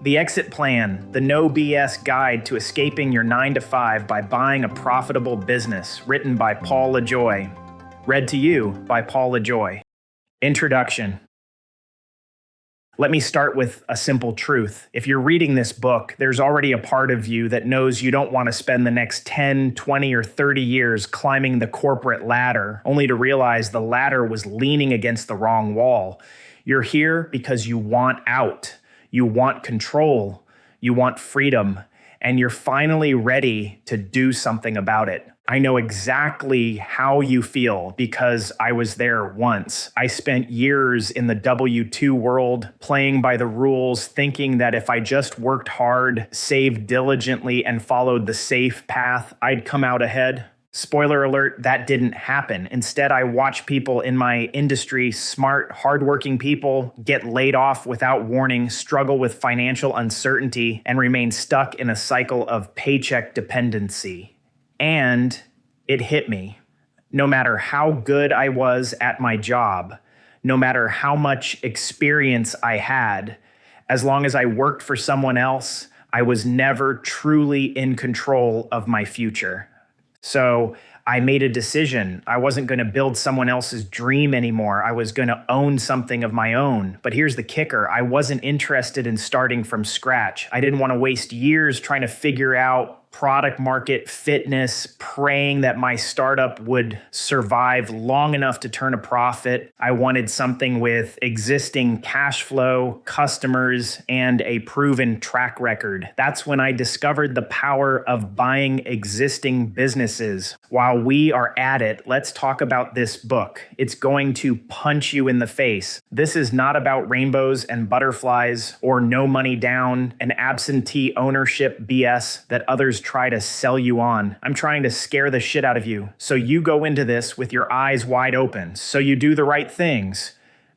The Exit Plan, the no BS guide to escaping your 9-to-5 by buying a profitable business, written by Paul Lajoie. Read to you by Paul Lajoie. Introduction. Let me start with a simple truth. If you're reading this book, there's already a part of you that knows you don't want to spend the next 10, 20, or 30 years climbing the corporate ladder, only to realize the ladder was leaning against the wrong wall. You're here because you want out. You want control, you want freedom, and you're finally ready to do something about it. I know exactly how you feel because I was there once. I spent years in the W-2 world playing by the rules, thinking that if I just worked hard, saved diligently, and followed the safe path, I'd come out ahead. Spoiler alert, that didn't happen. Instead, I watched people in my industry, smart, hardworking people, get laid off without warning, struggle with financial uncertainty, and remain stuck in a cycle of paycheck dependency. And it hit me. No matter how good I was at my job, no matter how much experience I had, as long as I worked for someone else, I was never truly in control of my future. So I made a decision. I wasn't going to build someone else's dream anymore. I was going to own something of my own. But here's the kicker. I wasn't interested in starting from scratch. I didn't want to waste years trying to figure out product market fitness, praying that my startup would survive long enough to turn a profit. I wanted something with existing cash flow, customers, and a proven track record. That's when I discovered the power of buying existing businesses. While we are at it, let's talk about this book. It's going to punch you in the face. This is not about rainbows and butterflies or no money down and absentee ownership BS that others try to sell you on. I'm trying to scare the shit out of you. So you go into this with your eyes wide open. So you do the right things,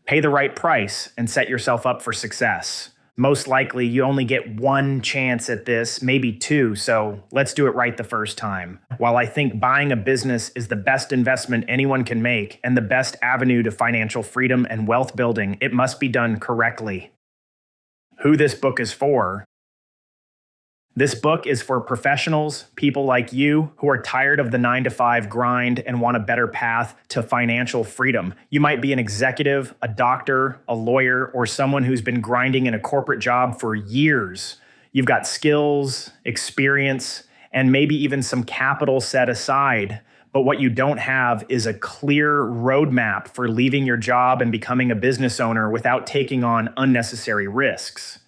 pay the right price, and set yourself up for success. Most likely you only get one chance at this, maybe two, so let's do it right the first time. While I think buying a business is the best investment anyone can make and the best avenue to financial freedom and wealth building, it must be done correctly. Who this book is for. This book is for professionals, people like you who are tired of the 9-to-5 grind and want a better path to financial freedom. You might be an executive, a doctor, a lawyer, or someone who's been grinding in a corporate job for years. You've got skills, experience, and maybe even some capital set aside. But what you don't have is a clear roadmap for leaving your job and becoming a business owner without taking on unnecessary risks.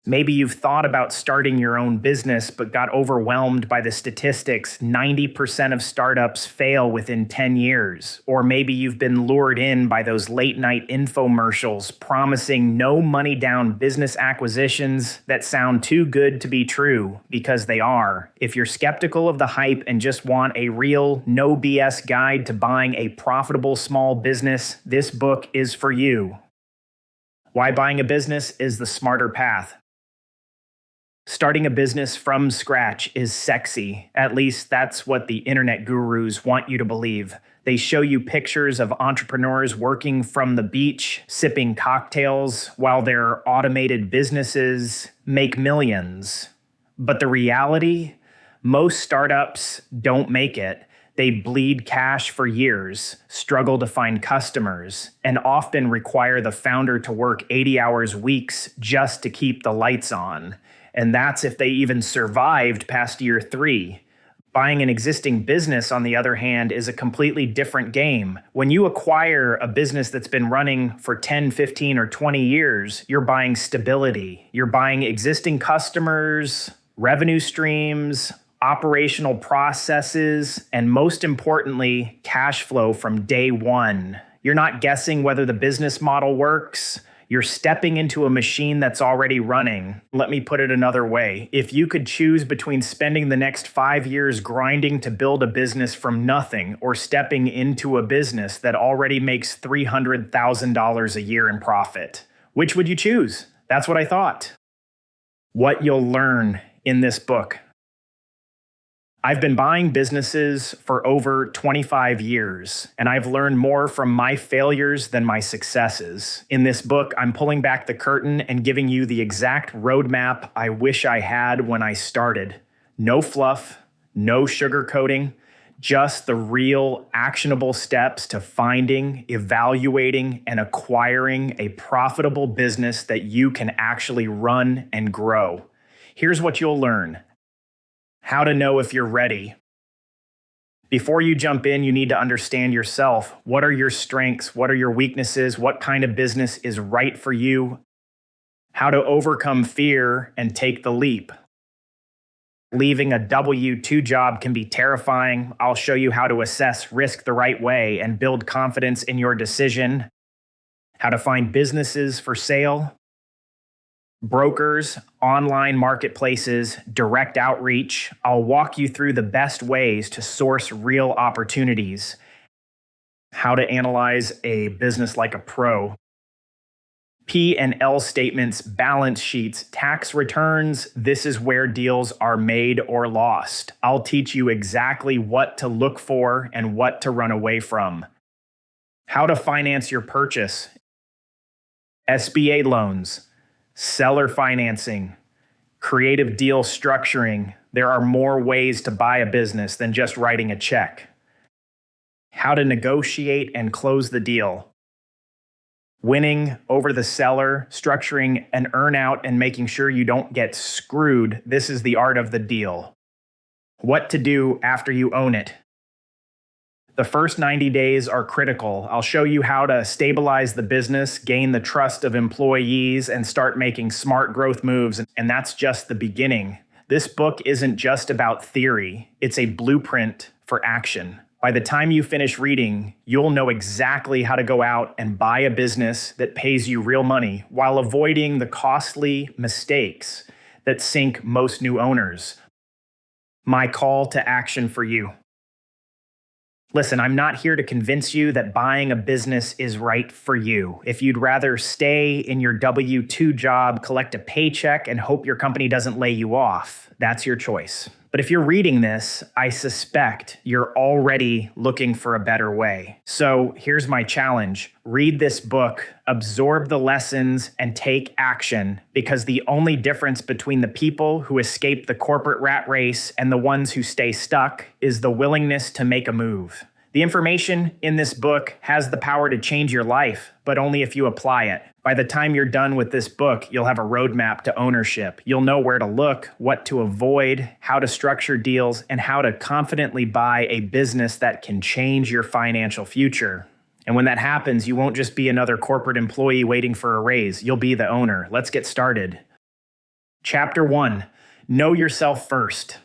Maybe you've thought about starting your own business, but got overwhelmed by the statistics. 90% of startups fail within 10 years. Or maybe you've been lured in by those late night infomercials promising no money down business acquisitions that sound too good to be true, because they are. If you're skeptical of the hype and just want a real, no BS guide to buying a profitable small business, this book is for you. Why buying a business is the smarter path. Starting a business from scratch is sexy. At least that's what the internet gurus want you to believe. They show you pictures of entrepreneurs working from the beach, sipping cocktails, while their automated businesses make millions. But the reality? Most startups don't make it. They bleed cash for years, struggle to find customers, and often require the founder to work 80 hours weeks just to keep the lights on. And that's if they even survived past year 3. Buying an existing business, on the other hand, is a completely different game. When you acquire a business that's been running for 10, 15, or 20 years, you're buying stability. You're buying existing customers, revenue streams, operational processes, and most importantly, cash flow from day one. You're not guessing whether the business model works. You're stepping into a machine that's already running. Let me put it another way. If you could choose between spending the next 5 years grinding to build a business from nothing or stepping into a business that already makes $300,000 a year in profit, which would you choose? That's what I thought. What you'll learn in this book. I've been buying businesses for over 25 years, and I've learned more from my failures than my successes. In this book, I'm pulling back the curtain and giving you the exact roadmap I wish I had when I started. No fluff, no sugarcoating, just the real actionable steps to finding, evaluating, and acquiring a profitable business that you can actually run and grow. Here's what you'll learn. How to know if you're ready. Before you jump in, you need to understand yourself. What are your strengths? What are your weaknesses? What kind of business is right for you? How to overcome fear and take the leap. Leaving a W-2 job can be terrifying. I'll show you how to assess risk the right way and build confidence in your decision. How to find businesses for sale. Brokers, online marketplaces, direct outreach. I'll walk you through the best ways to source real opportunities. How to analyze a business like a pro. P&L statements, balance sheets, tax returns. This is where deals are made or lost. I'll teach you exactly what to look for and what to run away from. How to finance your purchase. SBA loans. Seller financing, creative deal structuring. There are more ways to buy a business than just writing a check. How to negotiate and close the deal. Winning over the seller, structuring an earnout and making sure you don't get screwed. This is the art of the deal. What to do after you own it. The first 90 days are critical. I'll show you how to stabilize the business, gain the trust of employees, and start making smart growth moves. And that's just the beginning. This book isn't just about theory. It's a blueprint for action. By the time you finish reading, you'll know exactly how to go out and buy a business that pays you real money while avoiding the costly mistakes that sink most new owners. My call to action for you. Listen, I'm not here to convince you that buying a business is right for you. If you'd rather stay in your W-2 job, collect a paycheck, and hope your company doesn't lay you off, that's your choice. But if you're reading this, I suspect you're already looking for a better way. So here's my challenge. Read this book, absorb the lessons, and take action, because the only difference between the people who escape the corporate rat race and the ones who stay stuck is the willingness to make a move. The information in this book has the power to change your life, but only if you apply it. By the time you're done with this book, you'll have a roadmap to ownership. You'll know where to look, what to avoid, how to structure deals, and how to confidently buy a business that can change your financial future. And when that happens, you won't just be another corporate employee waiting for a raise. You'll be the owner. Let's get started. Chapter 1, Know Yourself First.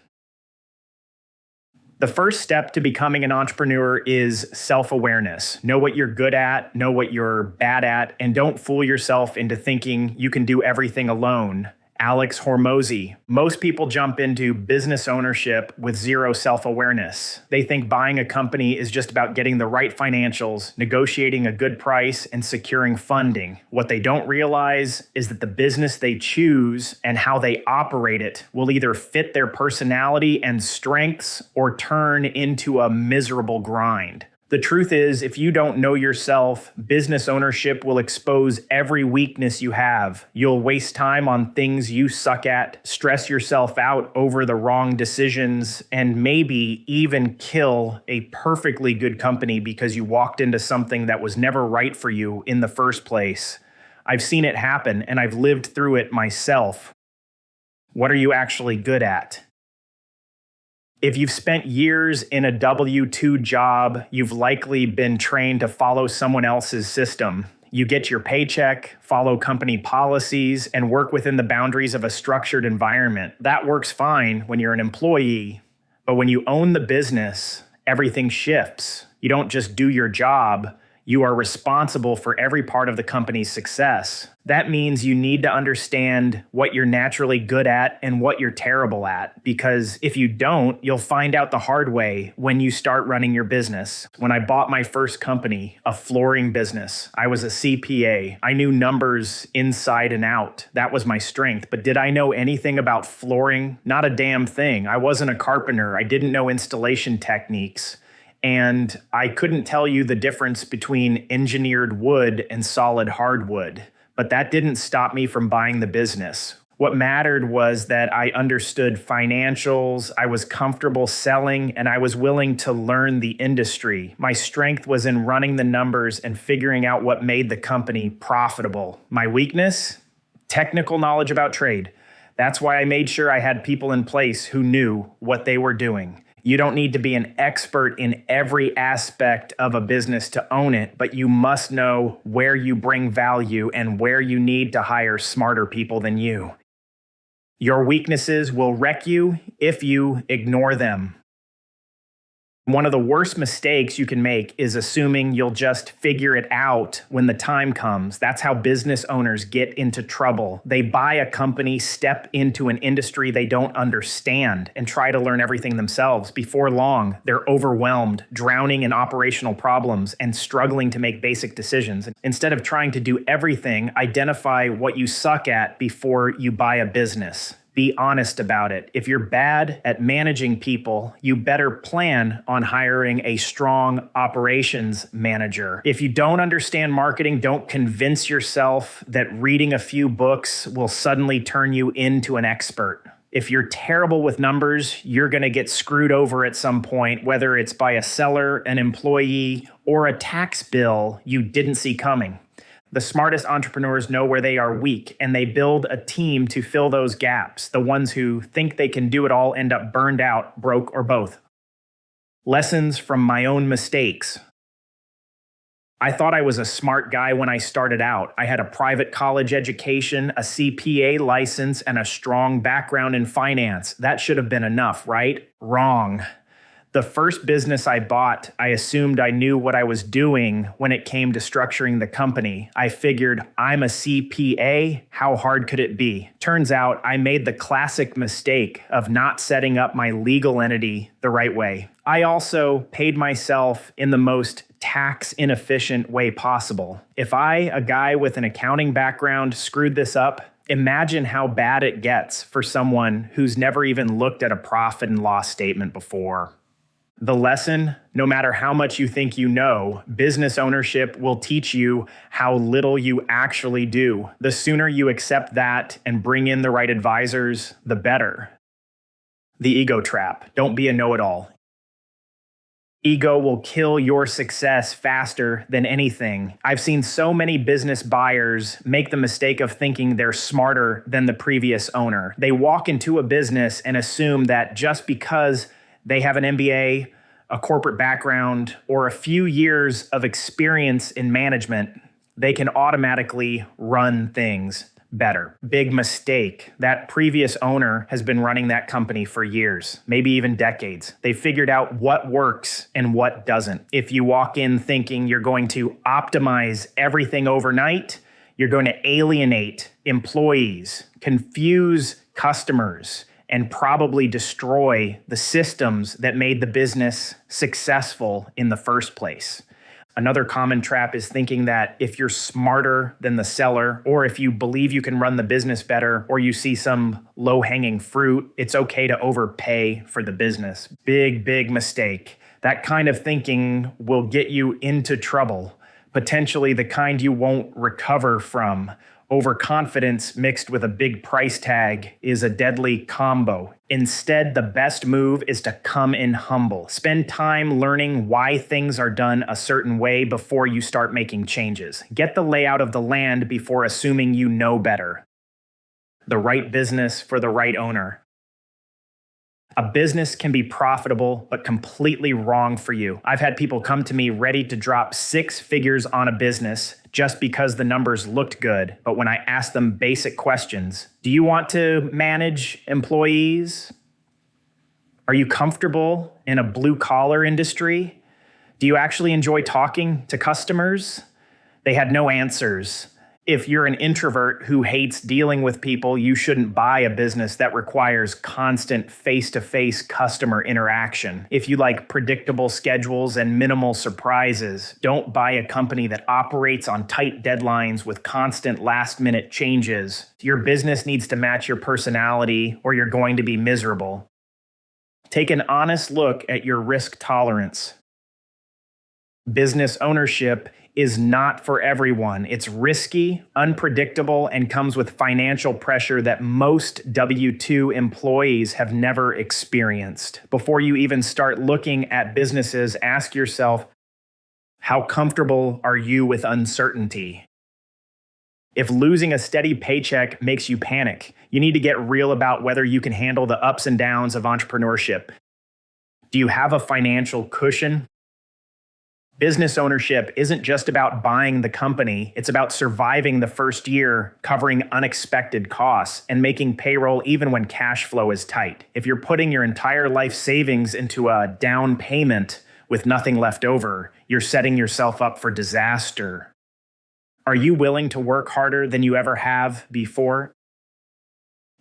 The first step to becoming an entrepreneur is self-awareness. Know what you're good at, know what you're bad at, and don't fool yourself into thinking you can do everything alone. Alex Hormozy. Most people jump into business ownership with zero self-awareness. They think buying a company is just about getting the right financials, negotiating a good price, and securing funding. What they don't realize is that the business they choose and how they operate it will either fit their personality and strengths or turn into a miserable grind. The truth is, if you don't know yourself, business ownership will expose every weakness you have. You'll waste time on things you suck at, stress yourself out over the wrong decisions, and maybe even kill a perfectly good company because you walked into something that was never right for you in the first place. I've seen it happen, and I've lived through it myself. What are you actually good at? If you've spent years in a W-2 job, you've likely been trained to follow someone else's system. You get your paycheck, follow company policies, and work within the boundaries of a structured environment. That works fine when you're an employee, but when you own the business, everything shifts. You don't just do your job, You are responsible for every part of the company's success. That means you need to understand what you're naturally good at and what you're terrible at, because if you don't, you'll find out the hard way when you start running your business. When I bought my first company, a flooring business, I was a CPA. I knew numbers inside and out. That was my strength. But did I know anything about flooring? Not a damn thing. I wasn't a carpenter. I didn't know installation techniques. And I couldn't tell you the difference between engineered wood and solid hardwood, but that didn't stop me from buying the business. What mattered was that I understood financials, I was comfortable selling, and I was willing to learn the industry. My strength was in running the numbers and figuring out what made the company profitable. My weakness? Technical knowledge about trade. That's why I made sure I had people in place who knew what they were doing. You don't need to be an expert in every aspect of a business to own it, but you must know where you bring value and where you need to hire smarter people than you. Your weaknesses will wreck you if you ignore them. One of the worst mistakes you can make is assuming you'll just figure it out when the time comes. That's how business owners get into trouble. They buy a company, step into an industry they don't understand, and try to learn everything themselves. Before long, they're overwhelmed, drowning in operational problems, and struggling to make basic decisions. Instead of trying to do everything, identify what you suck at before you buy a business. Be honest about it. If you're bad at managing people, you better plan on hiring a strong operations manager. If you don't understand marketing, don't convince yourself that reading a few books will suddenly turn you into an expert. If you're terrible with numbers, you're going to get screwed over at some point, whether it's by a seller, an employee, or a tax bill you didn't see coming. The smartest entrepreneurs know where they are weak, and they build a team to fill those gaps. The ones who think they can do it all end up burned out, broke, or both. Lessons from my own mistakes. I thought I was a smart guy when I started out. I had a private college education, a CPA license, and a strong background in finance. That should have been enough, right? Wrong. The first business I bought, I assumed I knew what I was doing when it came to structuring the company. I figured, I'm a CPA, how hard could it be? Turns out I made the classic mistake of not setting up my legal entity the right way. I also paid myself in the most tax inefficient way possible. If I, a guy with an accounting background, screwed this up, imagine how bad it gets for someone who's never even looked at a profit and loss statement before. The lesson, no matter how much you think you know, business ownership will teach you how little you actually do. The sooner you accept that and bring in the right advisors, the better. The ego trap. Don't be a know-it-all. Ego will kill your success faster than anything. I've seen so many business buyers make the mistake of thinking they're smarter than the previous owner. They walk into a business and assume that just because they have an MBA, a corporate background, or a few years of experience in management, they can automatically run things better. Big mistake. That previous owner has been running that company for years, maybe even decades. They figured out what works and what doesn't. If you walk in thinking you're going to optimize everything overnight, you're going to alienate employees, confuse customers, and probably destroy the systems that made the business successful in the first place. Another common trap is thinking that if you're smarter than the seller, or if you believe you can run the business better, or you see some low-hanging fruit, it's okay to overpay for the business. Big mistake. That kind of thinking will get you into trouble, potentially the kind you won't recover from. Overconfidence mixed with a big price tag is a deadly combo. Instead, the best move is to come in humble. Spend time learning why things are done a certain way before you start making changes. Get the layout of the land before assuming you know better. The right business for the right owner. A business can be profitable, but completely wrong for you. I've had people come to me ready to drop 6 figures on a business just because the numbers looked good. But when I ask them basic questions, do you want to manage employees? Are you comfortable in a blue-collar industry? Do you actually enjoy talking to customers? They had no answers. If you're an introvert who hates dealing with people, you shouldn't buy a business that requires constant face-to-face customer interaction. If you like predictable schedules and minimal surprises, don't buy a company that operates on tight deadlines with constant last-minute changes. Your business needs to match your personality, or you're going to be miserable. Take an honest look at your risk tolerance. Business ownership is not for everyone. It's risky, unpredictable, and comes with financial pressure that most W-2 employees have never experienced. Before you even start looking at businesses, ask yourself, how comfortable are you with uncertainty? If losing a steady paycheck makes you panic, you need to get real about whether you can handle the ups and downs of entrepreneurship. Do you have a financial cushion? Business ownership isn't just about buying the company, it's about surviving the first year, covering unexpected costs, and making payroll even when cash flow is tight. If you're putting your entire life savings into a down payment with nothing left over, you're setting yourself up for disaster. Are you willing to work harder than you ever have before?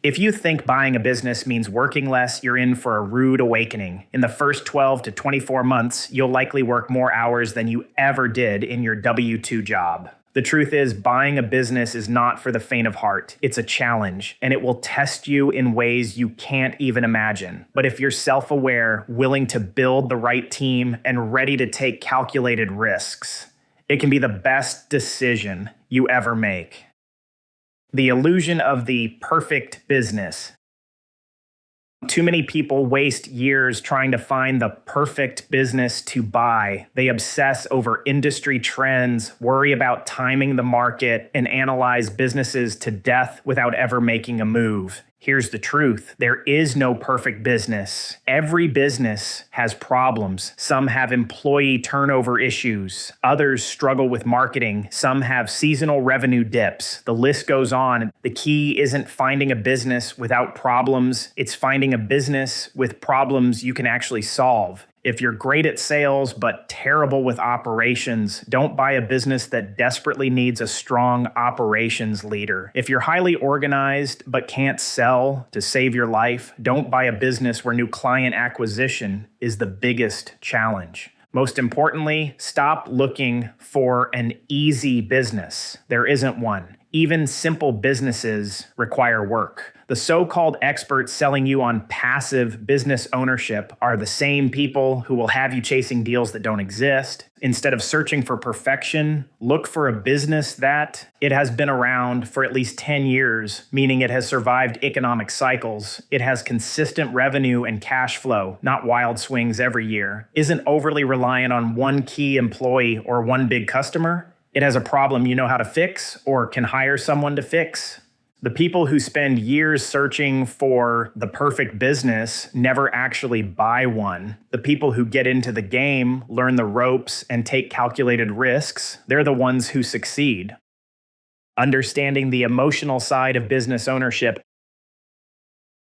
If you think buying a business means working less, you're in for a rude awakening. In the first 12 to 24 months, you'll likely work more hours than you ever did in your W-2 job. The truth is, buying a business is not for the faint of heart. It's a challenge, and it will test you in ways you can't even imagine. But if you're self-aware, willing to build the right team, and ready to take calculated risks, it can be the best decision you ever make. The illusion of the perfect business. Too many people waste years trying to find the perfect business to buy. They obsess over industry trends, worry about timing the market, and analyze businesses to death without ever making a move. Here's the truth. There is no perfect business. Every business has problems. Some have employee turnover issues. Others struggle with marketing. Some have seasonal revenue dips. The list goes on. The key isn't finding a business without problems. It's finding a business with problems you can actually solve. If you're great at sales but terrible with operations, don't buy a business that desperately needs a strong operations leader. If you're highly organized but can't sell to save your life, don't buy a business where new client acquisition is the biggest challenge. Most importantly, stop looking for an easy business. There isn't one. Even simple businesses require work. The so-called experts selling you on passive business ownership are the same people who will have you chasing deals that don't exist. Instead of searching for perfection, look for a business that it has been around for at least 10 years, meaning it has survived economic cycles. It has consistent revenue and cash flow, not wild swings every year. Isn't overly reliant on one key employee or one big customer. It has a problem you know how to fix or can hire someone to fix. The people who spend years searching for the perfect business never actually buy one. The people who get into the game, learn the ropes, and take calculated risks, they're the ones who succeed. Understanding the emotional side of business ownership.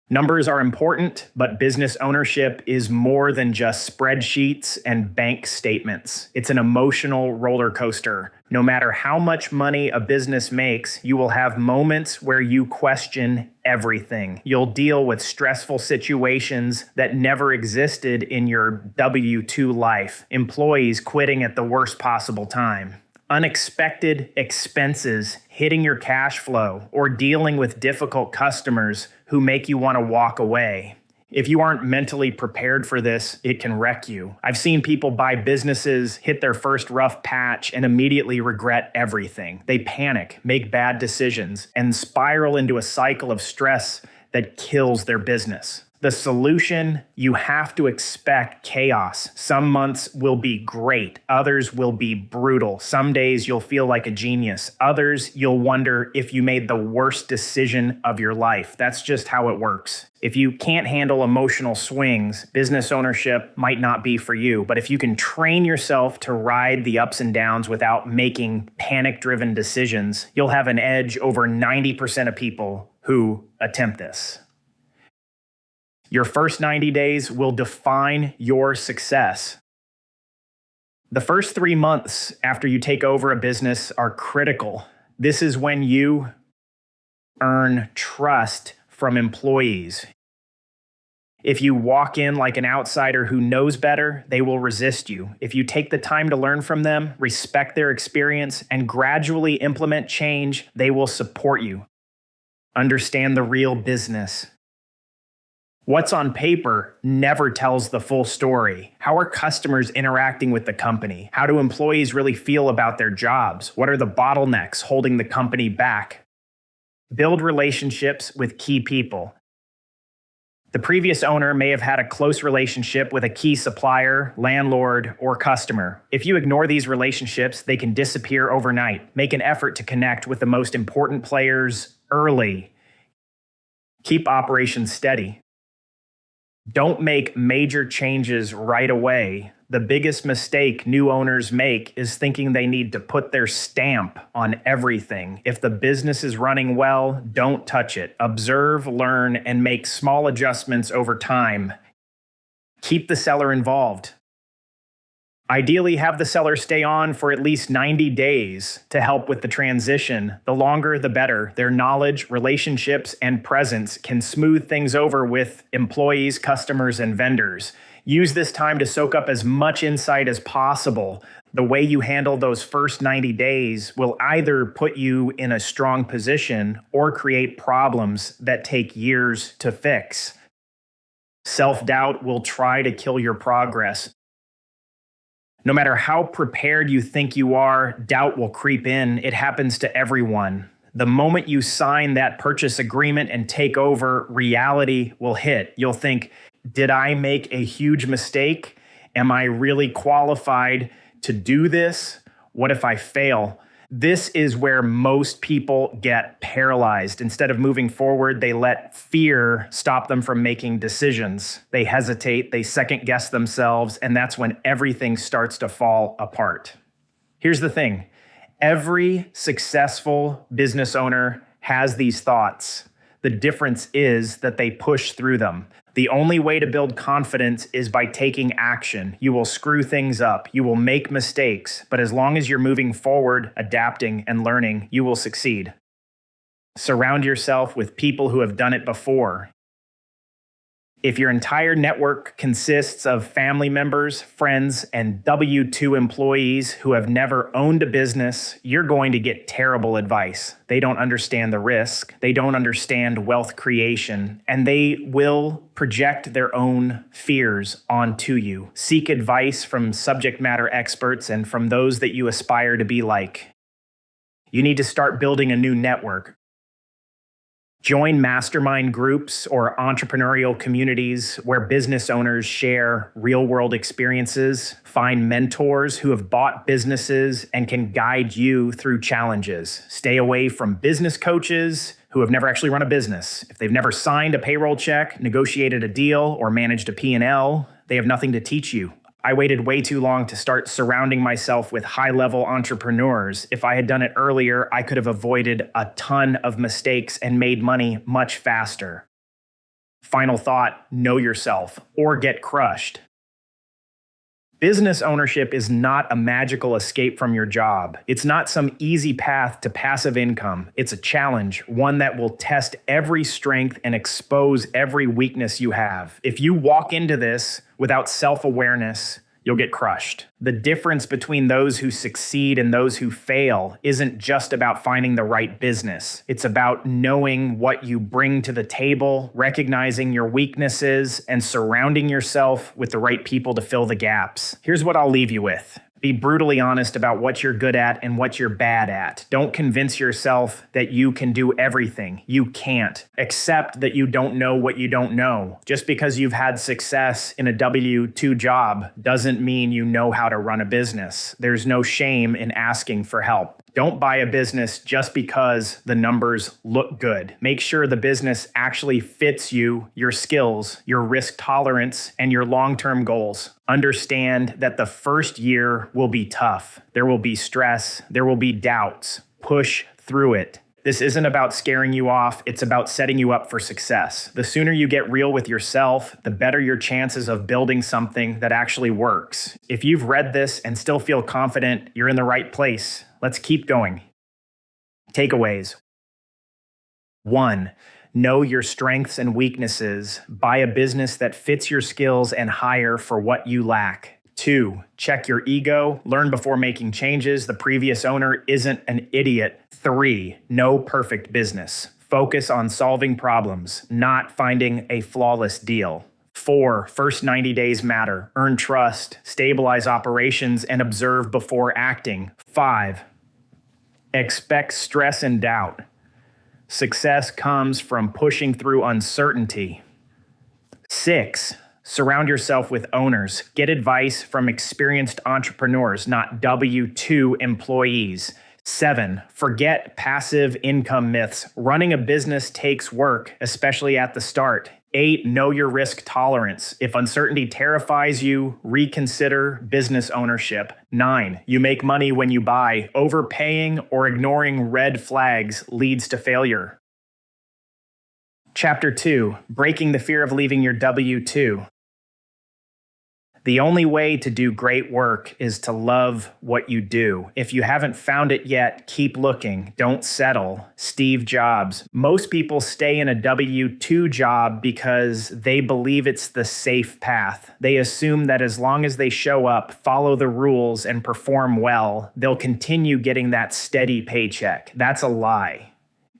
Numbers are important, but business ownership is more than just spreadsheets and bank statements. It's an emotional roller coaster. No matter how much money a business makes, you will have moments where you question everything. You'll deal with stressful situations that never existed in your W-2 life. Employees quitting at the worst possible time. Unexpected expenses hitting your cash flow, or dealing with difficult customers who make you want to walk away. If you aren't mentally prepared for this, it can wreck you. I've seen people buy businesses, hit their first rough patch, and immediately regret everything. They panic, make bad decisions, and spiral into a cycle of stress that kills their business. The solution, you have to expect chaos. Some months will be great. Others will be brutal. Some days you'll feel like a genius. Others, you'll wonder if you made the worst decision of your life. That's just how it works. If you can't handle emotional swings, business ownership might not be for you. But if you can train yourself to ride the ups and downs without making panic-driven decisions, you'll have an edge over 90% of people who attempt this. Your first 90 days will define your success. The first 3 months after you take over a business are critical. This is when you earn trust from employees. If you walk in like an outsider who knows better, they will resist you. If you take the time to learn from them, respect their experience, and gradually implement change, they will support you. Understand the real business. What's on paper never tells the full story. How are customers interacting with the company? How do employees really feel about their jobs? What are the bottlenecks holding the company back? Build relationships with key people. The previous owner may have had a close relationship with a key supplier, landlord, or customer. If you ignore these relationships, they can disappear overnight. Make an effort to connect with the most important players early. Keep operations steady. Don't make major changes right away. The biggest mistake new owners make is thinking they need to put their stamp on everything. If the business is running well, don't touch it. Observe, learn, and make small adjustments over time. Keep the seller involved. Ideally, have the seller stay on for at least 90 days to help with the transition. The longer, the better. Their knowledge, relationships, and presence can smooth things over with employees, customers, and vendors. Use this time to soak up as much insight as possible. The way you handle those first 90 days will either put you in a strong position or create problems that take years to fix. Self-doubt will try to kill your progress. No matter how prepared you think you are, doubt will creep in. It happens to everyone. The moment you sign that purchase agreement and take over, reality will hit. You'll think, did I make a huge mistake? Am I really qualified to do this? What if I fail? This is where most people get paralyzed. Instead of moving forward, they let fear stop them from making decisions. They hesitate, they second guess themselves, and that's when everything starts to fall apart. Here's the thing. Every successful business owner has these thoughts. The difference is that they push through them. The only way to build confidence is by taking action. You will screw things up. You will make mistakes. But as long as you're moving forward, adapting, and learning, you will succeed. Surround yourself with people who have done it before. If your entire network consists of family members, friends, and W-2 employees who have never owned a business, you're going to get terrible advice. They don't understand the risk, they don't understand wealth creation, and they will project their own fears onto you. Seek advice from subject matter experts and from those that you aspire to be like. You need to start building a new network. Join mastermind groups or entrepreneurial communities where business owners share real-world experiences. Find mentors who have bought businesses and can guide you through challenges. Stay away from business coaches who have never actually run a business. If they've never signed a payroll check, negotiated a deal, or managed a P&L, they have nothing to teach you. I waited way too long to start surrounding myself with high-level entrepreneurs. If I had done it earlier, I could have avoided a ton of mistakes and made money much faster. Final thought, know yourself or get crushed. Business ownership is not a magical escape from your job. It's not some easy path to passive income. It's a challenge, one that will test every strength and expose every weakness you have. If you walk into this without self-awareness, you'll get crushed. The difference between those who succeed and those who fail isn't just about finding the right business. It's about knowing what you bring to the table, recognizing your weaknesses, and surrounding yourself with the right people to fill the gaps. Here's what I'll leave you with. Be brutally honest about what you're good at and what you're bad at. Don't convince yourself that you can do everything. You can't. Accept that you don't know what you don't know. Just because you've had success in a W-2 job doesn't mean you know how to run a business. There's no shame in asking for help. Don't buy a business just because the numbers look good. Make sure the business actually fits you, your skills, your risk tolerance, and your long-term goals. Understand that the first year will be tough. There will be stress. There will be doubts. Push through it. This isn't about scaring you off, it's about setting you up for success. The sooner you get real with yourself, the better your chances of building something that actually works. If you've read this and still feel confident, you're in the right place. Let's keep going. Takeaways. 1. Know your strengths and weaknesses. Buy a business that fits your skills and hire for what you lack. 2. Check your ego. Learn before making changes. The previous owner isn't an idiot. 3. No perfect business. Focus on solving problems, not finding a flawless deal. 4. First 90 days matter. Earn trust, stabilize operations, and observe before acting. 5. Expect stress and doubt. Success comes from pushing through uncertainty. 6. Surround yourself with owners. Get advice from experienced entrepreneurs, not W-2 employees. 7. Forget passive income myths. Running a business takes work, especially at the start. 8. Know your risk tolerance. If uncertainty terrifies you, reconsider business ownership. 9. You make money when you buy. Overpaying or ignoring red flags leads to failure. Chapter 2. Breaking the fear of leaving your W-2. The only way to do great work is to love what you do. If you haven't found it yet, keep looking. Don't settle. Steve Jobs. Most people stay in a W-2 job because they believe it's the safe path. They assume that as long as they show up, follow the rules, and perform well, they'll continue getting that steady paycheck. That's a lie.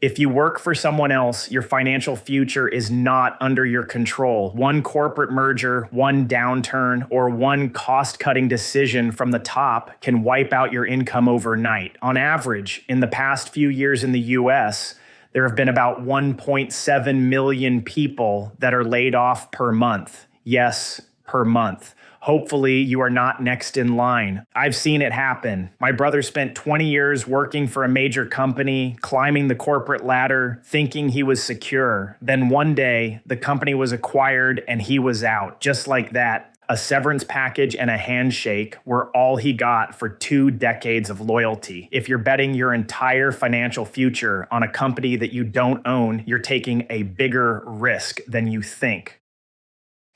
If you work for someone else, your financial future is not under your control. One corporate merger, one downturn, or one cost-cutting decision from the top can wipe out your income overnight. On average, in the past few years in the US, there have been about 1.7 million people that are laid off per month. Yes, per month. Hopefully, you are not next in line. I've seen it happen. My brother spent 20 years working for a major company, climbing the corporate ladder, thinking he was secure. Then one day, the company was acquired and he was out. Just like that. A severance package and a handshake were all he got for 2 decades of loyalty. If you're betting your entire financial future on a company that you don't own, you're taking a bigger risk than you think.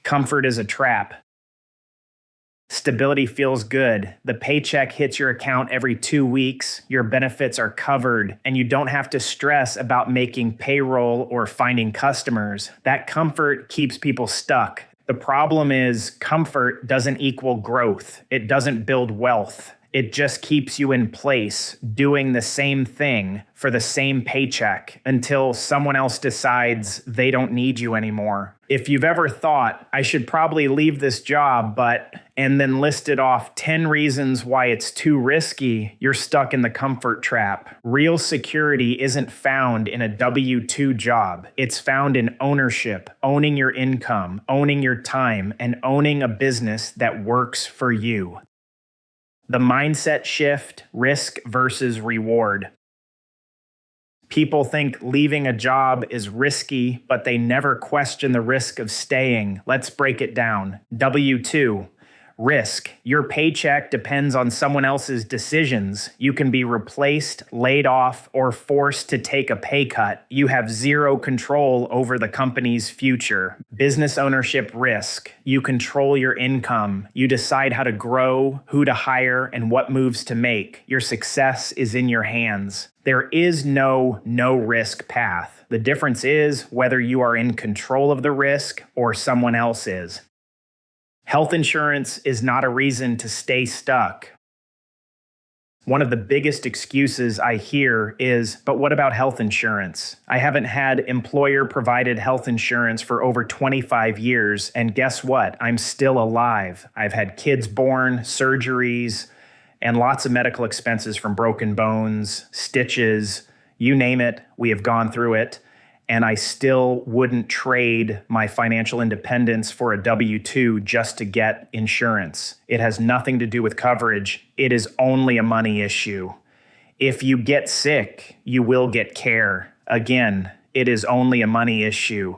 Comfort is a trap. Stability feels good. The paycheck hits your account every 2 weeks, your benefits are covered, and you don't have to stress about making payroll or finding customers. That comfort keeps people stuck. The problem is comfort doesn't equal growth. It doesn't build wealth. It just keeps you in place, doing the same thing for the same paycheck until someone else decides they don't need you anymore. If you've ever thought, I should probably leave this job, and then listed off 10 reasons why it's too risky, you're stuck in the comfort trap. Real security isn't found in a W-2 job. It's found in ownership, owning your income, owning your time, and owning a business that works for you. The mindset shift, risk versus reward. People think leaving a job is risky, but they never question the risk of staying. Let's break it down. W-2. Risk. Your paycheck depends on someone else's decisions. You can be replaced, laid off, or forced to take a pay cut. You have zero control over the company's future. Business ownership risk. You control your income. You decide how to grow, who to hire, and what moves to make. Your success is in your hands. There is no risk path. The difference is whether you are in control of the risk or someone else is. Health insurance is not a reason to stay stuck. One of the biggest excuses I hear is, but what about health insurance? I haven't had employer-provided health insurance for over 25 years, and guess what? I'm still alive. I've had kids born, surgeries, and lots of medical expenses from broken bones, stitches, you name it, we have gone through it. And I still wouldn't trade my financial independence for a W-2 just to get insurance. It has nothing to do with coverage. It is only a money issue. If you get sick, you will get care. Again, it is only a money issue.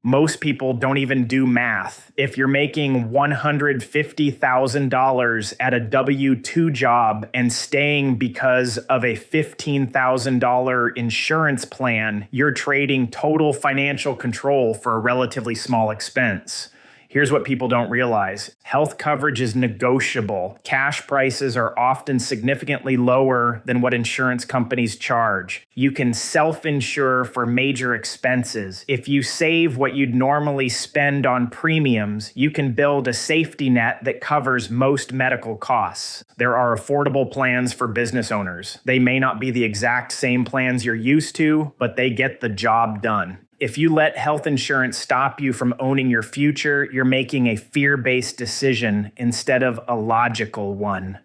Most people don't even do math. If you're making $150,000 at a W-2 job and staying because of a $15,000 insurance plan, you're trading total financial control for a relatively small expense. Here's what people don't realize. Health coverage is negotiable. Cash prices are often significantly lower than what insurance companies charge. You can self-insure for major expenses. If you save what you'd normally spend on premiums, you can build a safety net that covers most medical costs. There are affordable plans for business owners. They may not be the exact same plans you're used to, but they get the job done. If you let health insurance stop you from owning your future, you're making a fear-based decision instead of a logical one.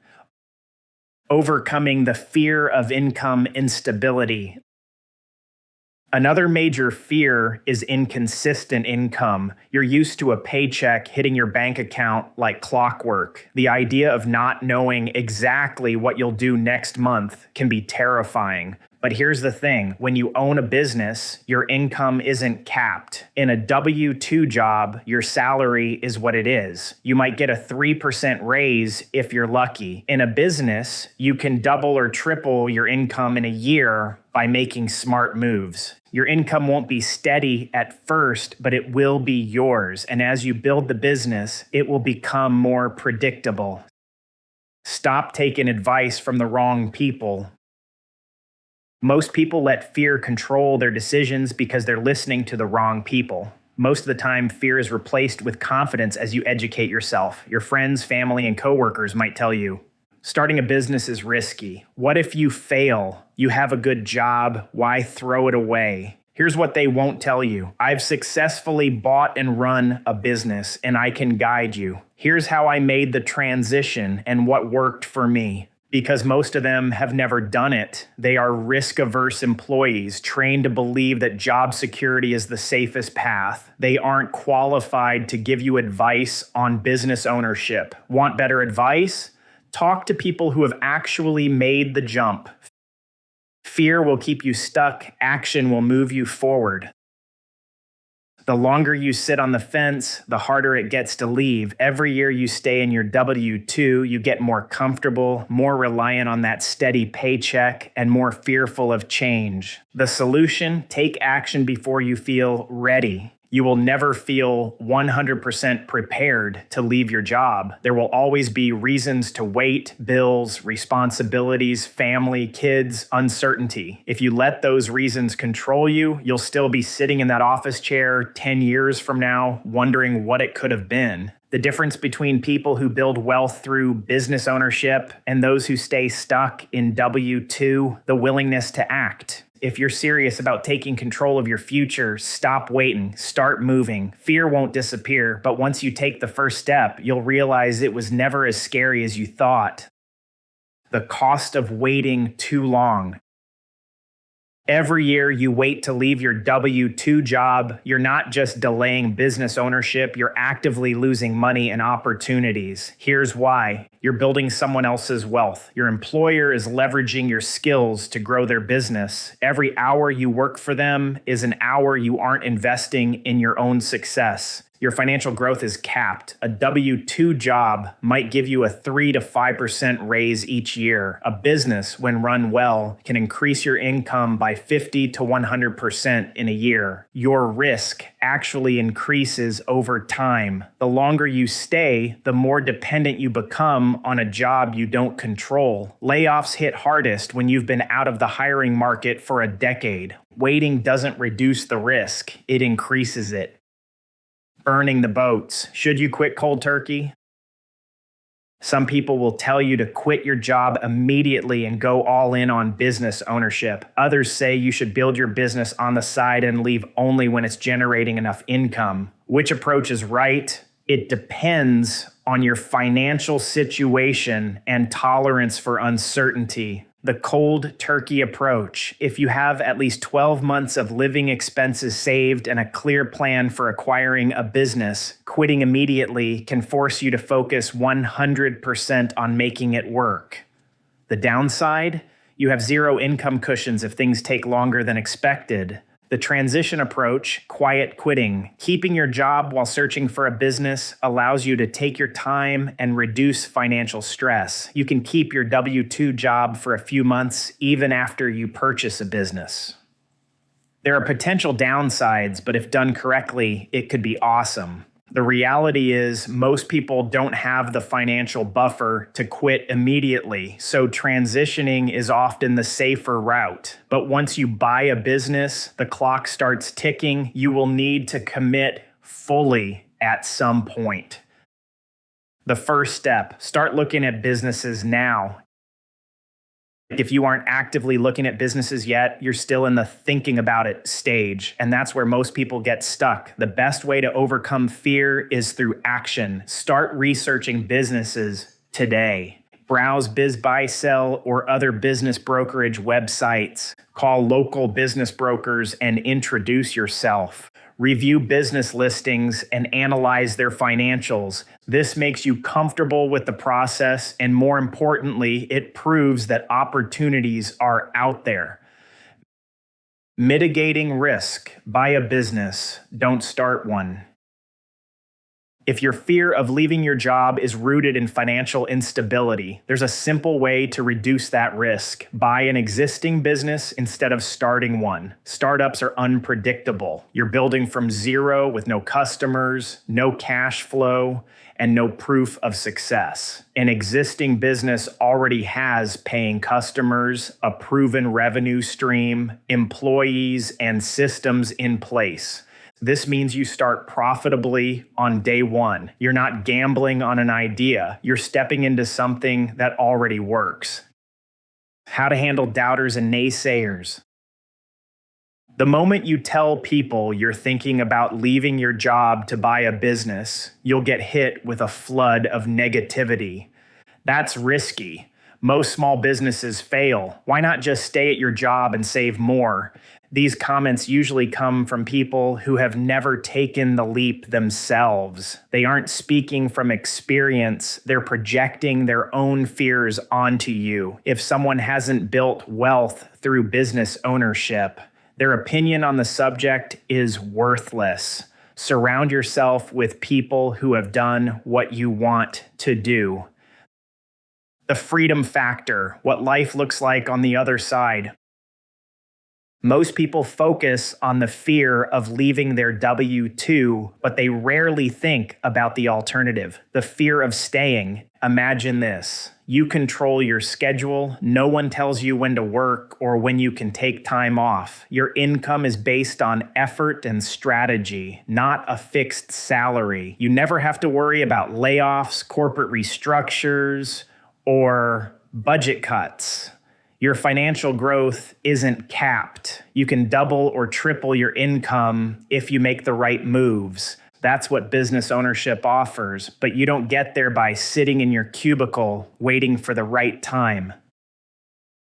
Overcoming the fear of income instability. Another major fear is inconsistent income. You're used to a paycheck hitting your bank account like clockwork. The idea of not knowing exactly what you'll do next month can be terrifying. But here's the thing, when you own a business, your income isn't capped. In a W-2 job, your salary is what it is. You might get a 3% raise if you're lucky. In a business, you can double or triple your income in a year by making smart moves. Your income won't be steady at first, but it will be yours. And as you build the business, it will become more predictable. Stop taking advice from the wrong people. Most people let fear control their decisions because they're listening to the wrong people. Most of the time, fear is replaced with confidence as you educate yourself. Your friends, family, and coworkers might tell you, starting a business is risky. What if you fail? You have a good job. Why throw it away? Here's what they won't tell you. I've successfully bought and run a business, and I can guide you. Here's how I made the transition and what worked for me. Because most of them have never done it. They are risk-averse employees trained to believe that job security is the safest path. They aren't qualified to give you advice on business ownership. Want better advice? Talk to people who have actually made the jump. Fear will keep you stuck. Action will move you forward. The longer you sit on the fence, the harder it gets to leave. Every year you stay in your W-2, you get more comfortable, more reliant on that steady paycheck, and more fearful of change. The solution? Take action before you feel ready. You will never feel 100% prepared to leave your job. There will always be reasons to wait, bills, responsibilities, family, kids, uncertainty. If you let those reasons control you, you'll still be sitting in that office chair 10 years from now, wondering what it could have been. The difference between people who build wealth through business ownership and those who stay stuck in W-2, the willingness to act. If you're serious about taking control of your future, stop waiting, start moving. Fear won't disappear, but once you take the first step, you'll realize it was never as scary as you thought. The cost of waiting too long. Every year you wait to leave your W-2 job, you're not just delaying business ownership, you're actively losing money and opportunities. Here's why. You're building someone else's wealth. Your employer is leveraging your skills to grow their business. Every hour you work for them is an hour you aren't investing in your own success. Your financial growth is capped. A W-2 job might give you a 3 to 5% raise each year. A business, when run well, can increase your income by 50 to 100% in a year. Your risk actually increases over time. The longer you stay, the more dependent you become on a job you don't control. Layoffs hit hardest when you've been out of the hiring market for a decade. Waiting doesn't reduce the risk, it increases it. Burning the boats. Should you quit cold turkey? Some people will tell you to quit your job immediately and go all in on business ownership. Others say you should build your business on the side and leave only when it's generating enough income. Which approach is right? It depends on your financial situation and tolerance for uncertainty. The cold turkey approach. If you have at least 12 months of living expenses saved and a clear plan for acquiring a business, quitting immediately can force you to focus 100% on making it work. The downside? You have zero income cushions if things take longer than expected. The transition approach, quiet quitting. Keeping your job while searching for a business allows you to take your time and reduce financial stress. You can keep your W-2 job for a few months even after you purchase a business. There are potential downsides, but if done correctly, it could be awesome. The reality is most people don't have the financial buffer to quit immediately, so transitioning is often the safer route. But once you buy a business, the clock starts ticking. You will need to commit fully at some point. The first step, start looking at businesses now. If you aren't actively looking at businesses yet, you're still in the thinking about it stage, and that's where most people get stuck. The best way to overcome fear is through action. Start researching businesses today. Browse BizBuySell or other business brokerage websites. Call local business brokers and introduce yourself. Review business listings and analyze their financials. This makes you comfortable with the process, and more importantly, it proves that opportunities are out there. Mitigating risk. Buy a business. Don't start one. If your fear of leaving your job is rooted in financial instability, there's a simple way to reduce that risk. Buy an existing business instead of starting one. Startups are unpredictable. You're building from zero with no customers, no cash flow, and no proof of success. An existing business already has paying customers, a proven revenue stream, employees, and systems in place. This means you start profitably on day one. You're not gambling on an idea. You're stepping into something that already works. How to handle doubters and naysayers. The moment you tell people you're thinking about leaving your job to buy a business, you'll get hit with a flood of negativity. That's risky. Most small businesses fail. Why not just stay at your job and save more? These comments usually come from people who have never taken the leap themselves. They aren't speaking from experience. They're projecting their own fears onto you. If someone hasn't built wealth through business ownership, their opinion on the subject is worthless. Surround yourself with people who have done what you want to do. The freedom factor, what life looks like on the other side. Most people focus on the fear of leaving their W-2, but they rarely think about the alternative, the fear of staying. Imagine this. You control your schedule. No one tells you when to work or when you can take time off. Your income is based on effort and strategy, not a fixed salary. You never have to worry about layoffs, corporate restructures, or budget cuts. Your financial growth isn't capped. You can double or triple your income if you make the right moves. That's what business ownership offers, but you don't get there by sitting in your cubicle waiting for the right time.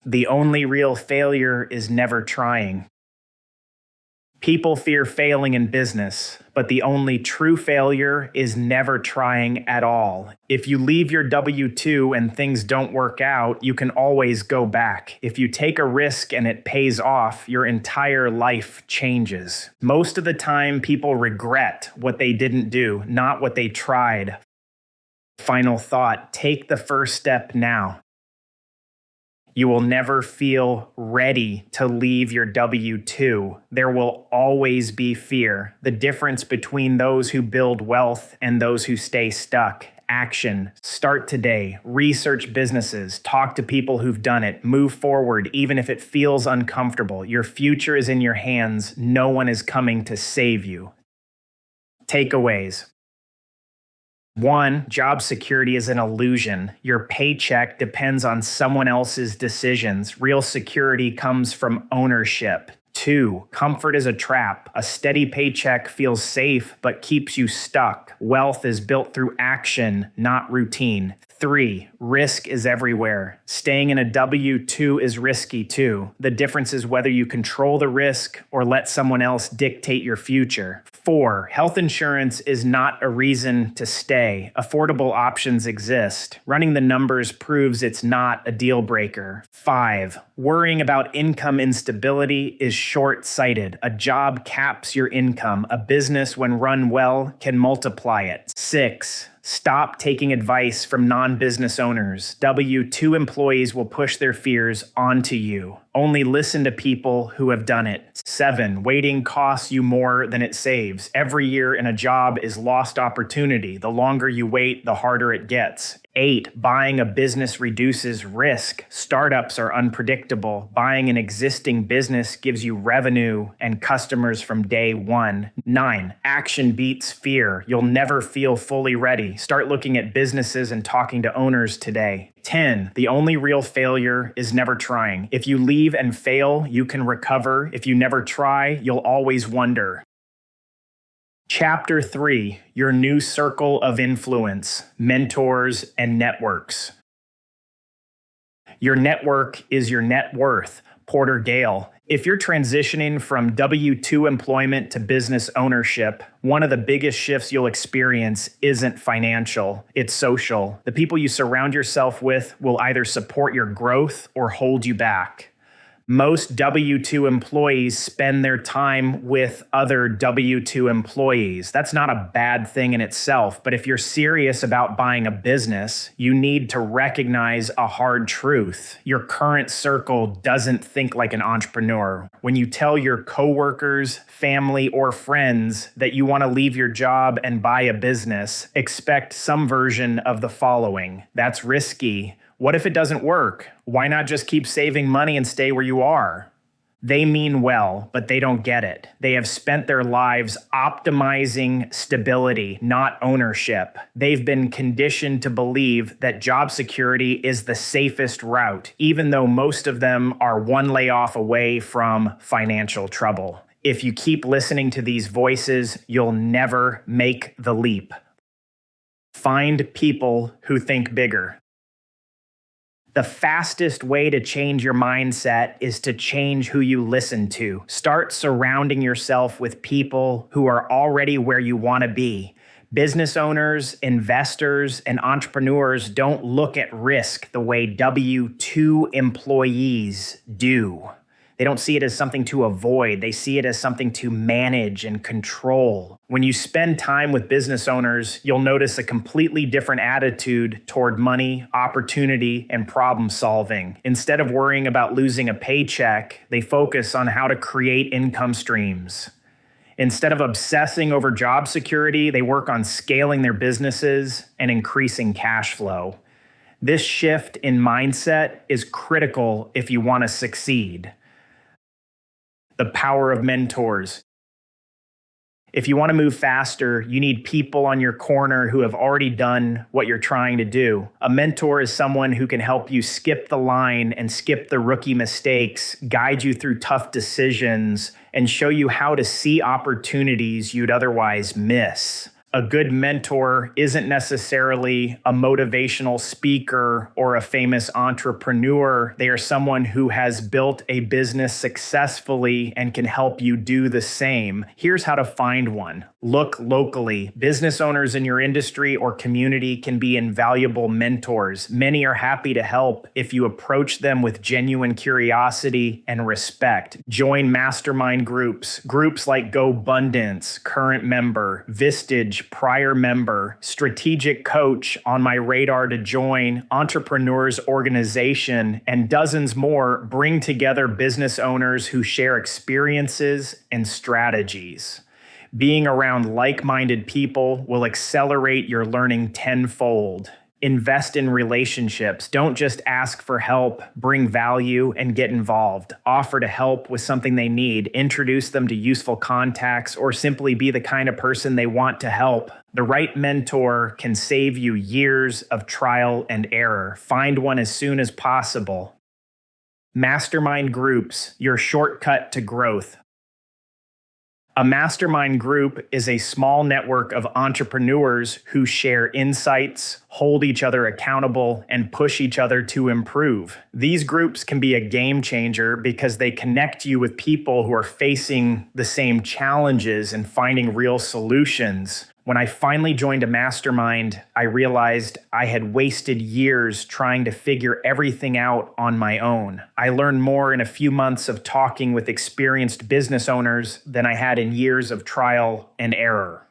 The only real failure is never trying. People fear failing in business, but the only true failure is never trying at all. If you leave your W-2 and things don't work out, you can always go back. If you take a risk and it pays off, your entire life changes. Most of the time, people regret what they didn't do, not what they tried. Final thought, take the first step now. You will never feel ready to leave your W-2. There will always be fear. The difference between those who build wealth and those who stay stuck. Action. Start today. Research businesses. Talk to people who've done it. Move forward, even if it feels uncomfortable. Your future is in your hands. No one is coming to save you. Takeaways. 1. Job security is an illusion. Your paycheck depends on someone else's decisions. Real security comes from ownership. 2. Comfort is a trap. A steady paycheck feels safe but keeps you stuck. Wealth is built through action, not routine. 3, risk is everywhere. Staying in a W-2 is risky too. The difference is whether you control the risk or let someone else dictate your future. 4, health insurance is not a reason to stay. Affordable options exist. Running the numbers proves it's not a deal breaker. 5, worrying about income instability is short-sighted. A job caps your income. A business, when run well, can multiply it. 6, stop taking advice from non-business owners. W-2 employees will push their fears onto you. Only listen to people who have done it. 7, waiting costs you more than it saves. Every year in a job is lost opportunity. The longer you wait, the harder it gets. 8, buying a business reduces risk. Startups are unpredictable. Buying an existing business gives you revenue and customers from day one. 9, action beats fear. You'll never feel fully ready. Start looking at businesses and talking to owners today. 10, the only real failure is never trying. If you leave and fail, you can recover. If you never try, you'll always wonder. Chapter 3, your new circle of influence, mentors, and networks. Your network is your net worth. Porter Gale. If you're transitioning from W-2 employment to business ownership, one of the biggest shifts you'll experience isn't financial, it's social. The people you surround yourself with will either support your growth or hold you back. Most W-2 employees spend their time with other W-2 employees. That's not a bad thing in itself, but if you're serious about buying a business, you need to recognize a hard truth. Your current circle doesn't think like an entrepreneur. When you tell your coworkers, family, or friends that you want to leave your job and buy a business, expect some version of the following. That's risky. What if it doesn't work? Why not just keep saving money and stay where you are? They mean well, but they don't get it. They have spent their lives optimizing stability, not ownership. They've been conditioned to believe that job security is the safest route, even though most of them are one layoff away from financial trouble. If you keep listening to these voices, you'll never make the leap. Find people who think bigger. The fastest way to change your mindset is to change who you listen to. Start surrounding yourself with people who are already where you want to be. Business owners, investors, and entrepreneurs don't look at risk the way W-2 employees do. They don't see it as something to avoid. They see it as something to manage and control. When you spend time with business owners, you'll notice a completely different attitude toward money, opportunity, and problem solving. Instead of worrying about losing a paycheck, they focus on how to create income streams. Instead of obsessing over job security, they work on scaling their businesses and increasing cash flow. This shift in mindset is critical if you want to succeed. The power of mentors. If you want to move faster, you need people on your corner who have already done what you're trying to do. A mentor is someone who can help you skip the line and skip the rookie mistakes, guide you through tough decisions, and show you how to see opportunities you'd otherwise miss. A good mentor isn't necessarily a motivational speaker or a famous entrepreneur. They are someone who has built a business successfully and can help you do the same. Here's how to find one. Look locally. Business owners in your industry or community can be invaluable mentors. Many are happy to help if you approach them with genuine curiosity and respect. Join mastermind groups like GoBundance, current member, Vistage, prior member, strategic coach, on my radar to join, entrepreneurs organization, and dozens more bring together business owners who share experiences and strategies. Being around like-minded people will accelerate your learning tenfold. Invest in relationships. Don't just ask for help, bring value, and get involved. Offer to help with something they need. Introduce them to useful contacts, or simply be the kind of person they want to help. The right mentor can save you years of trial and error. Find one as soon as possible. Mastermind groups, your shortcut to growth. A mastermind group is a small network of entrepreneurs who share insights, hold each other accountable, and push each other to improve. These groups can be a game changer because they connect you with people who are facing the same challenges and finding real solutions. When I finally joined a mastermind, I realized I had wasted years trying to figure everything out on my own. I learned more in a few months of talking with experienced business owners than I had in years of trial and error.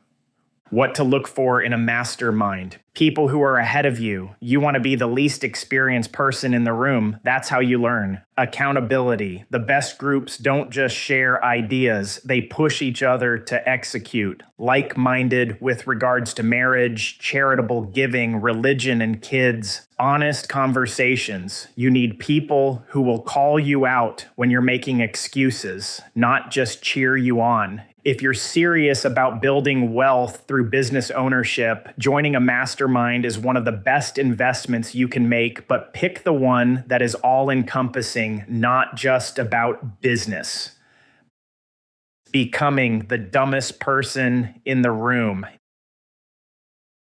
What to look for in a mastermind. People who are ahead of you. You want to be the least experienced person in the room. That's how you learn. Accountability. The best groups don't just share ideas, they push each other to execute. Like-minded with regards to marriage, charitable giving, religion, and kids. Honest conversations. You need people who will call you out when you're making excuses, not just cheer you on. If you're serious about building wealth through business ownership, joining a mastermind is one of the best investments you can make, but pick the one that is all-encompassing, not just about business. Becoming the dumbest person in the room.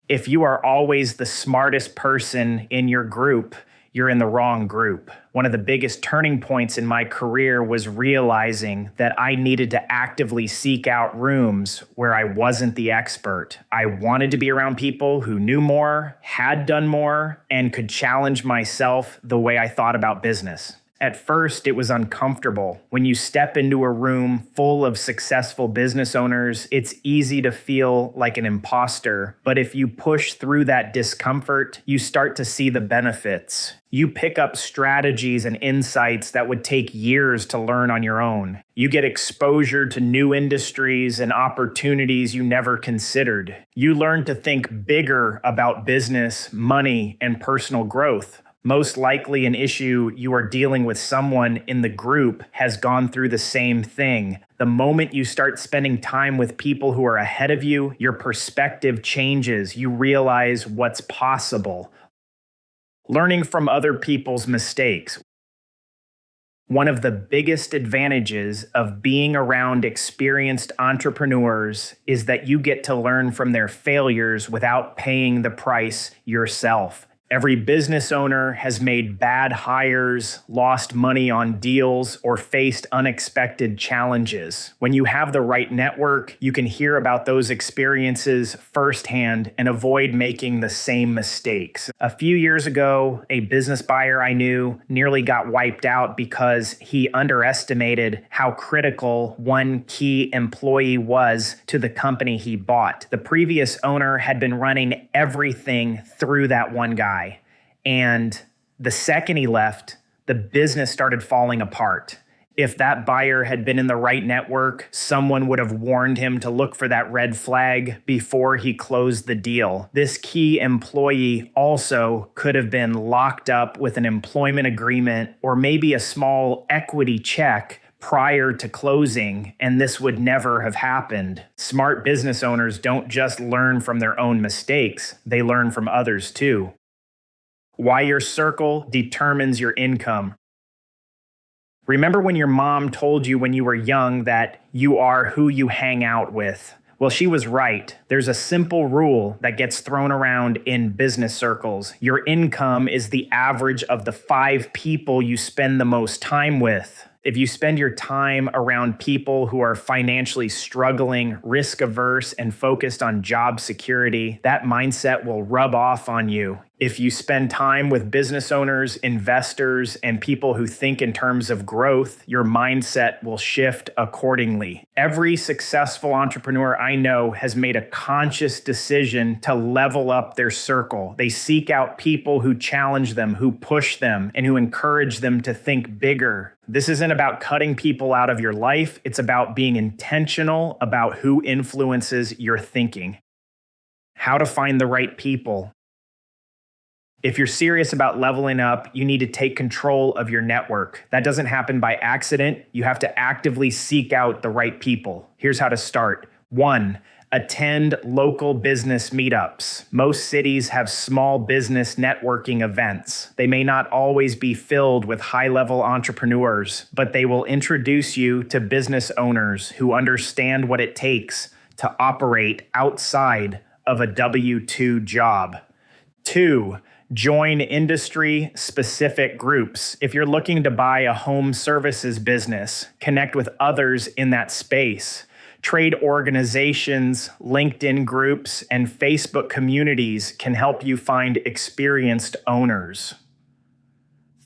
If you are always the smartest person in your group, you're in the wrong group. One of the biggest turning points in my career was realizing that I needed to actively seek out rooms where I wasn't the expert. I wanted to be around people who knew more, had done more, and could challenge myself the way I thought about business. At first, it was uncomfortable. When you step into a room full of successful business owners, it's easy to feel like an imposter. But if you push through that discomfort, you start to see the benefits. You pick up strategies and insights that would take years to learn on your own. You get exposure to new industries and opportunities you never considered. You learn to think bigger about business, money, and personal growth. Most likely an issue you are dealing with someone in the group has gone through the same thing. The moment you start spending time with people who are ahead of you, your perspective changes. You realize what's possible. Learning from other people's mistakes. One of the biggest advantages of being around experienced entrepreneurs is that you get to learn from their failures without paying the price yourself. Every business owner has made bad hires, lost money on deals, or faced unexpected challenges. When you have the right network, you can hear about those experiences firsthand and avoid making the same mistakes. A few years ago, a business buyer I knew nearly got wiped out because he underestimated how critical one key employee was to the company he bought. The previous owner had been running everything through that one guy. And the second he left, the business started falling apart. If that buyer had been in the right network, someone would have warned him to look for that red flag before he closed the deal. This key employee also could have been locked up with an employment agreement or maybe a small equity check prior to closing, and this would never have happened. Smart business owners don't just learn from their own mistakes, they learn from others too. Why your circle determines your income. Remember when your mom told you when you were young that you are who you hang out with? Well, she was right. There's a simple rule that gets thrown around in business circles. Your income is the average of the 5 people you spend the most time with. If you spend your time around people who are financially struggling, risk-averse, and focused on job security, that mindset will rub off on you. If you spend time with business owners, investors, and people who think in terms of growth, your mindset will shift accordingly. Every successful entrepreneur I know has made a conscious decision to level up their circle. They seek out people who challenge them, who push them, and who encourage them to think bigger. This isn't about cutting people out of your life. It's about being intentional about who influences your thinking. How to find the right people. If you're serious about leveling up, you need to take control of your network. That doesn't happen by accident. You have to actively seek out the right people. Here's how to start. 1, Attend local business meetups. Most cities have small business networking events. They may not always be filled with high-level entrepreneurs, but they will introduce you to business owners who understand what it takes to operate outside of a W-2 job. 2, join industry-specific groups. If you're looking to buy a home services business, connect with others in that space. Trade organizations, LinkedIn groups, and Facebook communities can help you find experienced owners.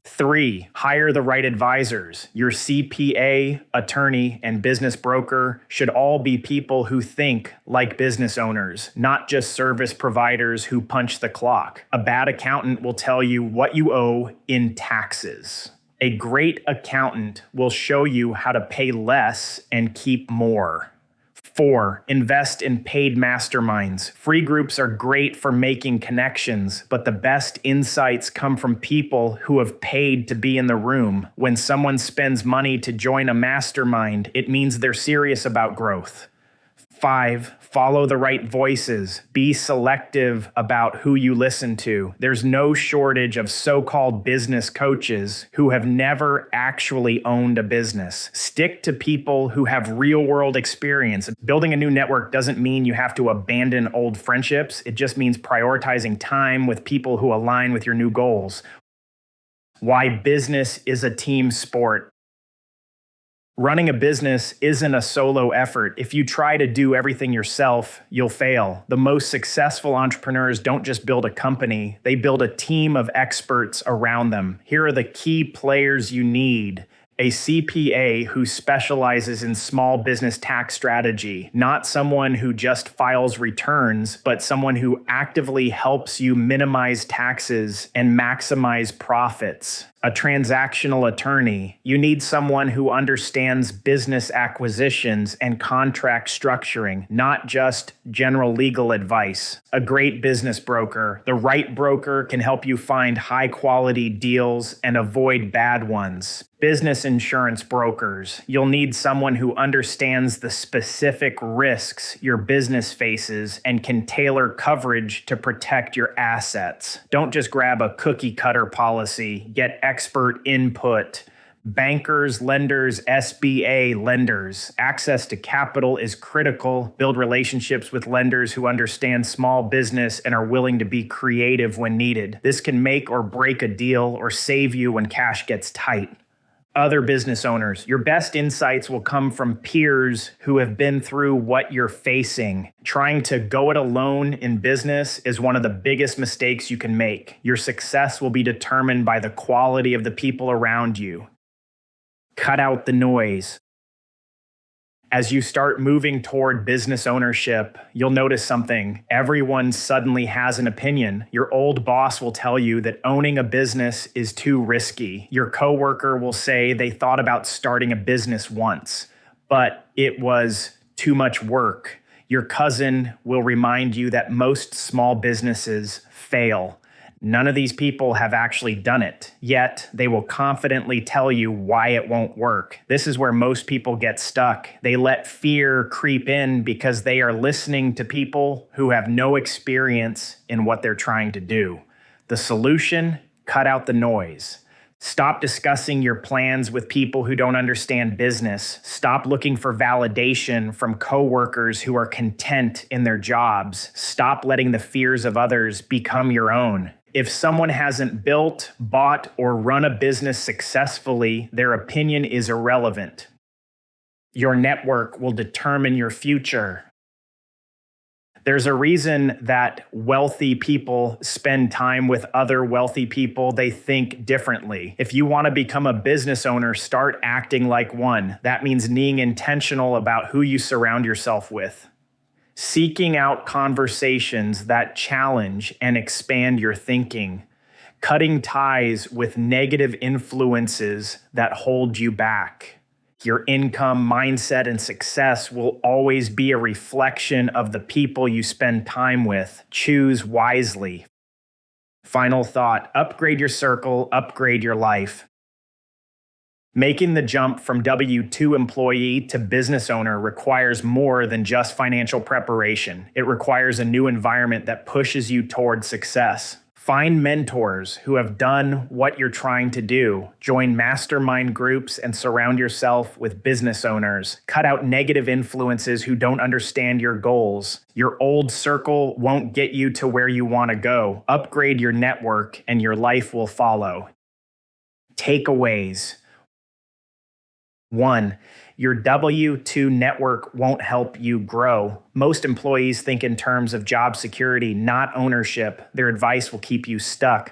3, hire the right advisors. Your CPA, attorney, and business broker should all be people who think like business owners, not just service providers who punch the clock. A bad accountant will tell you what you owe in taxes. A great accountant will show you how to pay less and keep more. 4, invest in paid masterminds. Free groups are great for making connections, but the best insights come from people who have paid to be in the room. When someone spends money to join a mastermind, it means they're serious about growth. 5, follow the right voices. Be selective about who you listen to. There's no shortage of so-called business coaches who have never actually owned a business. Stick to people who have real-world experience. Building a new network doesn't mean you have to abandon old friendships. It just means prioritizing time with people who align with your new goals. Why business is a team sport. Running a business isn't a solo effort. If you try to do everything yourself, you'll fail. The most successful entrepreneurs don't just build a company, they build a team of experts around them. Here are the key players you need. A CPA who specializes in small business tax strategy, not someone who just files returns, but someone who actively helps you minimize taxes and maximize profits. A transactional attorney. You need someone who understands business acquisitions and contract structuring, not just general legal advice. A great business broker. The right broker can help you find high-quality deals and avoid bad ones. Business insurance brokers. You'll need someone who understands the specific risks your business faces and can tailor coverage to protect your assets. Don't just grab a cookie-cutter policy. Get expert input. Bankers, lenders, SBA lenders. Access to capital is critical. Build relationships with lenders who understand small business and are willing to be creative when needed. This can make or break a deal or save you when cash gets tight. Other business owners. Your best insights will come from peers who have been through what you're facing. Trying to go it alone in business is one of the biggest mistakes you can make. Your success will be determined by the quality of the people around you. Cut out the noise. As you start moving toward business ownership, you'll notice something. Everyone suddenly has an opinion. Your old boss will tell you that owning a business is too risky. Your coworker will say they thought about starting a business once, but it was too much work. Your cousin will remind you that most small businesses fail. None of these people have actually done it, yet they will confidently tell you why it won't work. This is where most people get stuck. They let fear creep in because they are listening to people who have no experience in what they're trying to do. The solution? Cut out the noise. Stop discussing your plans with people who don't understand business. Stop looking for validation from coworkers who are content in their jobs. Stop letting the fears of others become your own. If someone hasn't built, bought, or run a business successfully, their opinion is irrelevant. Your network will determine your future. There's a reason that wealthy people spend time with other wealthy people. They think differently. If you want to become a business owner, start acting like one. That means being intentional about who you surround yourself with. Seeking out conversations that challenge and expand your thinking. Cutting ties with negative influences that hold you back. Your income, mindset, and success will always be a reflection of the people you spend time with. Choose wisely. Final thought, upgrade your circle, upgrade your life. Making the jump from W-2 employee to business owner requires more than just financial preparation. It requires a new environment that pushes you toward success. Find mentors who have done what you're trying to do. Join mastermind groups and surround yourself with business owners. Cut out negative influences who don't understand your goals. Your old circle won't get you to where you want to go. Upgrade your network and your life will follow. Takeaways. 1. Your W-2 network won't help you grow. Most employees think in terms of job security, not ownership. Their advice will keep you stuck.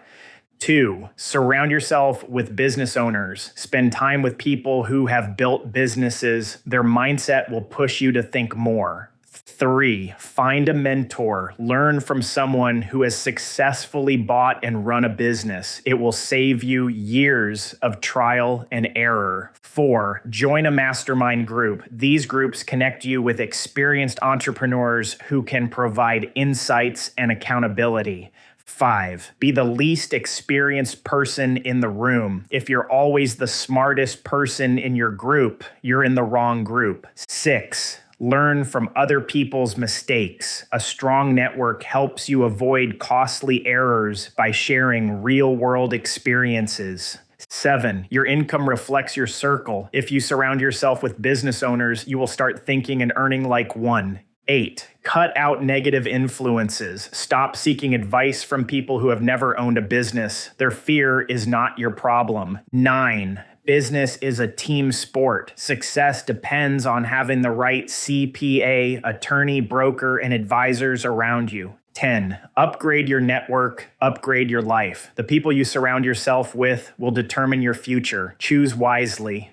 2. Surround yourself with business owners. Spend time with people who have built businesses. Their mindset will push you to think more. 3. Find a mentor. Learn from someone who has successfully bought and run a business. It will save you years of trial and error. 4. Join a mastermind group. These groups connect you with experienced entrepreneurs who can provide insights and accountability. 5. Be the least experienced person in the room. If you're always the smartest person in your group, you're in the wrong group. 6. Learn from other people's mistakes. A strong network helps you avoid costly errors by sharing real-world experiences. 7. Your income reflects your circle. If you surround yourself with business owners, you will start thinking and earning like one. 8. Cut out negative influences. Stop seeking advice from people who have never owned a business. Their fear is not your problem. 9. Business is a team sport. Success depends on having the right CPA, attorney, broker, and advisors around you. 10. Upgrade your network, upgrade your life. The people you surround yourself with will determine your future. Choose wisely.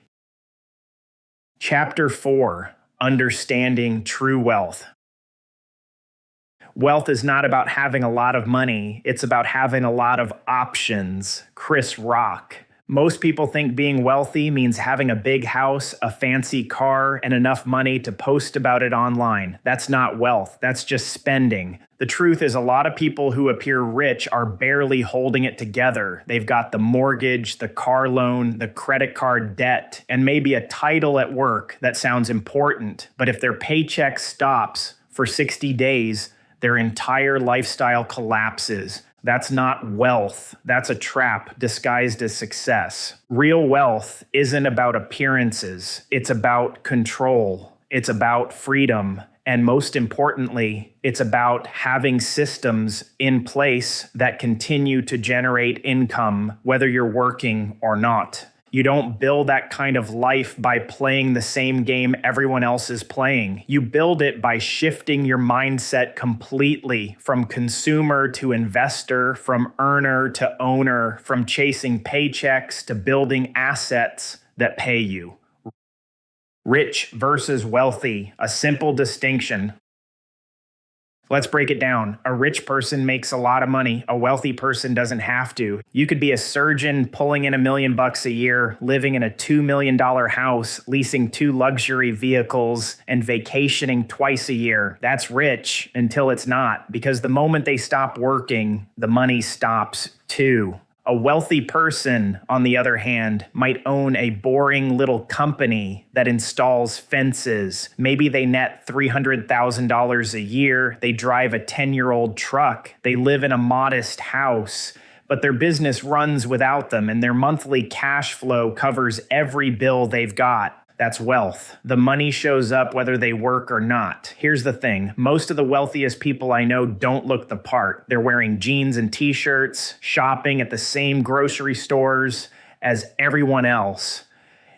Chapter 4. Understanding True Wealth. Wealth is not about having a lot of money. It's about having a lot of options. Chris Rock. Most people think being wealthy means having a big house, a fancy car, and enough money to post about it online. That's not wealth. That's just spending. The truth is a lot of people who appear rich are barely holding it together. They've got the mortgage, the car loan, the credit card debt, and maybe a title at work that sounds important. But if their paycheck stops for 60 days, their entire lifestyle collapses. That's not wealth. That's a trap disguised as success. Real wealth isn't about appearances. It's about control. It's about freedom. And most importantly, it's about having systems in place that continue to generate income, whether you're working or not. You don't build that kind of life by playing the same game everyone else is playing. You build it by shifting your mindset completely from consumer to investor, from earner to owner, from chasing paychecks to building assets that pay you. Rich versus wealthy, a simple distinction. Let's break it down. A rich person makes a lot of money. A wealthy person doesn't have to. You could be a surgeon pulling in $1 million a year, living in a $2 million house, leasing 2 luxury vehicles, and vacationing twice a year. That's rich until it's not, because the moment they stop working, the money stops too. A wealthy person, on the other hand, might own a boring little company that installs fences. Maybe they net $300,000 a year. They drive a 10-year-old truck. They live in a modest house. But their business runs without them, and their monthly cash flow covers every bill they've got. That's wealth. The money shows up whether they work or not. Here's the thing. Most of the wealthiest people I know don't look the part. They're wearing jeans and t-shirts, shopping at the same grocery stores as everyone else.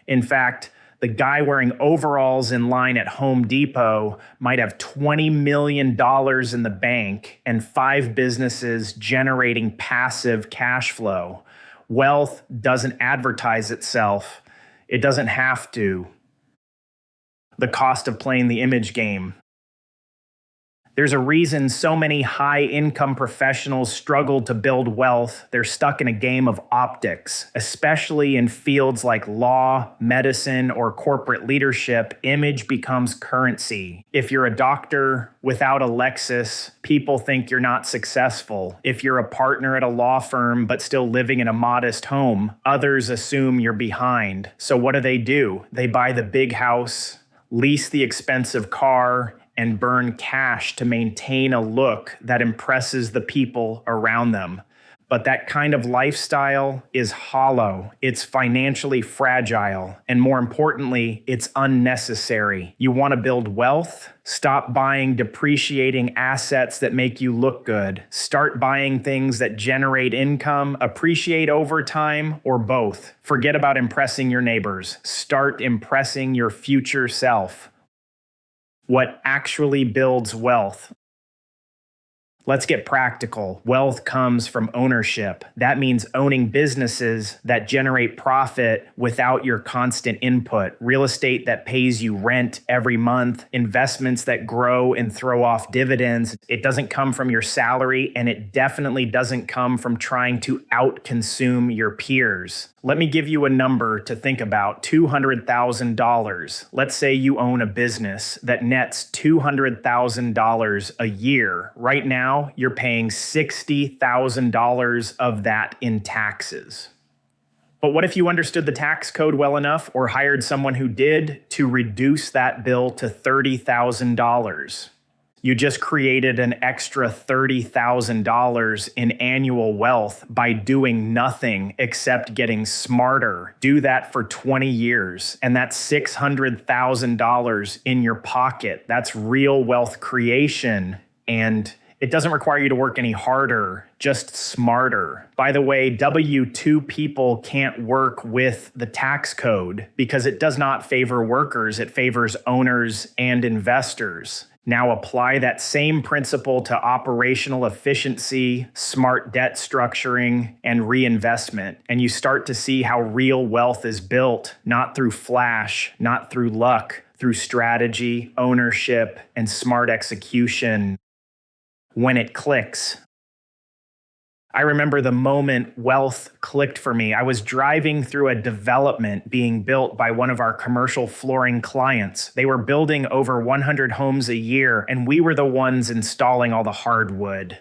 In fact, the guy wearing overalls in line at Home Depot might have $20 million in the bank and 5 businesses generating passive cash flow. Wealth doesn't advertise itself. It doesn't have to. The cost of playing the image game. There's a reason so many high-income professionals struggle to build wealth. They're stuck in a game of optics, especially in fields like law, medicine, or corporate leadership. Image becomes currency. If you're a doctor without a Lexus, people think you're not successful. If you're a partner at a law firm but still living in a modest home, others assume you're behind. So what do? They buy the big house, lease the expensive car, and burn cash to maintain a look that impresses the people around them. But that kind of lifestyle is hollow, it's financially fragile, and more importantly, it's unnecessary. You want to build wealth? Stop buying depreciating assets that make you look good. Start buying things that generate income, appreciate over time, or both. Forget about impressing your neighbors. Start impressing your future self. What actually builds wealth? Let's get practical. Wealth comes from ownership. That means owning businesses that generate profit without your constant input. Real estate that pays you rent every month. Investments that grow and throw off dividends. It doesn't come from your salary, and it definitely doesn't come from trying to out-consume your peers. Let me give you a number to think about, $200,000. Let's say you own a business that nets $200,000 a year. Right now, you're paying $60,000 of that in taxes. But what if you understood the tax code well enough or hired someone who did to reduce that bill to $30,000? You just created an extra $30,000 in annual wealth by doing nothing except getting smarter. Do that for 20 years, and that's $600,000 in your pocket. That's real wealth creation, and it doesn't require you to work any harder, just smarter. By the way, W-2 people can't work with the tax code because it does not favor workers. It favors owners and investors. Now apply that same principle to operational efficiency, smart debt structuring, and reinvestment, and you start to see how real wealth is built, not through flash, not through luck, through strategy, ownership, and smart execution. When it clicks. I remember the moment wealth clicked for me. I was driving through a development being built by one of our commercial flooring clients. They were building over 100 homes a year, and we were the ones installing all the hardwood.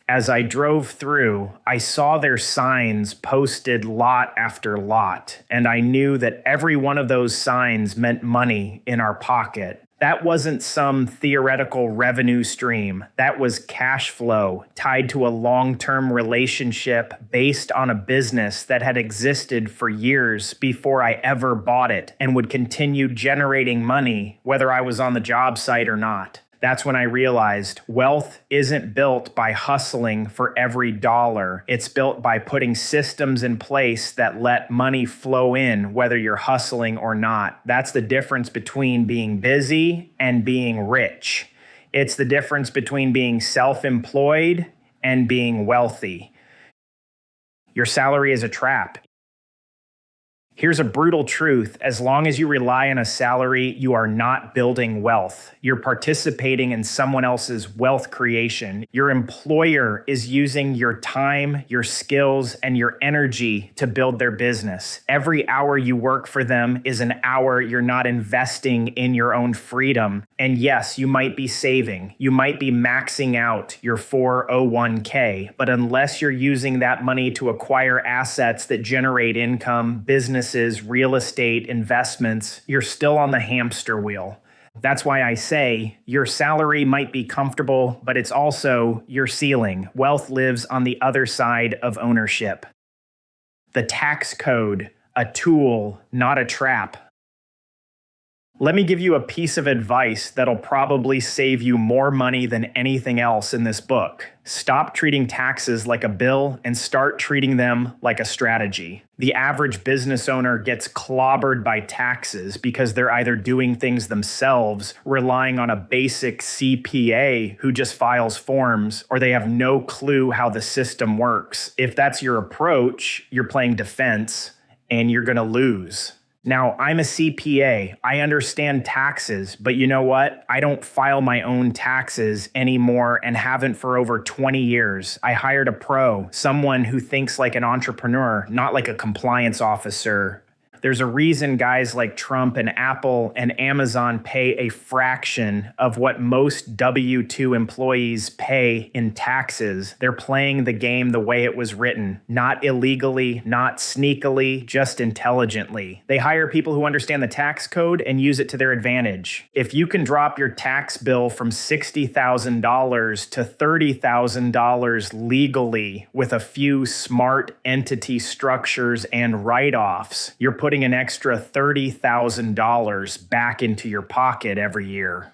As I drove through, I saw their signs posted lot after lot, and I knew that every one of those signs meant money in our pocket. That wasn't some theoretical revenue stream. That was cash flow tied to a long-term relationship based on a business that had existed for years before I ever bought it and would continue generating money whether I was on the job site or not. That's when I realized wealth isn't built by hustling for every dollar. It's built by putting systems in place that let money flow in, whether you're hustling or not. That's the difference between being busy and being rich. It's the difference between being self-employed and being wealthy. Your salary is a trap. Here's a brutal truth. As long as you rely on a salary, you are not building wealth. You're participating in someone else's wealth creation. Your employer is using your time, your skills, and your energy to build their business. Every hour you work for them is an hour you're not investing in your own freedom. And yes, you might be saving. You might be maxing out your 401k. But unless you're using that money to acquire assets that generate income, businesses, real estate, investments, you're still on the hamster wheel. That's why I say your salary might be comfortable, but it's also your ceiling. Wealth lives on the other side of ownership. The tax code, a tool, not a trap. Let me give you a piece of advice that'll probably save you more money than anything else in this book. Stop treating taxes like a bill and start treating them like a strategy. The average business owner gets clobbered by taxes because they're either doing things themselves, relying on a basic CPA who just files forms, or they have no clue how the system works. If that's your approach, you're playing defense and you're going to lose. Now, I'm a CPA. I understand taxes, but you know what? I don't file my own taxes anymore and haven't for over 20 years. I hired a pro, someone who thinks like an entrepreneur, not like a compliance officer. There's a reason guys like Trump and Apple and Amazon pay a fraction of what most W-2 employees pay in taxes. They're playing the game the way it was written, not illegally, not sneakily, just intelligently. They hire people who understand the tax code and use it to their advantage. If you can drop your tax bill from $60,000 to $30,000 legally with a few smart entity structures and write-offs, you're putting an extra $30,000 back into your pocket every year.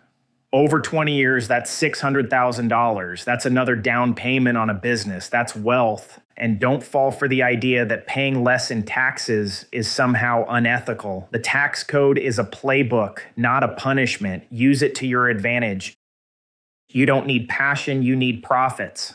Over 20 years, that's $600,000. That's another down payment on a business. That's wealth. And don't fall for the idea that paying less in taxes is somehow unethical. The tax code is a playbook, not a punishment. Use it to your advantage. You don't need passion, you need profits.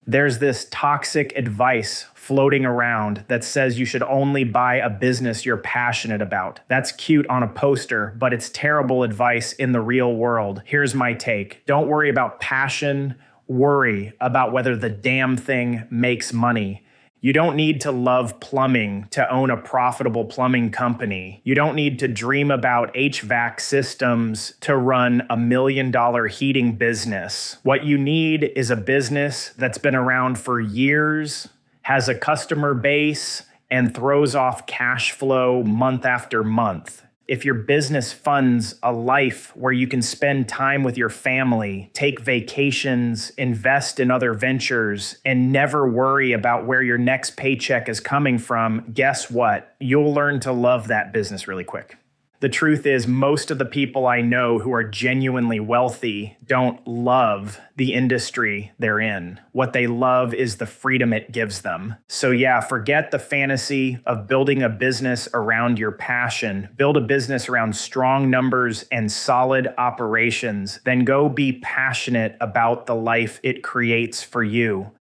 There's this toxic advice floating around that says you should only buy a business you're passionate about. That's cute on a poster, but it's terrible advice in the real world. Here's my take. Don't worry about passion. Worry about whether the damn thing makes money. You don't need to love plumbing to own a profitable plumbing company. You don't need to dream about HVAC systems to run $1 million heating business. What you need is a business that's been around for years, has a customer base, and throws off cash flow month after month. If your business funds a life where you can spend time with your family, take vacations, invest in other ventures, and never worry about where your next paycheck is coming from, guess what? You'll learn to love that business really quick. The truth is, most of the people I know who are genuinely wealthy don't love the industry they're in. What they love is the freedom it gives them. So yeah, forget the fantasy of building a business around your passion. Build a business around strong numbers and solid operations. Then go be passionate about the life it creates for you.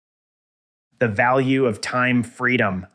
The value of time freedom.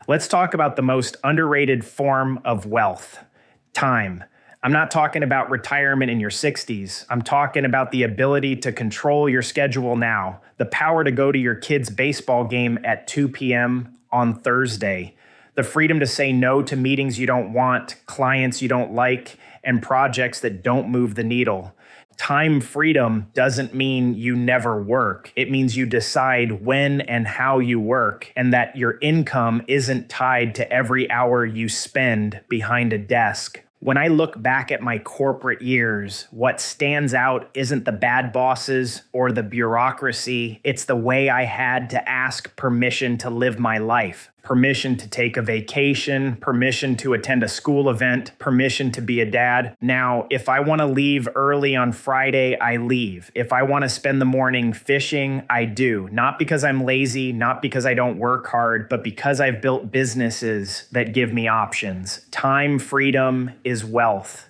Let's talk about the most underrated form of wealth, time. I'm not talking about retirement in your 60s. I'm talking about the ability to control your schedule now, the power to go to your kid's baseball game at 2 p.m. on Thursday, the freedom to say no to meetings you don't want, clients you don't like, and projects that don't move the needle. Time freedom doesn't mean you never work. It means you decide when and how you work, and that your income isn't tied to every hour you spend behind a desk. When I look back at my corporate years, what stands out isn't the bad bosses or the bureaucracy. It's the way I had to ask permission to live my life. Permission to take a vacation, permission to attend a school event, permission to be a dad. Now, if I want to leave early on Friday, I leave. If I want to spend the morning fishing, I do. Not because I'm lazy, not because I don't work hard, but because I've built businesses that give me options. Time freedom is wealth.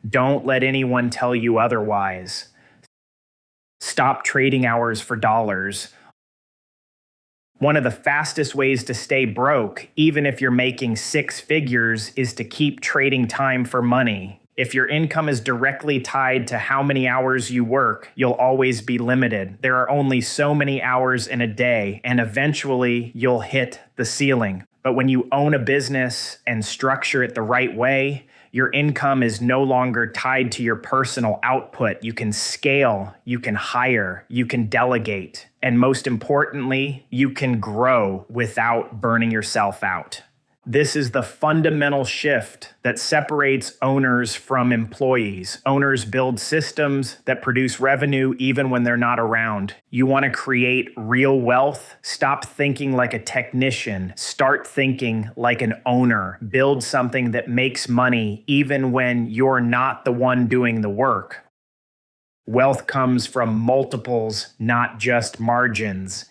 Don't let anyone tell you otherwise. Stop trading hours for dollars. One of the fastest ways to stay broke, even if you're making six figures, is to keep trading time for money. If your income is directly tied to how many hours you work, you'll always be limited. There are only so many hours in a day, and eventually you'll hit the ceiling. But when you own a business and structure it the right way, your income is no longer tied to your personal output. You can scale, you can hire, you can delegate, and most importantly, you can grow without burning yourself out. This is the fundamental shift that separates owners from employees. Owners build systems that produce revenue even when they're not around. You want to create real wealth? Stop thinking like a technician. Start thinking like an owner. Build something that makes money even when you're not the one doing the work. Wealth comes from multiples, not just margins.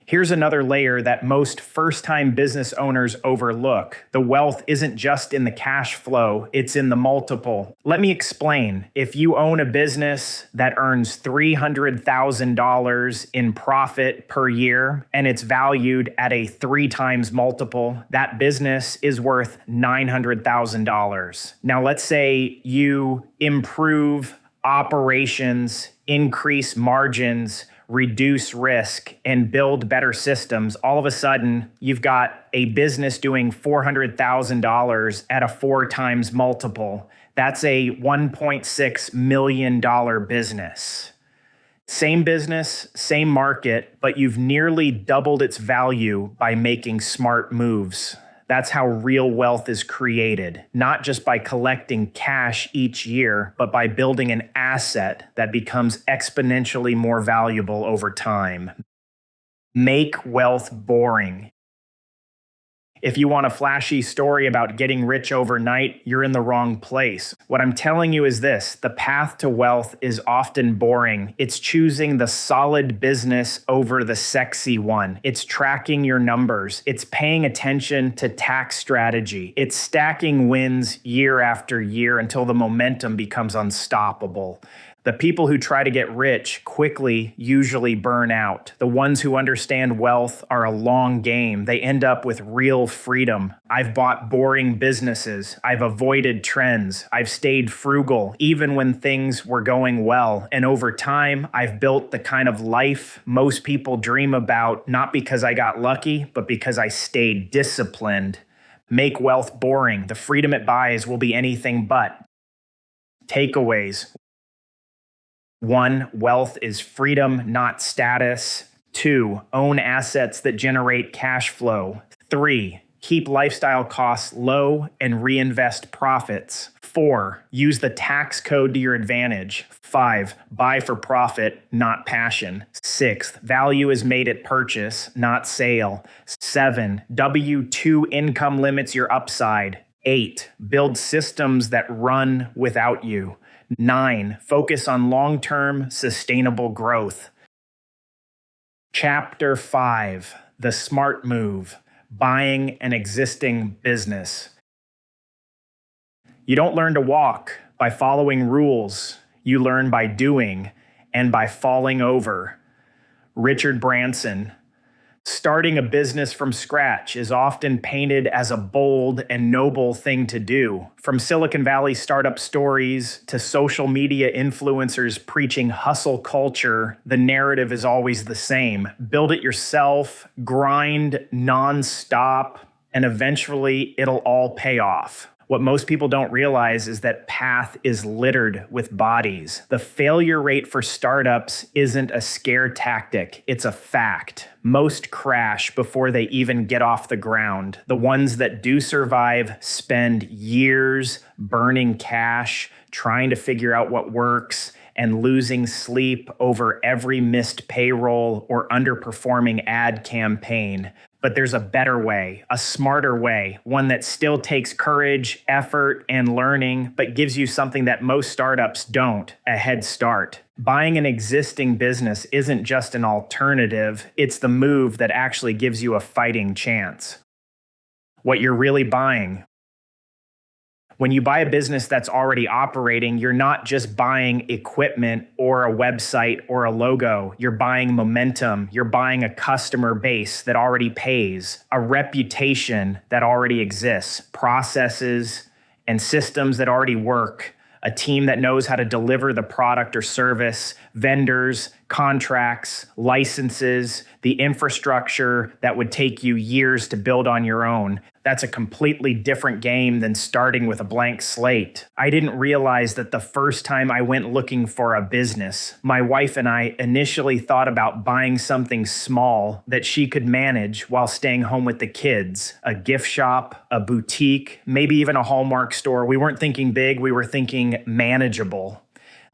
Here's another layer that most first-time business owners overlook. The wealth isn't just in the cash flow, it's in the multiple. Let me explain. If you own a business that earns $300,000 in profit per year and it's valued at a 3 times multiple, that business is worth $900,000. Now, let's say you improve operations, increase margins, reduce risk, and build better systems. All of a sudden, you've got a business doing $400,000 at a 4 times multiple. That's a $1.6 million business. Same business, same market, but you've nearly doubled its value by making smart moves. That's how real wealth is created, not just by collecting cash each year, but by building an asset that becomes exponentially more valuable over time. Make wealth boring. If you want a flashy story about getting rich overnight, you're in the wrong place. What I'm telling you is this: the path to wealth is often boring. It's choosing the solid business over the sexy one. It's tracking your numbers. It's paying attention to tax strategy. It's stacking wins year after year until the momentum becomes unstoppable. The people who try to get rich quickly usually burn out. The ones who understand wealth are a long game. They end up with real freedom. I've bought boring businesses. I've avoided trends. I've stayed frugal, even when things were going well. And over time, I've built the kind of life most people dream about, not because I got lucky, but because I stayed disciplined. Make wealth boring. The freedom it buys will be anything but. Takeaways. 1, wealth is freedom, not status. 2, own assets that generate cash flow. 3, keep lifestyle costs low and reinvest profits. 4, use the tax code to your advantage. 5, buy for profit, not passion. 6, value is made at purchase, not sale. 7, W-2 income limits your upside. 8, build systems that run without you. 9, focus on long-term sustainable growth. Chapter 5, the smart move, buying an existing business. You don't learn to walk by following rules. You learn by doing and by falling over. Richard Branson. Starting a business from scratch is often painted as a bold and noble thing to do. From Silicon Valley startup stories to social media influencers preaching hustle culture, the narrative is always the same. Build it yourself, grind nonstop, and eventually it'll all pay off. What most people don't realize is that path is littered with bodies. The failure rate for startups isn't a scare tactic, it's a fact. Most crash before they even get off the ground. The ones that do survive spend years burning cash, trying to figure out what works, and losing sleep over every missed payroll or underperforming ad campaign. But there's a better way, a smarter way, one that still takes courage, effort, and learning, but gives you something that most startups don't, a head start. Buying an existing business isn't just an alternative, it's the move that actually gives you a fighting chance. What you're really buying. When you buy a business that's already operating, you're not just buying equipment or a website or a logo. You're buying momentum. You're buying a customer base that already pays, a reputation that already exists, processes and systems that already work, a team that knows how to deliver the product or service, vendors, contracts, licenses, the infrastructure that would take you years to build on your own. That's a completely different game than starting with a blank slate. I didn't realize that the first time I went looking for a business, my wife and I initially thought about buying something small that she could manage while staying home with the kids. A gift shop, a boutique, maybe even a Hallmark store. We weren't thinking big, we were thinking manageable.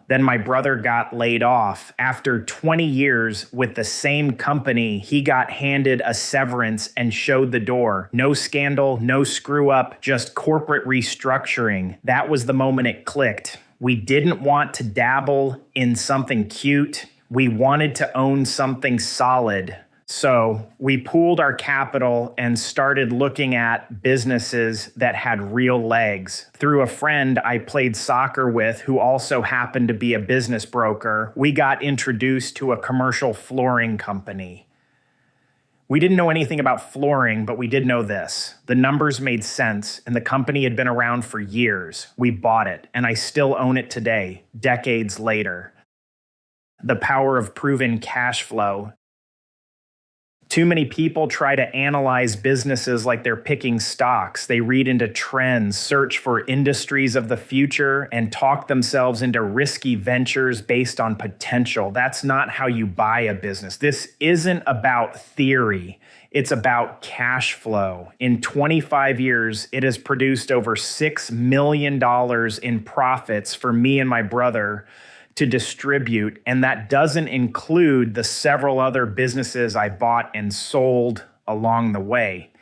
Then my brother got laid off. After 20 years with the same company, he got handed a severance and showed the door. No scandal, no screw up, just corporate restructuring. That was the moment it clicked. We didn't want to dabble in something cute. We wanted to own something solid. So we pooled our capital and started looking at businesses that had real legs. Through a friend I played soccer with who also happened to be a business broker, we got introduced to a commercial flooring company. We didn't know anything about flooring, but we did know this. The numbers made sense, and the company had been around for years. We bought it, and I still own it today, decades later. The power of proven cash flow. Too many people try to analyze businesses like they're picking stocks. They read into trends, search for industries of the future, and talk themselves into risky ventures based on potential. That's not how you buy a business. This isn't about theory. It's about cash flow. In 25 years, it has produced over $6 million in profits for me and my brother to distribute, and that doesn't include the several other businesses I bought and sold along the way.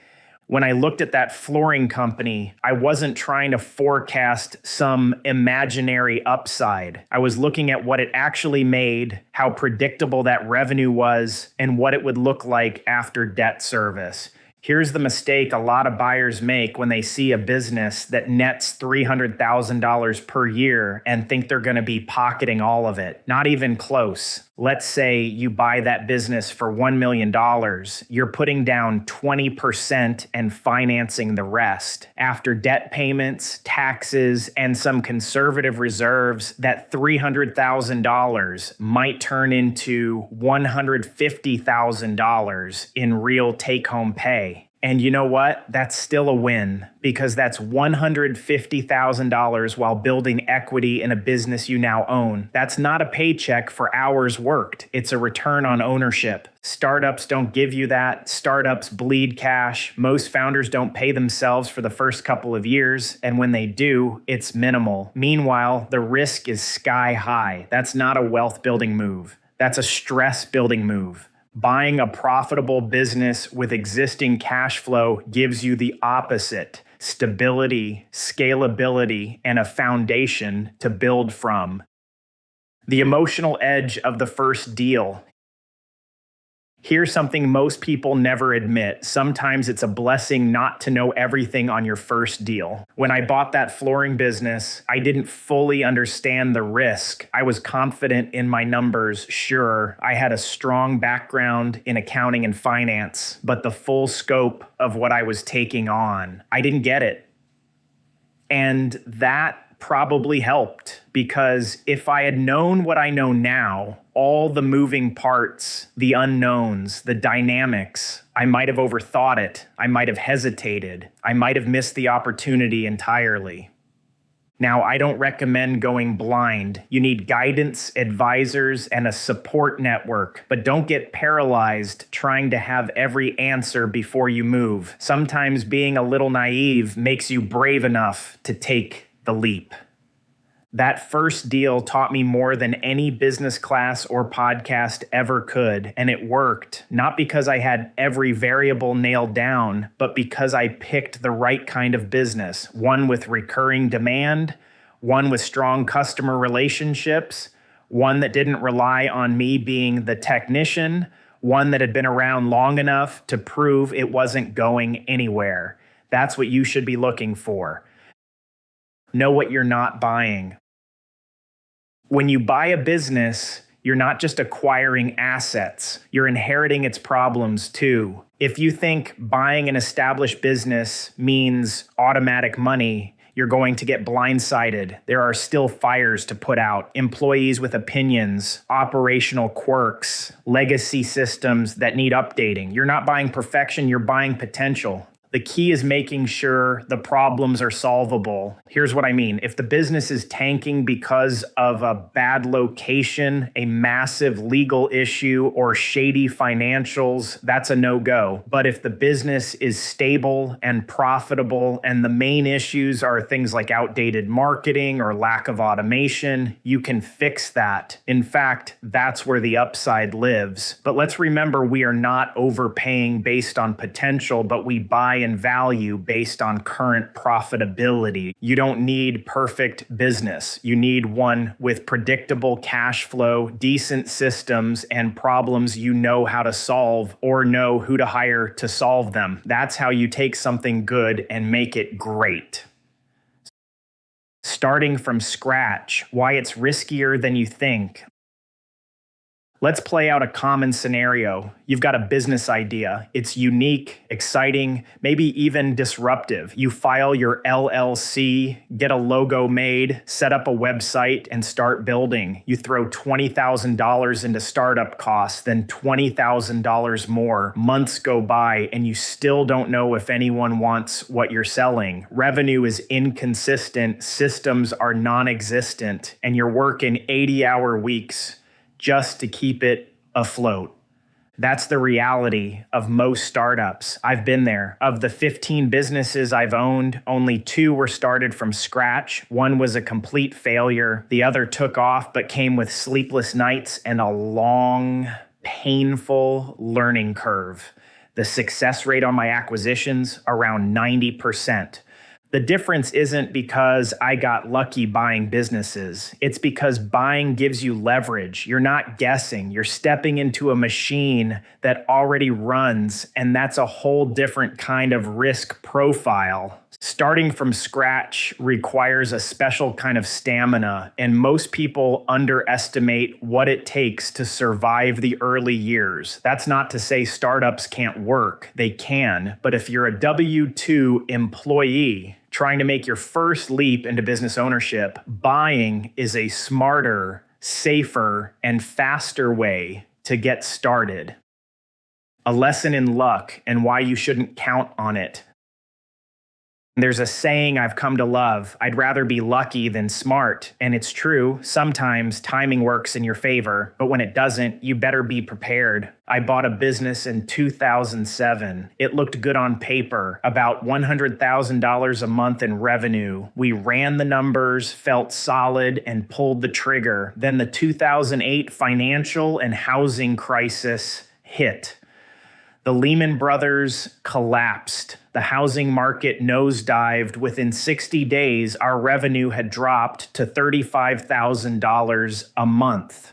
When I looked at that flooring company, I wasn't trying to forecast some imaginary upside. I was looking at what it actually made, how predictable that revenue was, and what it would look like after debt service. Here's the mistake a lot of buyers make when they see a business that nets $300,000 per year and think they're going to be pocketing all of it. Not even close. Let's say you buy that business for $1 million. You're putting down 20% and financing the rest. After debt payments, taxes, and some conservative reserves, that $300,000 might turn into $150,000 in real take-home pay. And you know what? That's still a win, because that's $150,000 while building equity in a business you now own. That's not a paycheck for hours worked. It's a return on ownership. Startups don't give you that. Startups bleed cash. Most founders don't pay themselves for the first couple of years, and when they do, it's minimal. Meanwhile, the risk is sky high. That's not a wealth building move. That's a stress building move. Buying a profitable business with existing cash flow gives you the opposite: stability, scalability, and a foundation to build from. The emotional edge of the first deal. Here's something most people never admit. Sometimes it's a blessing not to know everything on your first deal. When I bought that flooring business, I didn't fully understand the risk. I was confident in my numbers, sure. I had a strong background in accounting and finance, but the full scope of what I was taking on, I didn't get it. And that probably helped, because if I had known what I know now, all the moving parts, the unknowns, the dynamics, I might have overthought it. I might have hesitated. I might have missed the opportunity entirely. Now, I don't recommend going blind. You need guidance, advisors, and a support network, but don't get paralyzed trying to have every answer before you move. Sometimes being a little naive makes you brave enough to take the leap. That first deal taught me more than any business class or podcast ever could, and it worked, not because I had every variable nailed down, but because I picked the right kind of business, one with recurring demand, one with strong customer relationships, one that didn't rely on me being the technician, one that had been around long enough to prove it wasn't going anywhere. That's what you should be looking for. Know what you're not buying. When you buy a business, you're not just acquiring assets, you're inheriting its problems too. If you think buying an established business means automatic money, you're going to get blindsided. There are still fires to put out, employees with opinions, operational quirks, legacy systems that need updating. You're not buying perfection, you're buying potential. The key is making sure the problems are solvable. Here's what I mean. If the business is tanking because of a bad location, a massive legal issue, or shady financials, that's a no-go. But if the business is stable and profitable and the main issues are things like outdated marketing or lack of automation, you can fix that. In fact, that's where the upside lives. But let's remember, we are not overpaying based on potential, but we buy in value based on current profitability. You don't need perfect business. You need one with predictable cash flow, decent systems, and problems you know how to solve or know who to hire to solve them. That's how you take something good and make it great. Starting from scratch, why it's riskier than you think. Let's play out a common scenario. You've got a business idea. It's unique, exciting, maybe even disruptive. You file your LLC, get a logo made, set up a website, and start building. You throw $20,000 into startup costs, then $20,000 more. Months go by, and you still don't know if anyone wants what you're selling. Revenue is inconsistent, systems are non-existent, and you're working 80-hour weeks just to keep it afloat. That's the reality of most startups. I've been there. Of the 15 businesses I've owned, only 2 were started from scratch. One was a complete failure. The other took off, but came with sleepless nights and a long, painful learning curve. The success rate on my acquisitions, around 90%. The difference isn't because I got lucky buying businesses. It's because buying gives you leverage. You're not guessing. You're stepping into a machine that already runs, and that's a whole different kind of risk profile. Starting from scratch requires a special kind of stamina, and most people underestimate what it takes to survive the early years. That's not to say startups can't work. They can, but if you're a W-2 employee trying to make your first leap into business ownership, buying is a smarter, safer, and faster way to get started. A lesson in luck and why you shouldn't count on it. There's a saying I've come to love, I'd rather be lucky than smart. And it's true, sometimes timing works in your favor, but when it doesn't, you better be prepared. I bought a business in 2007. It looked good on paper, about $100,000 a month in revenue. We ran the numbers, felt solid, and pulled the trigger. Then the 2008 financial and housing crisis hit. The Lehman Brothers collapsed. The housing market nosedived. Within 60 days, our revenue had dropped to $35,000 a month.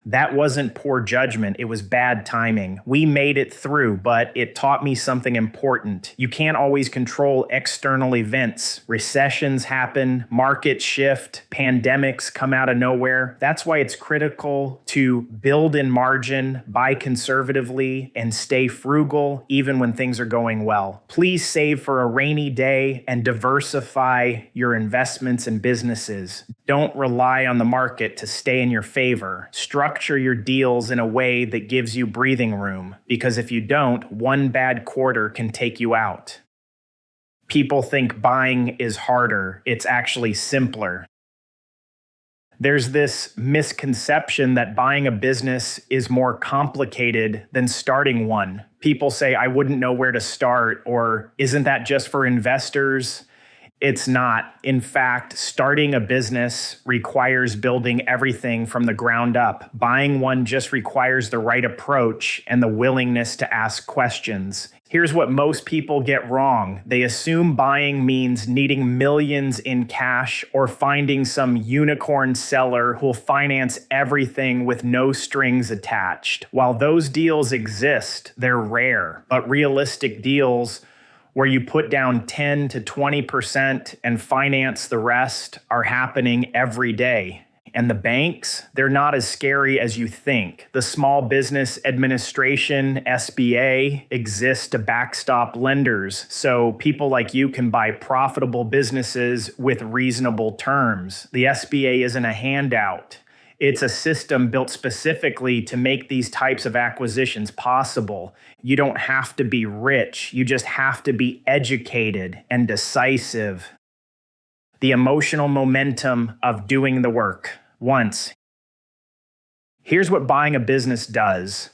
That wasn't poor judgment, it was bad timing. We made it through, but it taught me something important. You can't always control external events. Recessions happen, markets shift, pandemics come out of nowhere. That's why it's critical to build in margin, buy conservatively, and stay frugal even when things are going well. Please save for a rainy day and diversify your investments and businesses. Don't rely on the market to stay in your favor. Structure your deals in a way that gives you breathing room, because if you don't, one bad quarter can take you out. People think buying is harder. It's actually simpler. There's this misconception that buying a business is more complicated than starting one. People say, I wouldn't know where to start, or isn't that just for investors? It's not. In fact, starting a business requires building everything from the ground up. Buying one just requires the right approach and the willingness to ask questions. Here's what most people get wrong. They assume buying means needing millions in cash or finding some unicorn seller who'll finance everything with no strings attached. While those deals exist, they're rare, but realistic deals where you put down 10 to 20% and finance the rest are happening every day. And the banks, they're not as scary as you think. The Small Business Administration, SBA, exists to backstop lenders, so people like you can buy profitable businesses with reasonable terms. The SBA isn't a handout. It's a system built specifically to make these types of acquisitions possible. You don't have to be rich. You just have to be educated and decisive. The emotional momentum of doing the work once. Here's what buying a business does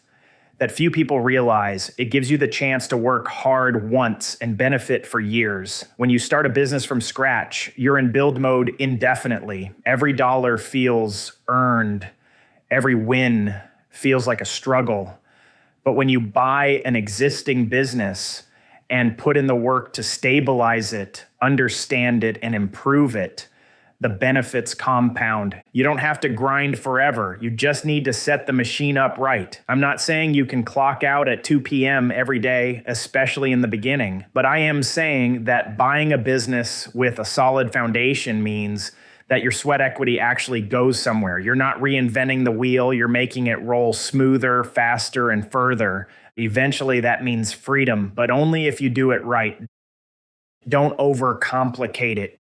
that few people realize. It gives you the chance to work hard once and benefit for years. When you start a business from scratch, you're in build mode indefinitely. Every dollar feels earned. Every win feels like a struggle. But when you buy an existing business and put in the work to stabilize it, understand it, and improve it, the benefits compound. You don't have to grind forever. You just need to set the machine up right. I'm not saying you can clock out at 2 p.m. every day, especially in the beginning, but I am saying that buying a business with a solid foundation means that your sweat equity actually goes somewhere. You're not reinventing the wheel, you're making it roll smoother, faster, and further. Eventually, that means freedom, but only if you do it right. Don't overcomplicate it.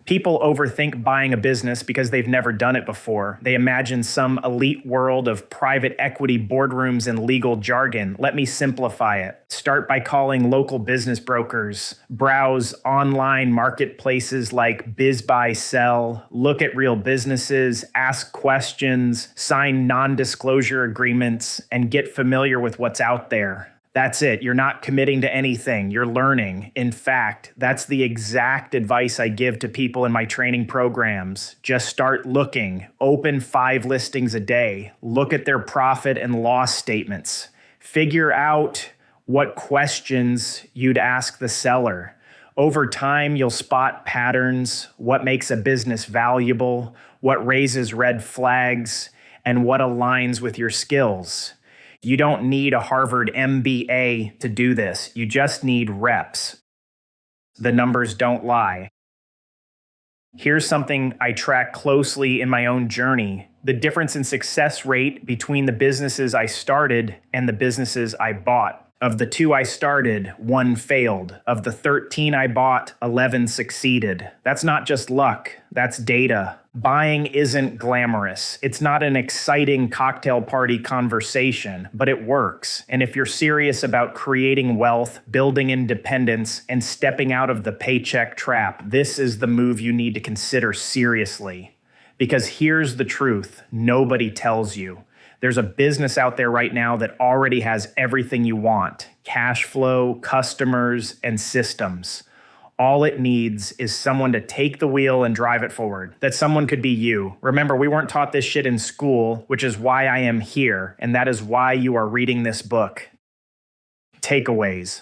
People overthink buying a business because they've never done it before. They imagine some elite world of private equity boardrooms and legal jargon. Let me simplify it. Start by calling local business brokers. Browse online marketplaces like BizBuySell. Look at real businesses. Ask questions. Sign non-disclosure agreements. And get familiar with what's out there. That's it. You're not committing to anything. You're learning. In fact, that's the exact advice I give to people in my training programs. Just start looking. Open 5 listings a day. Look at their profit and loss statements. Figure out what questions you'd ask the seller. Over time, you'll spot patterns, what makes a business valuable, what raises red flags, and what aligns with your skills. You don't need a Harvard MBA to do this. You just need reps. The numbers don't lie. Here's something I track closely in my own journey: the difference in success rate between the businesses I started and the businesses I bought. Of the 2 I started, 1 failed. Of the 13 I bought, 11 succeeded. That's not just luck, that's data. Buying isn't glamorous. It's not an exciting cocktail party conversation, but it works. And if you're serious about creating wealth, building independence, and stepping out of the paycheck trap, this is the move you need to consider seriously. Because here's the truth: nobody tells you. There's a business out there right now that already has everything you want: cash flow, customers, and systems. All it needs is someone to take the wheel and drive it forward. That someone could be you. Remember, we weren't taught this shit in school, which is why I am here, and that is why you are reading this book. Takeaways.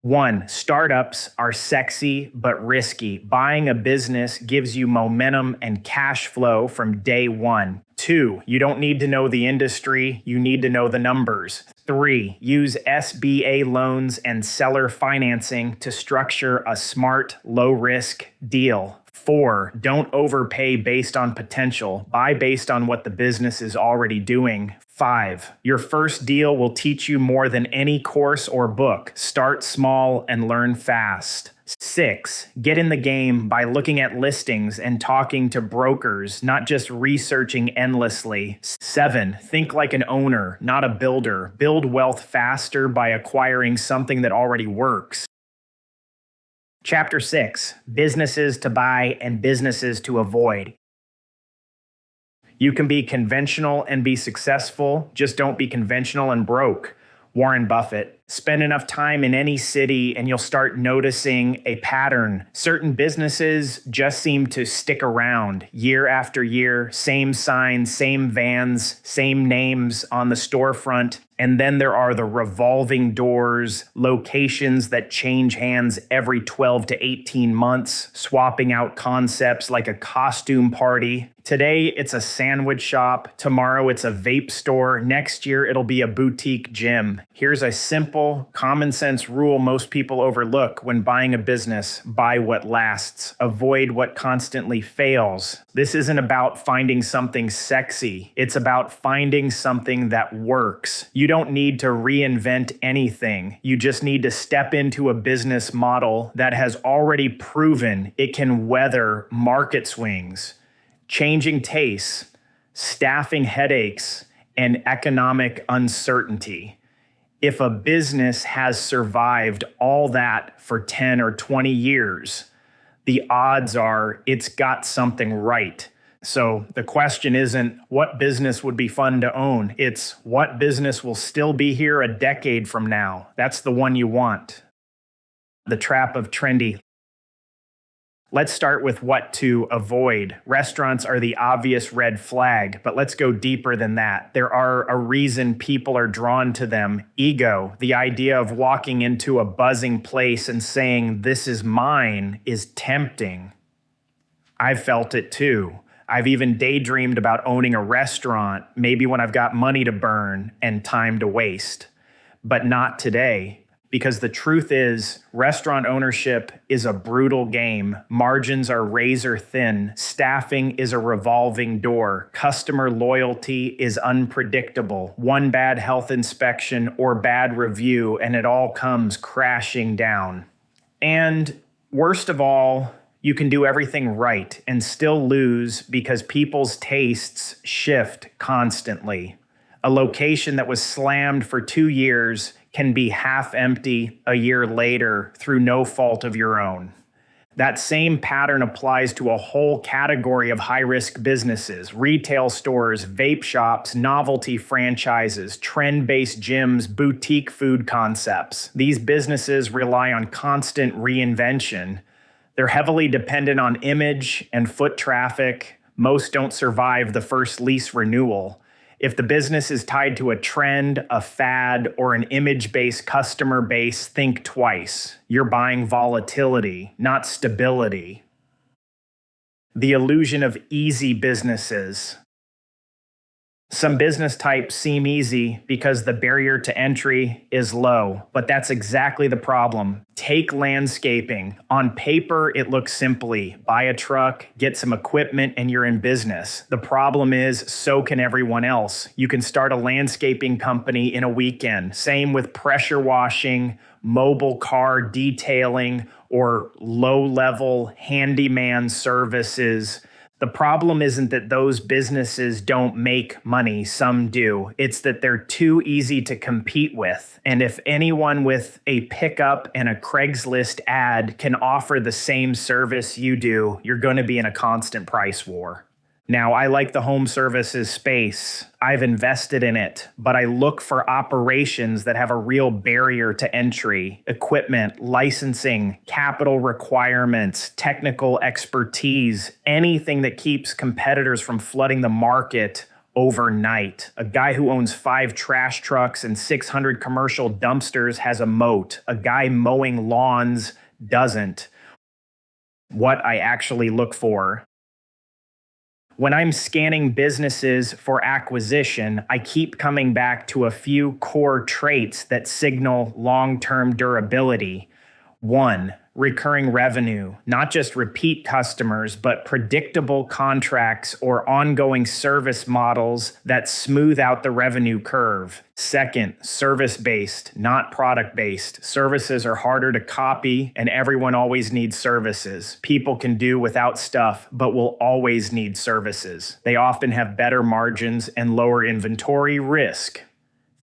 1, startups are sexy but risky. Buying a business gives you momentum and cash flow from day one. 2, you don't need to know the industry, you need to know the numbers. 3, use SBA loans and seller financing to structure a smart, low-risk deal. 4, don't overpay based on potential. Buy based on what the business is already doing. 5, your first deal will teach you more than any course or book. Start small and learn fast. 6, get in the game by looking at listings and talking to brokers, not just researching endlessly. 7, think like an owner, not a builder. Build wealth faster by acquiring something that already works. Chapter 6, businesses to buy and businesses to avoid. You can be conventional and be successful, just don't be conventional and broke. Warren Buffett. Spend enough time in any city and you'll start noticing a pattern. Certain businesses just seem to stick around year after year, same signs, same vans, same names on the storefront. And then there are the revolving doors, locations that change hands every 12 to 18 months, swapping out concepts like a costume party. Today, it's a sandwich shop. Tomorrow, it's a vape store. Next year, it'll be a boutique gym. Here's a simple, common sense rule most people overlook when buying a business: buy what lasts, avoid what constantly fails. This isn't about finding something sexy. It's about finding something that works. You don't need to reinvent anything. You just need to step into a business model that has already proven it can weather market swings, changing tastes, staffing headaches, and economic uncertainty. If a business has survived all that for 10 or 20 years, the odds are it's got something right. So the question isn't what business would be fun to own, it's what business will still be here a decade from now. That's the one you want. The trap of trendy. Let's start with what to avoid. Restaurants are the obvious red flag, but let's go deeper than that. There are a reason people are drawn to them. Ego, the idea of walking into a buzzing place and saying, "This is mine," is tempting. I've felt it too. I've even daydreamed about owning a restaurant, maybe when I've got money to burn and time to waste. But not today, because the truth is, restaurant ownership is a brutal game. Margins are razor thin. Staffing is a revolving door. Customer loyalty is unpredictable. One bad health inspection or bad review, and it all comes crashing down. And worst of all, you can do everything right and still lose because people's tastes shift constantly. A location that was slammed for 2 years can be half empty a year later through no fault of your own. That same pattern applies to a whole category of high-risk businesses: retail stores, vape shops, novelty franchises, trend-based gyms, boutique food concepts. These businesses rely on constant reinvention. They're heavily dependent on image and foot traffic. Most don't survive the first lease renewal. If the business is tied to a trend, a fad, or an image-based customer base, think twice. You're buying volatility, not stability. The illusion of easy businesses. Some business types seem easy because the barrier to entry is low, but that's exactly the problem. Take landscaping. On paper, it looks simply. Buy a truck, get some equipment, and you're in business. The problem is, so can everyone else. You can start a landscaping company in a weekend. Same with pressure washing, mobile car detailing, or low-level handyman services. The problem isn't that those businesses don't make money, some do. It's that they're too easy to compete with. And if anyone with a pickup and a Craigslist ad can offer the same service you do, you're going to be in a constant price war. Now, I like the home services space. I've invested in it, but I look for operations that have a real barrier to entry: equipment, licensing, capital requirements, technical expertise, anything that keeps competitors from flooding the market overnight. A guy who owns 5 trash trucks and 600 commercial dumpsters has a moat. A guy mowing lawns doesn't. What I actually look for. When I'm scanning businesses for acquisition, I keep coming back to a few core traits that signal long-term durability. 1, recurring revenue, not just repeat customers, but predictable contracts or ongoing service models that smooth out the revenue curve. 2, service-based, not product-based. Services are harder to copy, and everyone always needs services. People can do without stuff, but will always need services. They often have better margins and lower inventory risk.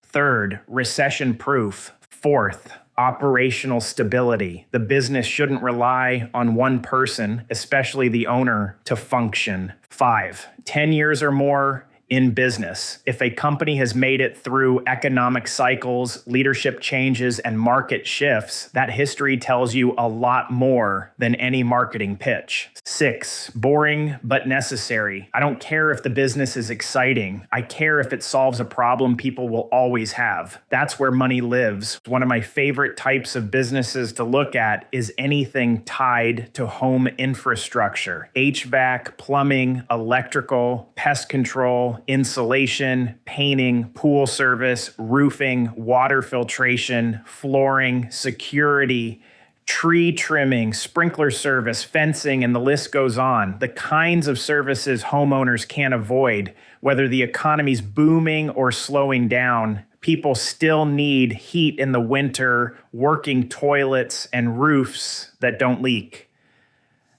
3, recession-proof. 4, operational stability. The business shouldn't rely on one person, especially the owner, to function. 5, 10 years or more in business. If a company has made it through economic cycles, leadership changes, and market shifts, that history tells you a lot more than any marketing pitch. 6, boring but necessary. I don't care if the business is exciting. I care if it solves a problem people will always have. That's where money lives. One of my favorite types of businesses to look at is anything tied to home infrastructure: HVAC, plumbing, electrical, pest control, insulation, painting, pool service, roofing, water filtration, flooring, security, tree trimming, sprinkler service, fencing, and the list goes on. The kinds of services homeowners can't avoid. Whether the economy's booming or slowing down, people still need heat in the winter, working toilets, and roofs that don't leak.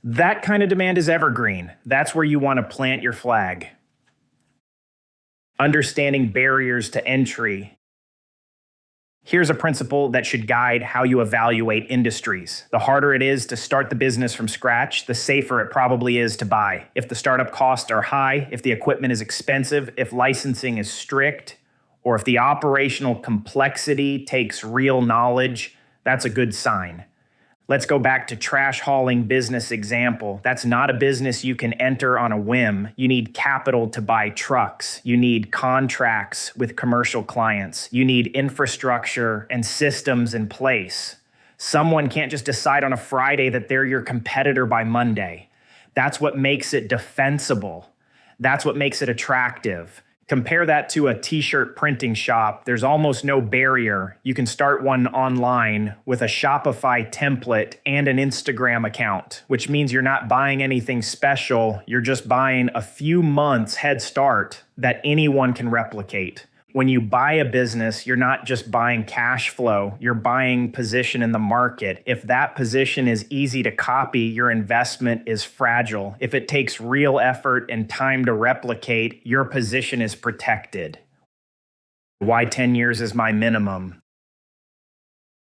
That kind of demand is evergreen. That's where you want to plant your flag. Understanding barriers to entry. Here's a principle that should guide how you evaluate industries. The harder it is to start the business from scratch, the safer it probably is to buy. If the startup costs are high, if the equipment is expensive, if licensing is strict, or if the operational complexity takes real knowledge, that's a good sign. Let's go back to trash hauling business example. That's not a business you can enter on a whim. You need capital to buy trucks. You need contracts with commercial clients. You need infrastructure and systems in place. Someone can't just decide on a Friday that they're your competitor by Monday. That's what makes it defensible. That's what makes it attractive. Compare that to a t-shirt printing shop. There's almost no barrier. You can start one online with a Shopify template and an Instagram account, which means you're not buying anything special. You're just buying a few months head start that anyone can replicate. When you buy a business, you're not just buying cash flow, you're buying position in the market. If that position is easy to copy, your investment is fragile. If it takes real effort and time to replicate, your position is protected. Why 10 years is my minimum?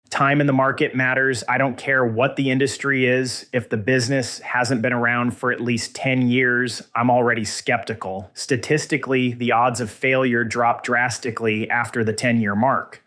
Time in the market matters. I don't care what the industry is. If the business hasn't been around for at least 10 years, I'm already skeptical. Statistically, the odds of failure drop drastically after the 10-year mark.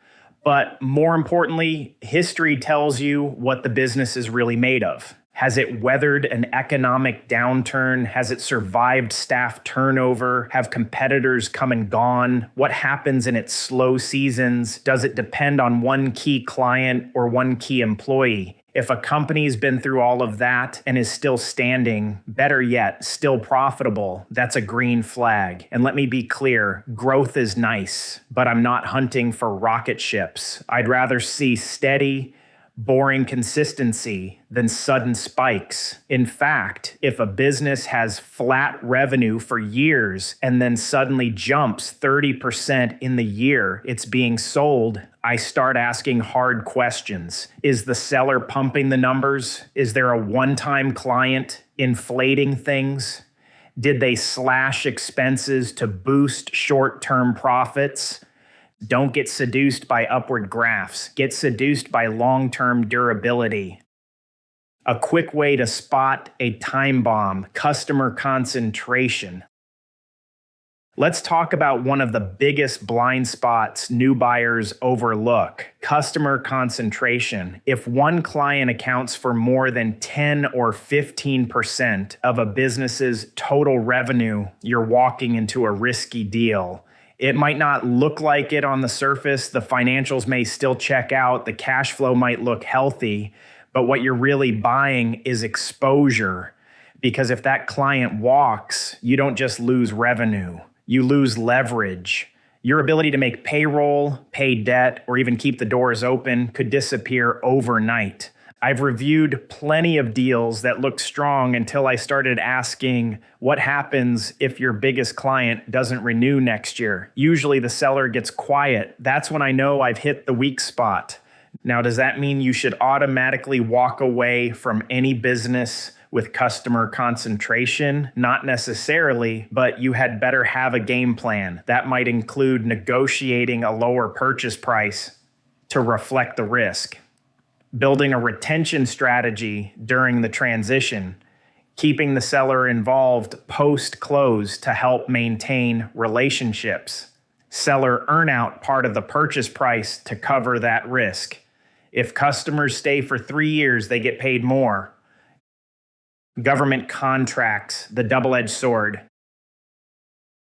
But more importantly, history tells you what the business is really made of. Has it weathered an economic downturn? Has it survived staff turnover? Have competitors come and gone? What happens in its slow seasons? Does it depend on one key client or one key employee? If a company's been through all of that and is still standing, better yet, still profitable, that's a green flag. And let me be clear, growth is nice, but I'm not hunting for rocket ships. I'd rather see steady, boring consistency than sudden spikes. In fact, if a business has flat revenue for years and then suddenly jumps 30% in the year it's being sold, I start asking hard questions. Is the seller pumping the numbers? Is there a one-time client inflating things? Did they slash expenses to boost short-term profits? Don't get seduced by upward graphs. Get seduced by long-term durability. A quick way to spot a time bomb: customer concentration. Let's talk about one of the biggest blind spots new buyers overlook: customer concentration. If one client accounts for more than 10 or 15% of a business's total revenue, you're walking into a risky deal. It might not look like it on the surface. The financials may still check out. The cash flow might look healthy, but what you're really buying is exposure. Because if that client walks, you don't just lose revenue, you lose leverage. Your ability to make payroll, pay debt, or even keep the doors open could disappear overnight. I've reviewed plenty of deals that looked strong until I started asking, what happens if your biggest client doesn't renew next year? Usually the seller gets quiet. That's when I know I've hit the weak spot. Now, does that mean you should automatically walk away from any business with customer concentration? Not necessarily, but you had better have a game plan. That might include negotiating a lower purchase price to reflect the risk, building a retention strategy during the transition, keeping the seller involved post-close to help maintain relationships, seller earnout part of the purchase price to cover that risk. If customers stay for 3 years, they get paid more. Government contracts, the double-edged sword.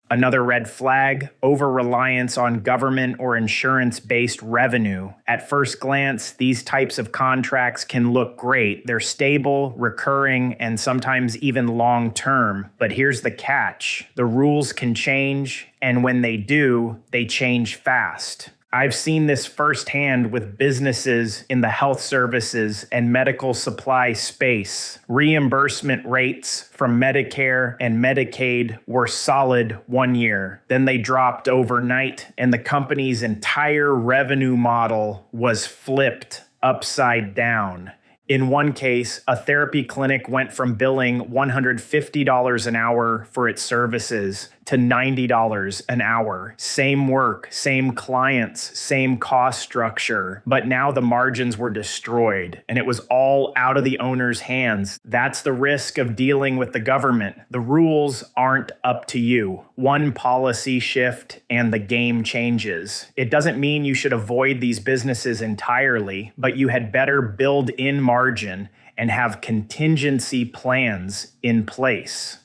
Another red flag: over-reliance on government or insurance-based revenue. At first glance, these types of contracts can look great. They're stable, recurring, and sometimes even long-term. But here's the catch: the rules can change, and when they do, they change fast. I've seen this firsthand with businesses in the health services and medical supply space. Reimbursement rates from Medicare and Medicaid were solid 1 year. Then they dropped overnight, and the company's entire revenue model was flipped upside down. In one case, a therapy clinic went from billing $150 an hour for its services to $90 an hour. Same work, same clients, same cost structure, but now the margins were destroyed and it was all out of the owner's hands. That's the risk of dealing with the government. The rules aren't up to you. One policy shift and the game changes. It doesn't mean you should avoid these businesses entirely, but you had better build in margin and have contingency plans in place.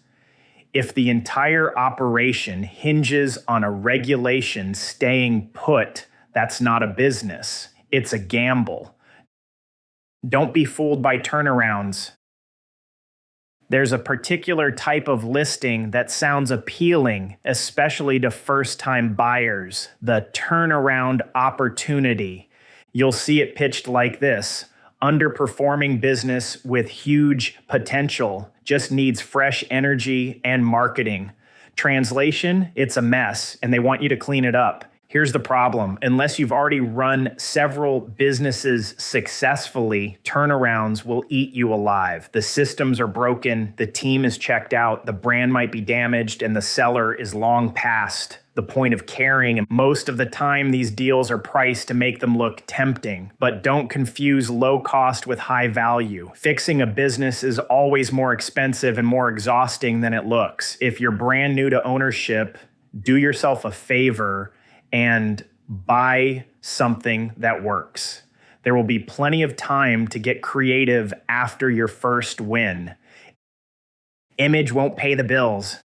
If the entire operation hinges on a regulation staying put, that's not a business. It's a gamble. Don't be fooled by turnarounds. There's a particular type of listing that sounds appealing, especially to first-time buyers, the turnaround opportunity. You'll see it pitched like this: underperforming business with huge potential, just needs fresh energy and marketing. Translation, it's a mess, and they want you to clean it up. Here's the problem. Unless you've already run several businesses successfully, turnarounds will eat you alive. The systems are broken, the team is checked out, the brand might be damaged, and the seller is long past the point of caring. And most of the time, these deals are priced to make them look tempting. But don't confuse low cost with high value. Fixing a business is always more expensive and more exhausting than it looks. If you're brand new to ownership, do yourself a favor and buy something that works. There will be plenty of time to get creative after your first win. Image won't pay the bills.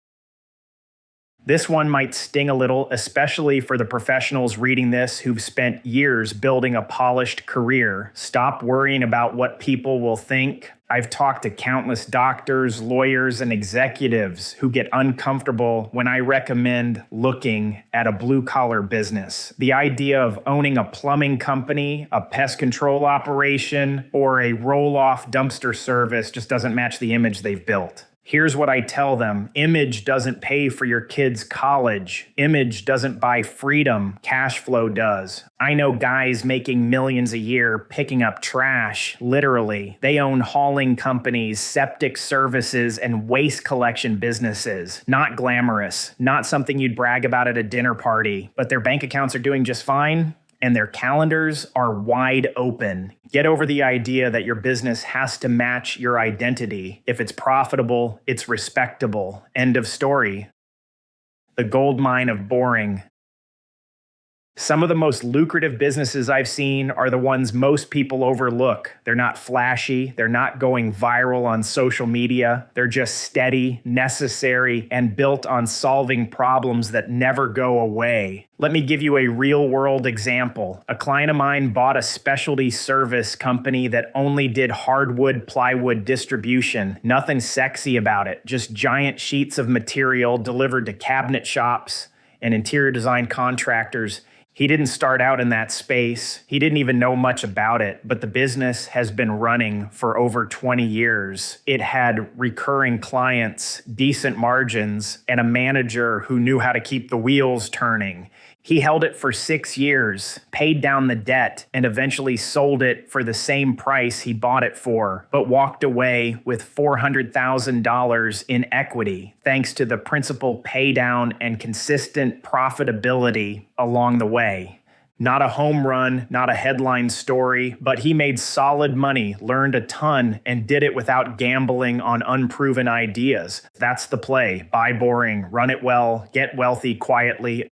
This one might sting a little, especially for the professionals reading this who've spent years building a polished career. Stop worrying about what people will think. I've talked to countless doctors, lawyers, and executives who get uncomfortable when I recommend looking at a blue-collar business. The idea of owning a plumbing company, a pest control operation, or a roll-off dumpster service just doesn't match the image they've built. Here's what I tell them. Image doesn't pay for your kids' college. Image doesn't buy freedom. Cash flow does. I know guys making millions a year picking up trash, literally. They own hauling companies, septic services, and waste collection businesses. Not glamorous, not something you'd brag about at a dinner party, but their bank accounts are doing just fine, and their calendars are wide open. Get over the idea that your business has to match your identity. If it's profitable, it's respectable. End of story. The gold mine of boring. Some of the most lucrative businesses I've seen are the ones most people overlook. They're not flashy, they're not going viral on social media, they're just steady, necessary, and built on solving problems that never go away. Let me give you a real-world example. A client of mine bought a specialty service company that only did hardwood plywood distribution. Nothing sexy about it, just giant sheets of material delivered to cabinet shops and interior design contractors. He didn't start out in that space. He didn't even know much about it, but the business has been running for over 20 years. It had recurring clients, decent margins, and a manager who knew how to keep the wheels turning. He held it for 6 years, paid down the debt, and eventually sold it for the same price he bought it for, but walked away with $400,000 in equity, thanks to the principal pay down and consistent profitability along the way. Not a home run, not a headline story, but he made solid money, learned a ton, and did it without gambling on unproven ideas. That's the play. Buy boring, run it well, get wealthy quietly.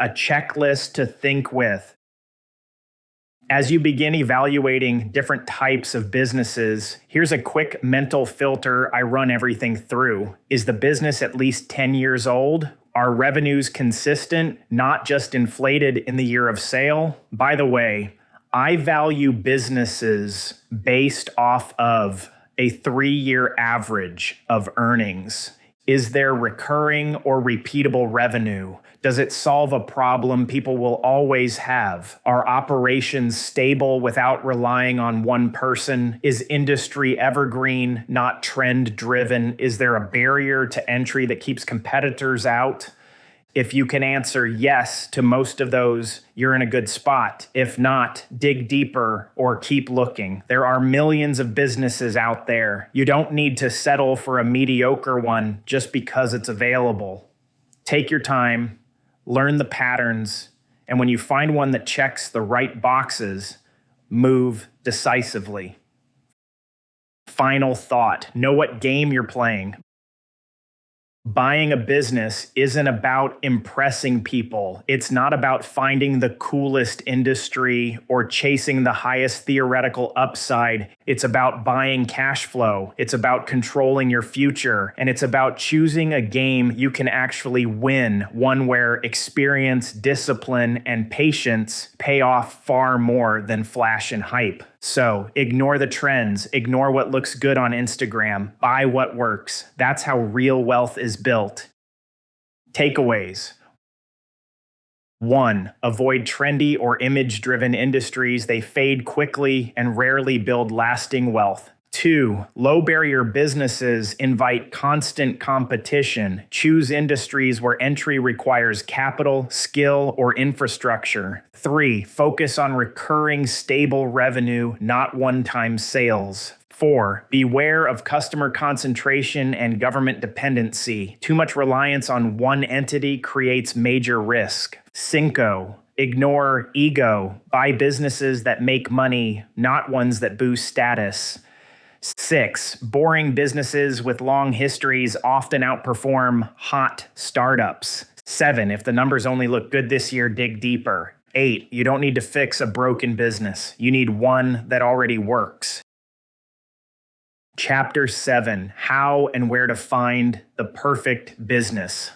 A checklist to think with. As you begin evaluating different types of businesses, here's a quick mental filter I run everything through. Is the business at least 10 years old? Are revenues consistent, not just inflated in the year of sale? By the way, I value businesses based off of a 3-year average of earnings. Is there recurring or repeatable revenue? Does it solve a problem people will always have? Are operations stable without relying on one person? Is industry evergreen, not trend-driven? Is there a barrier to entry that keeps competitors out? If you can answer yes to most of those, you're in a good spot. If not, dig deeper or keep looking. There are millions of businesses out there. You don't need to settle for a mediocre one just because it's available. Take your time, learn the patterns, and when you find one that checks the right boxes, move decisively. Final thought: know what game you're playing. Buying a business isn't about impressing people. It's not about finding the coolest industry or chasing the highest theoretical upside. It's about buying cash flow. It's about controlling your future. And it's about choosing a game you can actually win, one where experience, discipline, and patience pay off far more than flash and hype. So ignore the trends, ignore what looks good on Instagram, buy what works. That's how real wealth is built. Takeaways. 1. Avoid trendy or image-driven industries. They fade quickly and rarely build lasting wealth. 2. Low-barrier businesses invite constant competition. Choose industries where entry requires capital, skill, or infrastructure. 3. Focus on recurring, stable revenue, not one-time sales. 4. Beware of customer concentration and government dependency. Too much reliance on one entity creates major risk. 5. Ignore ego. Buy businesses that make money, not ones that boost status. 6. Boring businesses with long histories often outperform hot startups. 7. If the numbers only look good this year, dig deeper. 8. You don't need to fix a broken business. You need one that already works. Chapter 7. How and where to find the perfect business.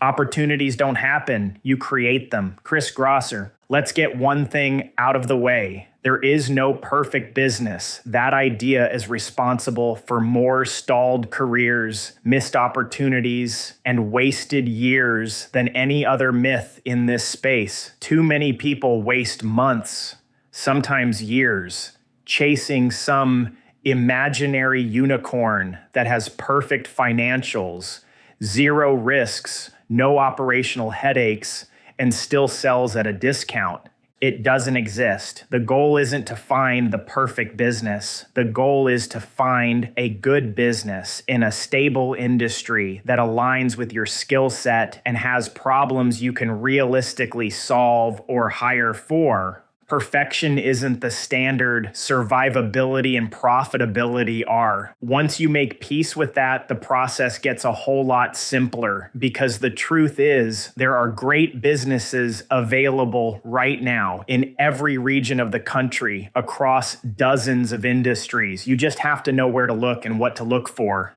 Opportunities don't happen, you create them. Chris Grosser. Let's get one thing out of the way. There is no perfect business. That idea is responsible for more stalled careers, missed opportunities, and wasted years than any other myth in this space. Too many people waste months, sometimes years, chasing some imaginary unicorn that has perfect financials, zero risks, no operational headaches, and still sells at a discount. It doesn't exist. The goal isn't to find the perfect business. The goal is to find a good business in a stable industry that aligns with your skill set and has problems you can realistically solve or hire for. Perfection isn't the standard. Survivability and profitability are. Once you make peace with that, the process gets a whole lot simpler, because the truth is there are great businesses available right now in every region of the country across dozens of industries. You just have to know where to look and what to look for.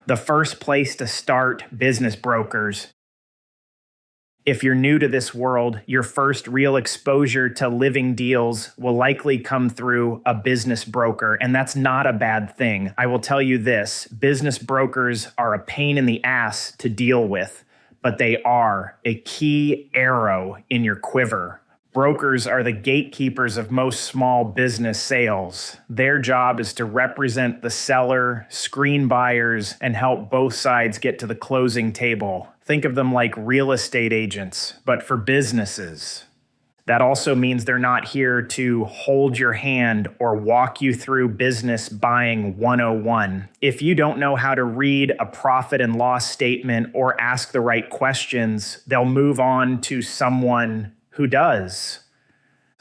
The first place to start: business brokers. If you're new to this world, your first real exposure to living deals will likely come through a business broker, and that's not a bad thing. I will tell you this: business brokers are a pain in the ass to deal with, but they are a key arrow in your quiver. Brokers are the gatekeepers of most small business sales. Their job is to represent the seller, screen buyers, and help both sides get to the closing table. Think of them like real estate agents, but for businesses. That also means they're not here to hold your hand or walk you through business buying 101. If you don't know how to read a profit and loss statement or ask the right questions, they'll move on to someone who does.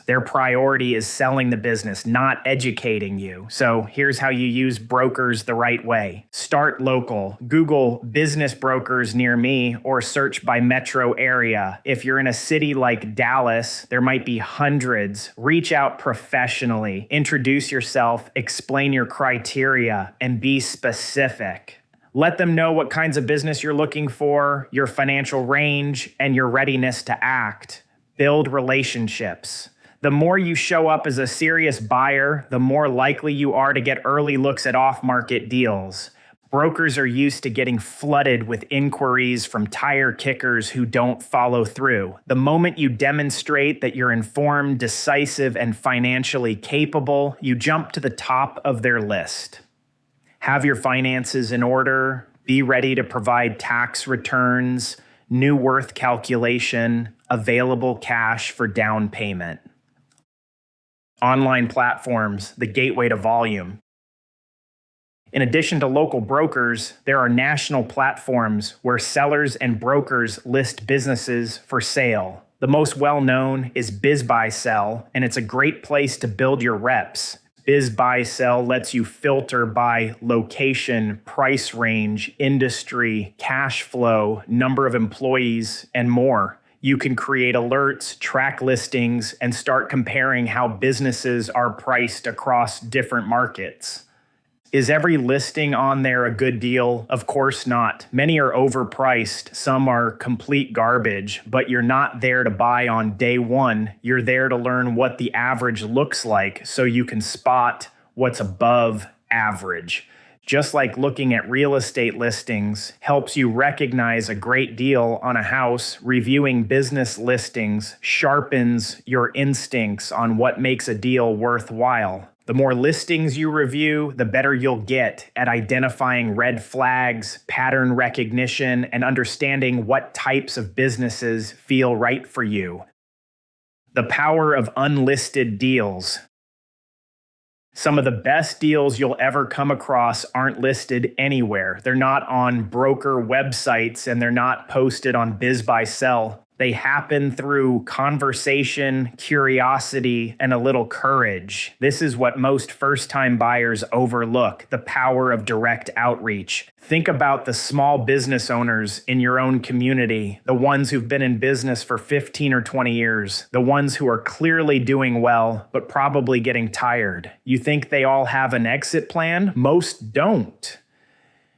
Their priority is selling the business, not educating you. So here's how you use brokers the right way. Start local. Google business brokers near me or search by metro area. If you're in a city like Dallas, there might be hundreds. Reach out professionally. Introduce yourself, explain your criteria, and be specific. Let them know what kinds of business you're looking for, your financial range, and your readiness to act. Build relationships. The more you show up as a serious buyer, the more likely you are to get early looks at off-market deals. Brokers are used to getting flooded with inquiries from tire kickers who don't follow through. The moment you demonstrate that you're informed, decisive, and financially capable, you jump to the top of their list. Have your finances in order. Be ready to provide tax returns, new worth calculation, available cash for down payment. Online platforms, the gateway to volume. In addition to local brokers, there are national platforms where sellers and brokers list businesses for sale. The most well-known is BizBuySell, and it's a great place to build your reps. Biz Buy Sell lets you filter by location, price range, industry, cash flow, number of employees, and more. You can create alerts, track listings, and start comparing how businesses are priced across different markets. Is every listing on there a good deal? Of course not. Many are overpriced, some are complete garbage, but you're not there to buy on day one. You're there to learn what the average looks like so you can spot what's above average. Just like looking at real estate listings helps you recognize a great deal on a house, reviewing business listings sharpens your instincts on what makes a deal worthwhile. The more listings you review, the better you'll get at identifying red flags, pattern recognition, and understanding what types of businesses feel right for you. The power of unlisted deals. Some of the best deals you'll ever come across aren't listed anywhere. They're not on broker websites and they're not posted on Biz Buy Sell. They happen through conversation, curiosity, and a little courage. This is what most first-time buyers overlook, the power of direct outreach. Think about the small business owners in your own community, the ones who've been in business for 15 or 20 years, the ones who are clearly doing well, but probably getting tired. You think they all have an exit plan? Most don't.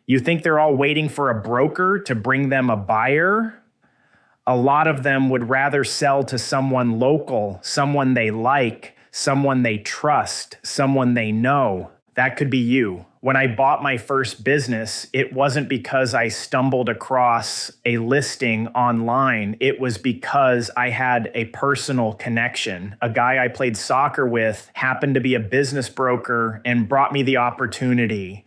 You think they're all waiting for a broker to bring them a buyer? A lot of them would rather sell to someone local, someone they like, someone they trust, someone they know. That could be you. When I bought my first business, it wasn't because I stumbled across a listing online. It was because I had a personal connection. A guy I played soccer with happened to be a business broker and brought me the opportunity.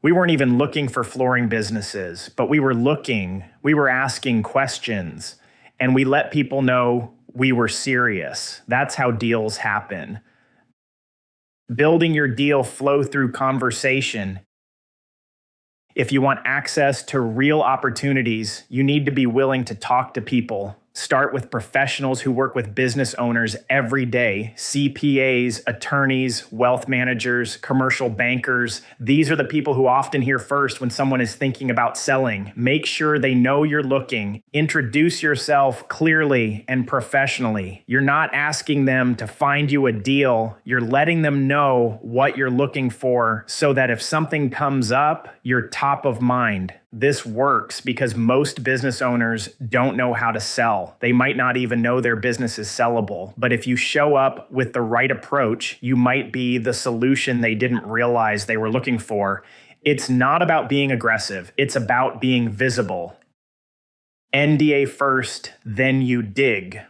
We weren't even looking for flooring businesses, but we were asking questions, and we let people know we were serious. That's how deals happen. Building your deal flow through conversation. If you want access to real opportunities, you need to be willing to talk to people. Start with professionals who work with business owners every day, CPAs, attorneys, wealth managers, commercial bankers. These are the people who often hear first when someone is thinking about selling. Make sure they know you're looking. Introduce yourself clearly and professionally. You're not asking them to find you a deal. You're letting them know what you're looking for so that if something comes up, you're top of mind. This works because most business owners don't know how to sell. They might not even know their business is sellable. But if you show up with the right approach, you might be the solution they didn't realize they were looking for. It's not about being aggressive. It's about being visible. NDA first, then you dig.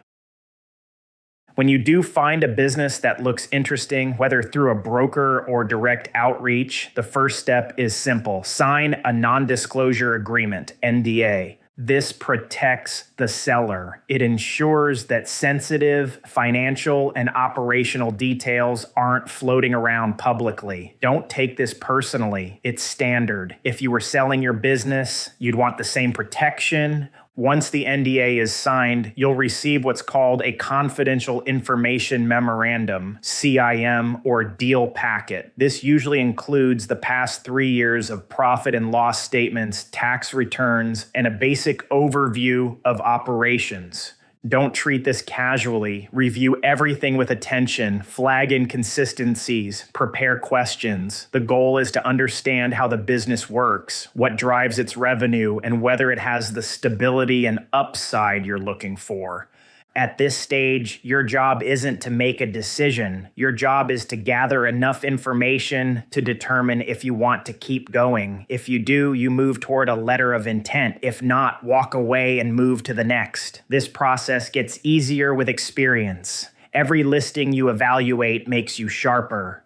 When you do find a business that looks interesting, whether through a broker or direct outreach, the first step is simple. Sign a non-disclosure agreement, NDA. This protects the seller. It ensures that sensitive financial and operational details aren't floating around publicly. Don't take this personally. It's standard. If you were selling your business, you'd want the same protection. Once the NDA is signed, you'll receive what's called a confidential information memorandum, CIM, or deal packet. This usually includes the past 3 years of profit and loss statements, tax returns, and a basic overview of operations. Don't treat this casually. Review everything with attention, flag inconsistencies, prepare questions. The goal is to understand how the business works, what drives its revenue, and whether it has the stability and upside you're looking for. At this stage, your job isn't to make a decision. Your job is to gather enough information to determine if you want to keep going. If you do, you move toward a letter of intent. If not, walk away and move to the next. This process gets easier with experience. Every listing you evaluate makes you sharper.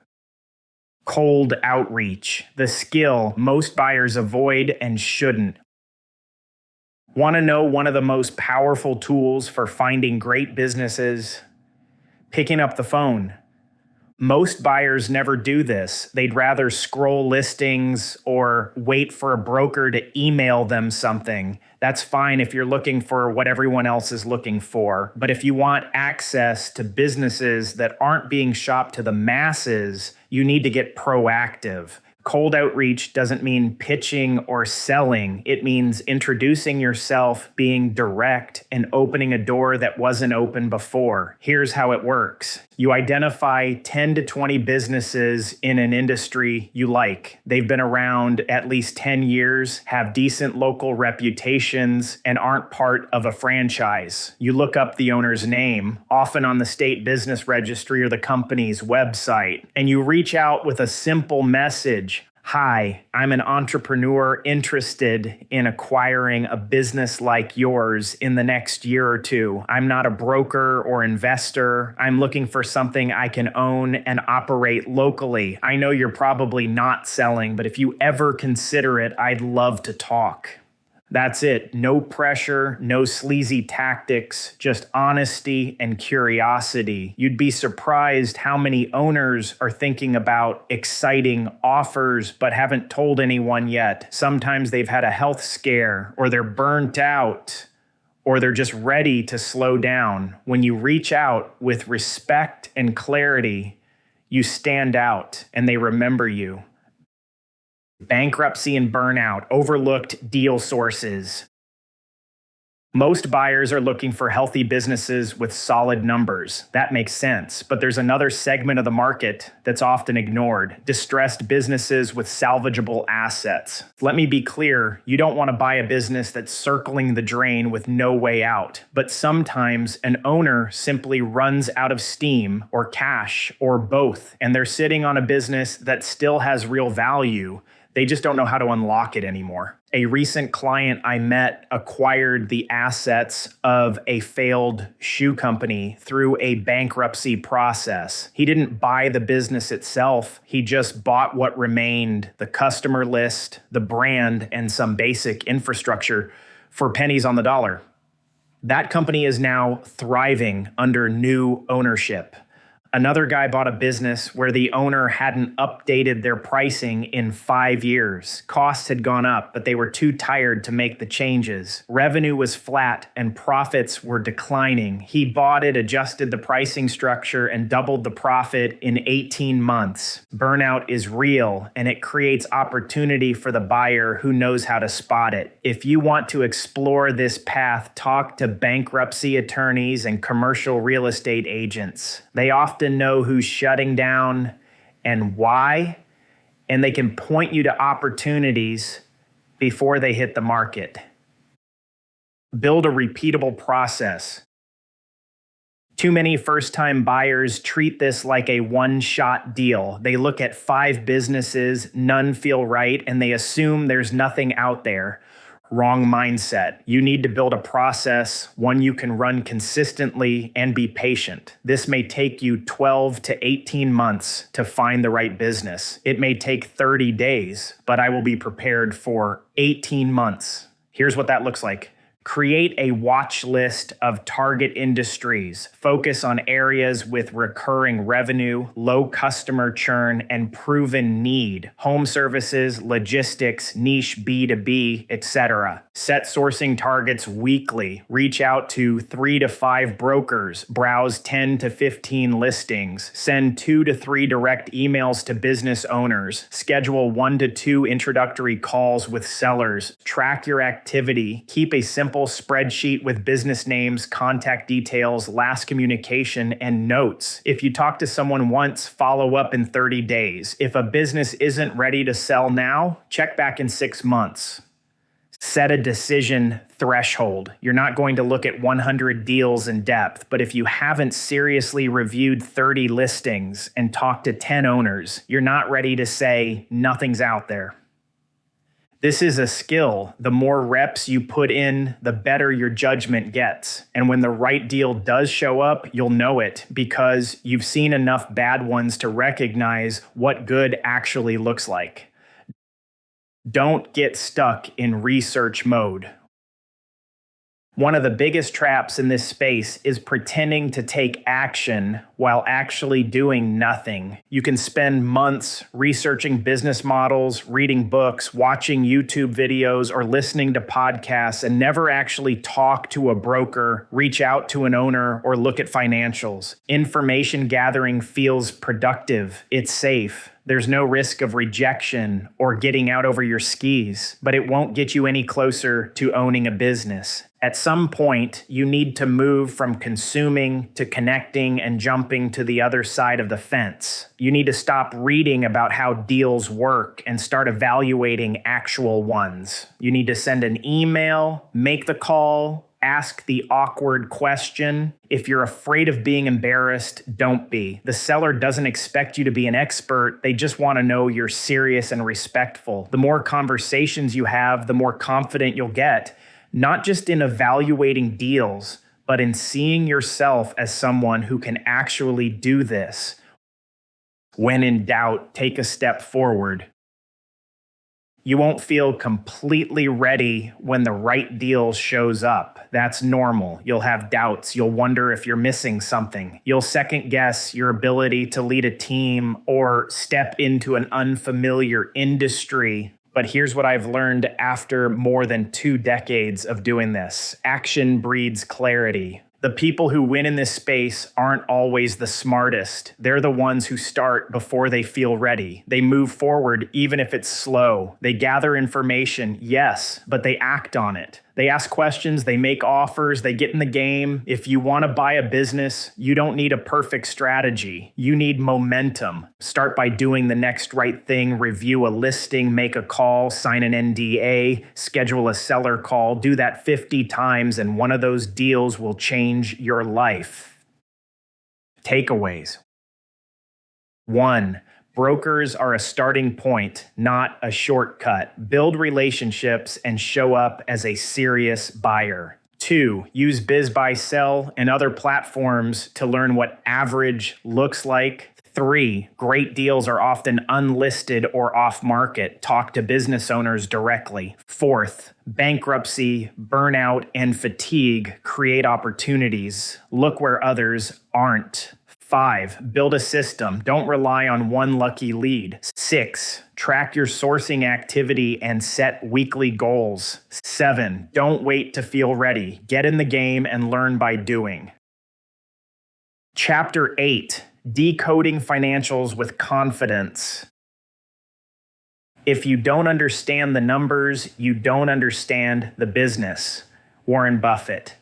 Cold outreach, the skill most buyers avoid and shouldn't. Want to know one of the most powerful tools for finding great businesses? Picking up the phone. Most buyers never do this. They'd rather scroll listings or wait for a broker to email them something. That's fine if you're looking for what everyone else is looking for. But if you want access to businesses that aren't being shopped to the masses, you need to get proactive. Cold outreach doesn't mean pitching or selling. It means introducing yourself, being direct, and opening a door that wasn't open before. Here's how it works. You identify 10 to 20 businesses in an industry you like. They've been around at least 10 years, have decent local reputations, and aren't part of a franchise. You look up the owner's name, often on the state business registry or the company's website, and you reach out with a simple message. Hi, I'm an entrepreneur interested in acquiring a business like yours in the next year or two. I'm not a broker or investor. I'm looking for something I can own and operate locally. I know you're probably not selling, but if you ever consider it, I'd love to talk. That's it. No pressure, no sleazy tactics, just honesty and curiosity. You'd be surprised how many owners are thinking about exciting offers but haven't told anyone yet. Sometimes they've had a health scare, or they're burnt out, or they're just ready to slow down. When you reach out with respect and clarity, you stand out and they remember you. Bankruptcy and burnout, overlooked deal sources. Most buyers are looking for healthy businesses with solid numbers. That makes sense. But there's another segment of the market that's often ignored: distressed businesses with salvageable assets. Let me be clear, you don't want to buy a business that's circling the drain with no way out. But sometimes an owner simply runs out of steam or cash or both, and they're sitting on a business that still has real value. They just don't know how to unlock it anymore. A recent client I met acquired the assets of a failed shoe company through a bankruptcy process. He didn't buy the business itself. He just bought what remained: the customer list, the brand, and some basic infrastructure for pennies on the dollar. That company is now thriving under new ownership. Another guy bought a business where the owner hadn't updated their pricing in 5 years. Costs had gone up, but they were too tired to make the changes. Revenue was flat and profits were declining. He bought it, adjusted the pricing structure, and doubled the profit in 18 months. Burnout is real, and it creates opportunity for the buyer who knows how to spot it. If you want to explore this path, talk to bankruptcy attorneys and commercial real estate agents. They often know who's shutting down and why, and they can point you to opportunities before they hit the market. Build a repeatable process. Too many first-time buyers treat this like a one-shot deal. They look at 5 businesses, none feel right, and they assume there's nothing out there. Wrong mindset. You need to build a process, one you can run consistently, and be patient. This may take you 12 to 18 months to find the right business. It may take 30 days, but I will be prepared for 18 months. Here's what that looks like. Create a watch list of target industries. Focus on areas with recurring revenue, low customer churn, and proven need. Home services, logistics, niche B2B, etc. Set sourcing targets weekly. Reach out to 3 to 5 brokers. Browse 10 to 15 listings. Send 2 to 3 direct emails to business owners. Schedule 1 to 2 introductory calls with sellers. Track your activity. Keep a simple spreadsheet with business names, contact details, last communication, and notes. If you talk to someone once, follow up in 30 days. If a business isn't ready to sell now, check back in 6 months. Set a decision threshold. You're not going to look at 100 deals in depth, but if you haven't seriously reviewed 30 listings and talked to 10 owners, you're not ready to say nothing's out there. This is a skill. The more reps you put in, the better your judgment gets. And when the right deal does show up, you'll know it because you've seen enough bad ones to recognize what good actually looks like. Don't get stuck in research mode. One of the biggest traps in this space is pretending to take action while actually doing nothing. You can spend months researching business models, reading books, watching YouTube videos, or listening to podcasts and never actually talk to a broker, reach out to an owner, or look at financials. Information gathering feels productive. It's safe. There's no risk of rejection or getting out over your skis, but it won't get you any closer to owning a business. At some point, you need to move from consuming to connecting and jumping to the other side of the fence. You need to stop reading about how deals work and start evaluating actual ones. You need to send an email, make the call, ask the awkward question. If you're afraid of being embarrassed, don't be. The seller doesn't expect you to be an expert. They just want to know you're serious and respectful. The more conversations you have, the more confident you'll get, not just in evaluating deals, but in seeing yourself as someone who can actually do this. When in doubt, take a step forward. You won't feel completely ready when the right deal shows up. That's normal. You'll have doubts. You'll wonder if you're missing something. You'll second guess your ability to lead a team or step into an unfamiliar industry. But here's what I've learned after more than 2 decades of doing this. Action breeds clarity. The people who win in this space aren't always the smartest. They're the ones who start before they feel ready. They move forward even if it's slow. They gather information, yes, but they act on it. They ask questions, they make offers, they get in the game. If you want to buy a business, you don't need a perfect strategy. You need momentum. Start by doing the next right thing, review a listing, make a call, sign an NDA, schedule a seller call. Do that 50 times and one of those deals will change your life. Takeaways. 1. Brokers are a starting point, not a shortcut. Build relationships and show up as a serious buyer. 2, use BizBuySell and other platforms to learn what average looks like. 3, great deals are often unlisted or off-market. Talk to business owners directly. 4th, bankruptcy, burnout, and fatigue create opportunities. Look where others aren't. 5, build a system. Don't rely on one lucky lead. 6, track your sourcing activity and set weekly goals. 7, don't wait to feel ready. Get in the game and learn by doing. Chapter 8, decoding financials with confidence. If you don't understand the numbers, you don't understand the business. Warren Buffett.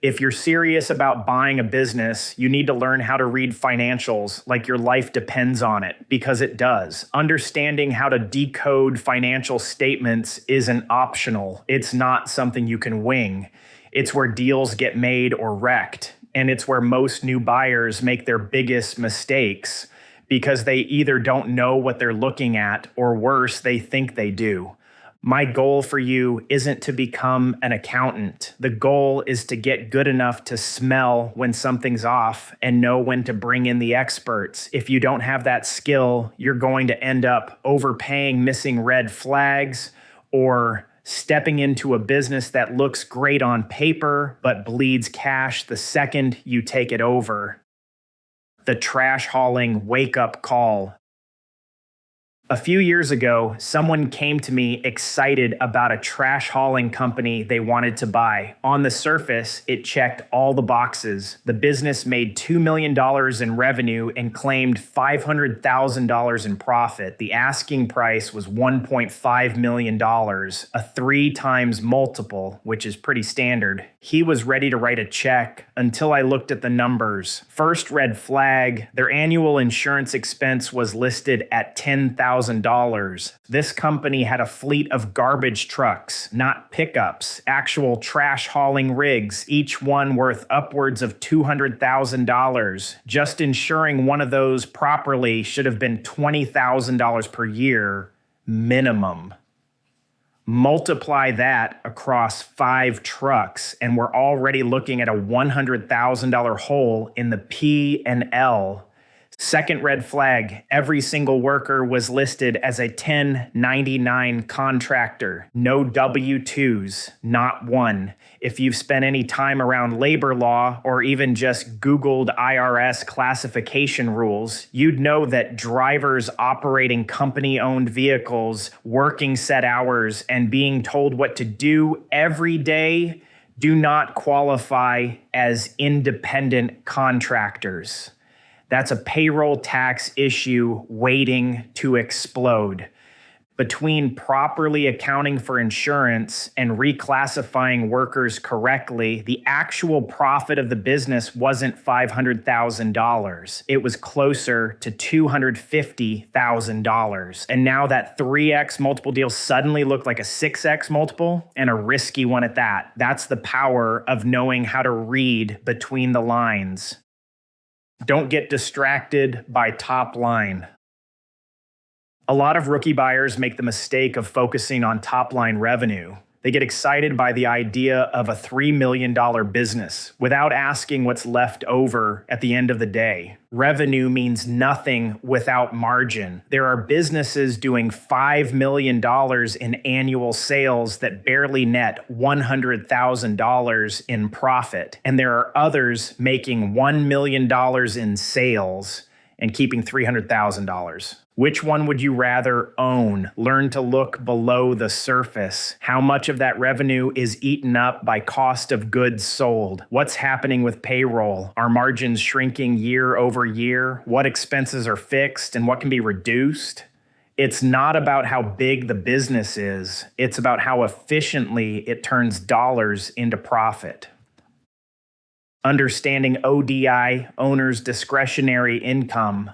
If you're serious about buying a business, you need to learn how to read financials like your life depends on it, because it does. Understanding how to decode financial statements isn't optional. It's not something you can wing. It's where deals get made or wrecked, and it's where most new buyers make their biggest mistakes because they either don't know what they're looking at, or worse, they think they do. My goal for you isn't to become an accountant. The goal is to get good enough to smell when something's off and know when to bring in the experts. If you don't have that skill, you're going to end up overpaying, missing red flags, or stepping into a business that looks great on paper but bleeds cash the second you take it over. The trash hauling wake-up call. A few years ago, someone came to me excited about a trash hauling company they wanted to buy. On the surface, it checked all the boxes. The business made $2 million in revenue and claimed $500,000 in profit. The asking price was $1.5 million, a 3 times multiple, which is pretty standard. He was ready to write a check until I looked at the numbers. First red flag, their annual insurance expense was listed at $10,000. This company had a fleet of garbage trucks, not pickups, actual trash hauling rigs, each one worth upwards of $200,000. Just insuring one of those properly should have been $20,000 per year minimum. Multiply that across 5 trucks, and we're already looking at a $100,000 hole in the P&L. Second red flag, every single worker was listed as a 1099 contractor. No W-2s, not one. If you've spent any time around labor law or even just Googled IRS classification rules, you'd know that drivers operating company-owned vehicles, working set hours, and being told what to do every day do not qualify as independent contractors. That's a payroll tax issue waiting to explode. Between properly accounting for insurance and reclassifying workers correctly, the actual profit of the business wasn't $500,000. It was closer to $250,000. And now that 3x multiple deal suddenly looked like a 6x multiple, and a risky one at that. That's the power of knowing how to read between the lines. Don't get distracted by top line. A lot of rookie buyers make the mistake of focusing on top-line revenue. They get excited by the idea of a $3 million business without asking what's left over at the end of the day. Revenue means nothing without margin. There are businesses doing $5 million in annual sales that barely net $100,000 in profit. And there are others making $1 million in sales and keeping $300,000. Which one would you rather own? Learn to look below the surface. How much of that revenue is eaten up by cost of goods sold? What's happening with payroll? Are margins shrinking year over year? What expenses are fixed and what can be reduced? It's not about how big the business is. It's about how efficiently it turns dollars into profit. Understanding ODI, owner's discretionary income.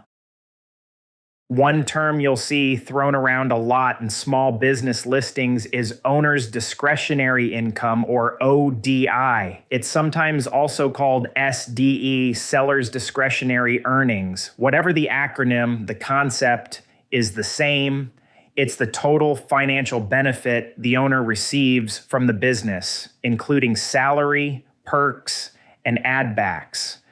One term you'll see thrown around a lot in small business listings is owner's discretionary income, or ODI. It's sometimes also called SDE, seller's discretionary earnings. Whatever the acronym, the concept is the same. It's the total financial benefit the owner receives from the business, including salary, perks, and add backs.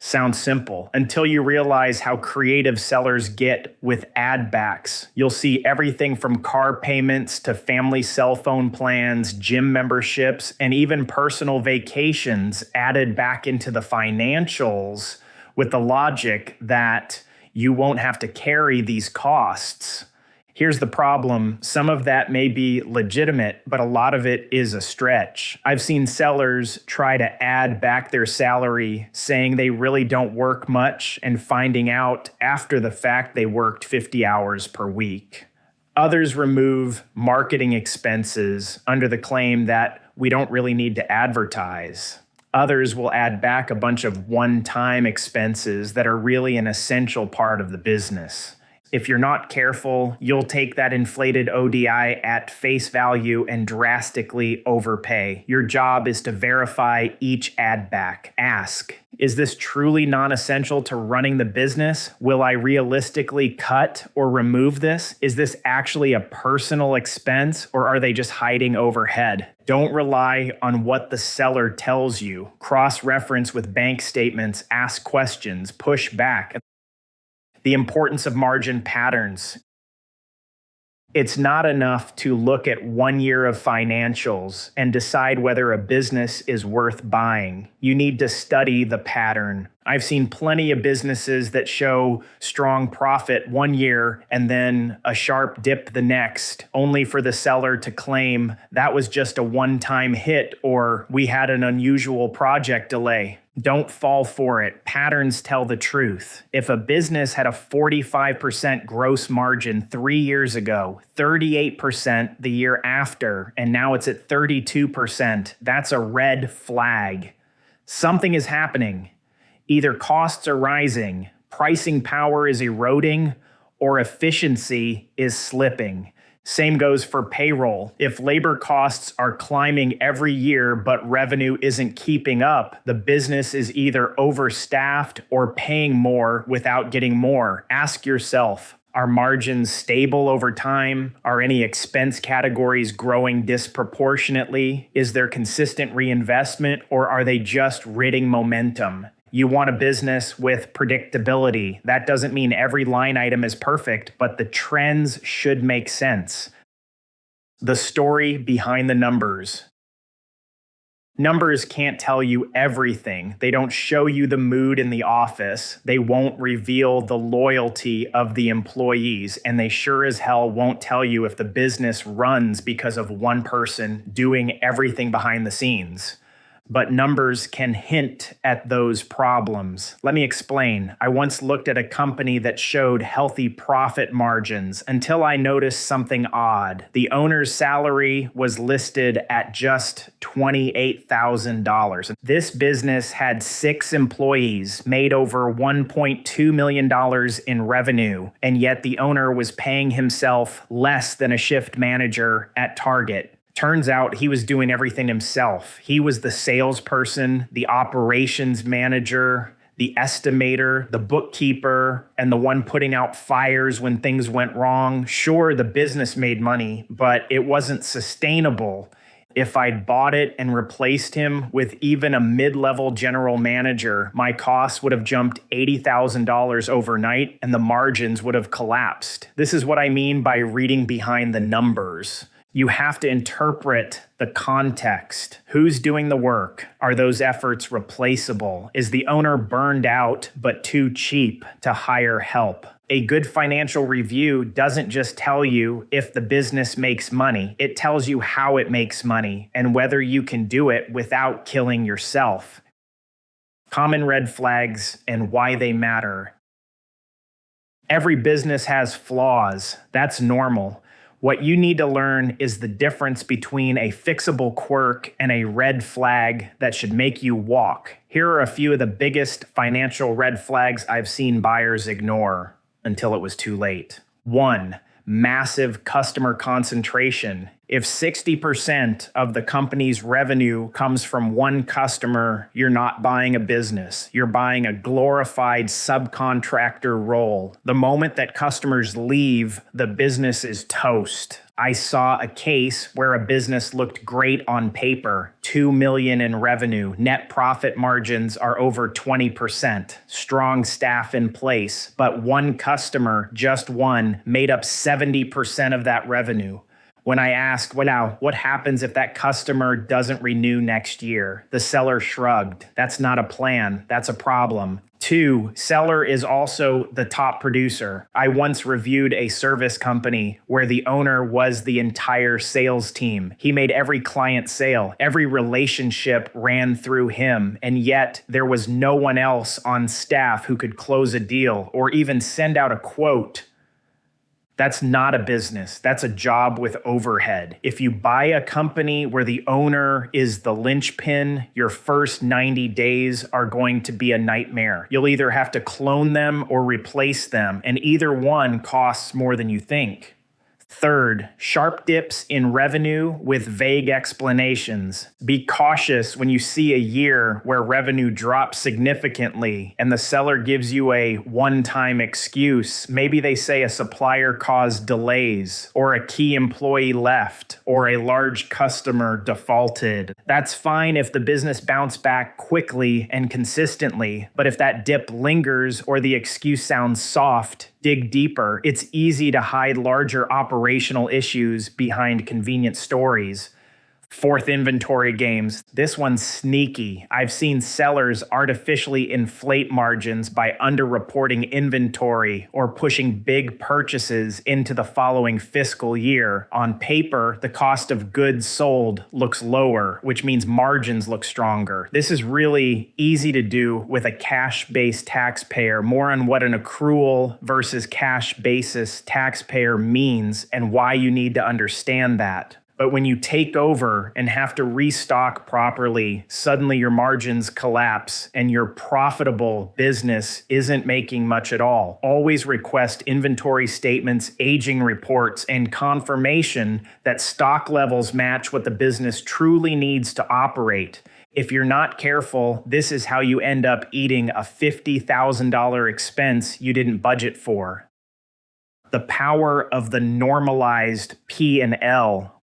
Sounds simple until you realize how creative sellers get with add backs. You'll see everything from car payments to family cell phone plans, gym memberships, and even personal vacations added back into the financials with the logic that you won't have to carry these costs. Here's the problem. Some of that may be legitimate, but a lot of it is a stretch. I've seen sellers try to add back their salary, saying they really don't work much, and finding out after the fact they worked 50 hours per week. Others remove marketing expenses under the claim that we don't really need to advertise. Others will add back a bunch of one-time expenses that are really an essential part of the business. If you're not careful, you'll take that inflated ODI at face value and drastically overpay. Your job is to verify each add back. Ask, is this truly non-essential to running the business? Will I realistically cut or remove this? Is this actually a personal expense, or are they just hiding overhead? Don't rely on what the seller tells you. Cross-reference with bank statements, ask questions, push back. The importance of margin patterns. It's not enough to look at 1 year of financials and decide whether a business is worth buying. You need to study the pattern. I've seen plenty of businesses that show strong profit 1 year and then a sharp dip the next, only for the seller to claim that was just a one-time hit or we had an unusual project delay. Don't fall for it. Patterns tell the truth. If a business had a 45% gross margin 3 years ago, 38% the year after, and now it's at 32%, that's a red flag. Something is happening. Either costs are rising, pricing power is eroding, or efficiency is slipping. Same goes for payroll. If labor costs are climbing every year but revenue isn't keeping up, the business is either overstaffed or paying more without getting more. Ask yourself, are margins stable over time? Are any expense categories growing disproportionately? Is there consistent reinvestment, or are they just ridding momentum? You want a business with predictability. That doesn't mean every line item is perfect, but the trends should make sense. The story behind the numbers. Numbers can't tell you everything. They don't show you the mood in the office. They won't reveal the loyalty of the employees. And they sure as hell won't tell you if the business runs because of one person doing everything behind the scenes. But numbers can hint at those problems. Let me explain. I once looked at a company that showed healthy profit margins until I noticed something odd. The owner's salary was listed at just $28,000. This business had 6 employees, made over $1.2 million in revenue, and yet the owner was paying himself less than a shift manager at Target. Turns out he was doing everything himself. He was the salesperson, the operations manager, the estimator, the bookkeeper, and the one putting out fires when things went wrong. Sure, the business made money, but it wasn't sustainable. If I'd bought it and replaced him with even a mid-level general manager, my costs would have jumped $80,000 overnight and the margins would have collapsed. This is what I mean by reading behind the numbers. You have to interpret the context. Who's doing the work? Are those efforts replaceable? Is the owner burned out but too cheap to hire help? A good financial review doesn't just tell you if the business makes money. It tells you how it makes money and whether you can do it without killing yourself. Common red flags and why they matter. Every business has flaws. That's normal. What you need to learn is the difference between a fixable quirk and a red flag that should make you walk. Here are a few of the biggest financial red flags I've seen buyers ignore until it was too late. 1, massive customer concentration. If 60% of the company's revenue comes from one customer, you're not buying a business. You're buying a glorified subcontractor role. The moment that customers leave, the business is toast. I saw a case where a business looked great on paper, $2 million in revenue, net profit margins are over 20%, strong staff in place, but one customer, just one, made up 70% of that revenue. When I asked, well, now, what happens if that customer doesn't renew next year? The seller shrugged. That's not a plan. That's a problem. 2, seller is also the top producer. I once reviewed a service company where the owner was the entire sales team. He made every client sale. Every relationship ran through him. And yet there was no one else on staff who could close a deal or even send out a quote. That's not a business. That's a job with overhead. If you buy a company where the owner is the linchpin, your first 90 days are going to be a nightmare. You'll either have to clone them or replace them, and either one costs more than you think. 3rd, sharp dips in revenue with vague explanations. Be cautious when you see a year where revenue drops significantly and the seller gives you a one-time excuse. Maybe they say a supplier caused delays, or a key employee left, or a large customer defaulted. That's fine if the business bounced back quickly and consistently, but if that dip lingers or the excuse sounds soft, dig deeper. It's easy to hide larger operational issues behind convenient stories. 4th, inventory games. This one's sneaky. I've seen sellers artificially inflate margins by underreporting inventory or pushing big purchases into the following fiscal year. On paper, the cost of goods sold looks lower, which means margins look stronger. This is really easy to do with a cash-based taxpayer, more on what an accrual versus cash basis taxpayer means and why you need to understand that. But when you take over and have to restock properly, suddenly your margins collapse and your profitable business isn't making much at all. Always request inventory statements, aging reports, and confirmation that stock levels match what the business truly needs to operate. If you're not careful, this is how you end up eating a $50,000 expense you didn't budget for. The power of the normalized P&L.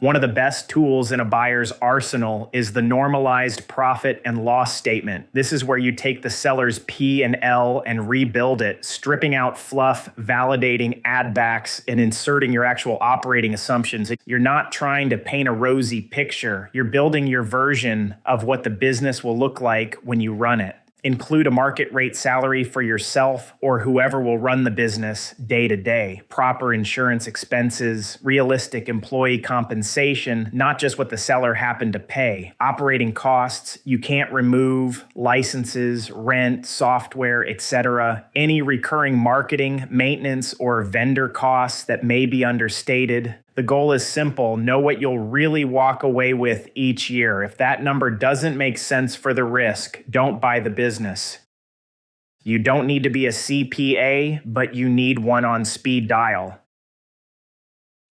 One of the best tools in a buyer's arsenal is the normalized profit and loss statement. This is where you take the seller's P&L and rebuild it, stripping out fluff, validating add backs, and inserting your actual operating assumptions. You're not trying to paint a rosy picture. You're building your version of what the business will look like when you run it. Include a market rate salary for yourself or whoever will run the business day to day. Proper insurance expenses, realistic employee compensation, not just what the seller happened to pay. Operating costs, you can't remove licenses, rent, software, etc. Any recurring marketing, maintenance, or vendor costs that may be understated. The goal is simple. Know what you'll really walk away with each year. If that number doesn't make sense for the risk, don't buy the business. You don't need to be a CPA, but you need one on speed dial.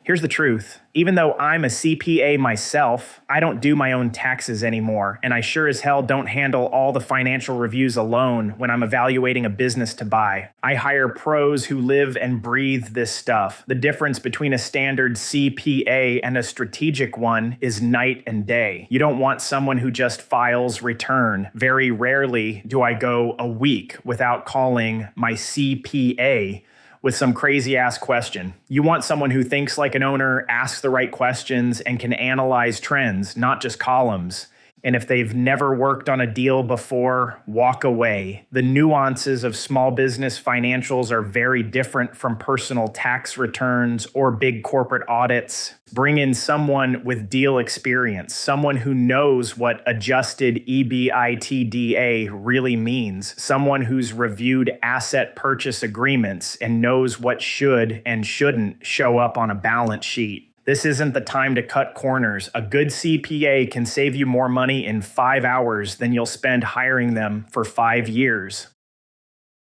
Here's the truth. Even though I'm a CPA myself, I don't do my own taxes anymore, and I sure as hell don't handle all the financial reviews alone when I'm evaluating a business to buy. I hire pros who live and breathe this stuff. The difference between a standard CPA and a strategic one is night and day. You don't want someone who just files return. Very rarely do I go a week without calling my CPA with some crazy ass question. You want someone who thinks like an owner, asks the right questions, and can analyze trends, not just columns. And if they've never worked on a deal before, walk away. The nuances of small business financials are very different from personal tax returns or big corporate audits. Bring in someone with deal experience, someone who knows what adjusted EBITDA really means, someone who's reviewed asset purchase agreements and knows what should and shouldn't show up on a balance sheet. This isn't the time to cut corners. A good CPA can save you more money in 5 hours than you'll spend hiring them for 5 years.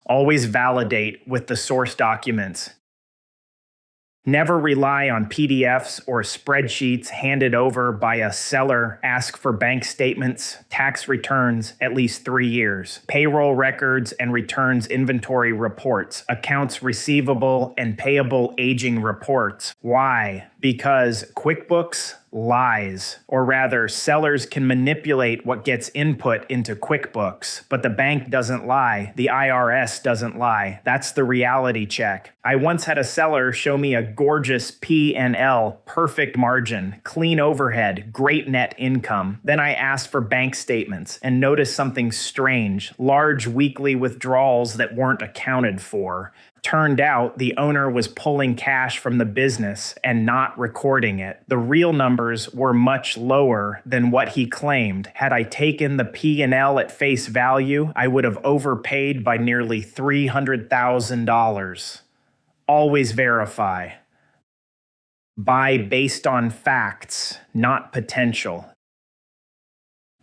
Always validate with the source documents. Never rely on PDFs or spreadsheets handed over by a seller. Ask for bank statements, tax returns, at least 3 years, payroll records and returns inventory reports, accounts receivable and payable aging reports. Why? Because QuickBooks lies, or rather, sellers can manipulate what gets input into QuickBooks, but the bank doesn't lie. The IRS doesn't lie. That's the reality check. I once had a seller show me a gorgeous P&L, perfect margin, clean overhead, great net income. Then I asked for bank statements and noticed something strange, large weekly withdrawals that weren't accounted for. Turned out the owner was pulling cash from the business and not recording it. The real numbers were much lower than what he claimed. Had I taken the P&L at face value, I would have overpaid by nearly $300,000. Always verify. Buy based on facts, not potential.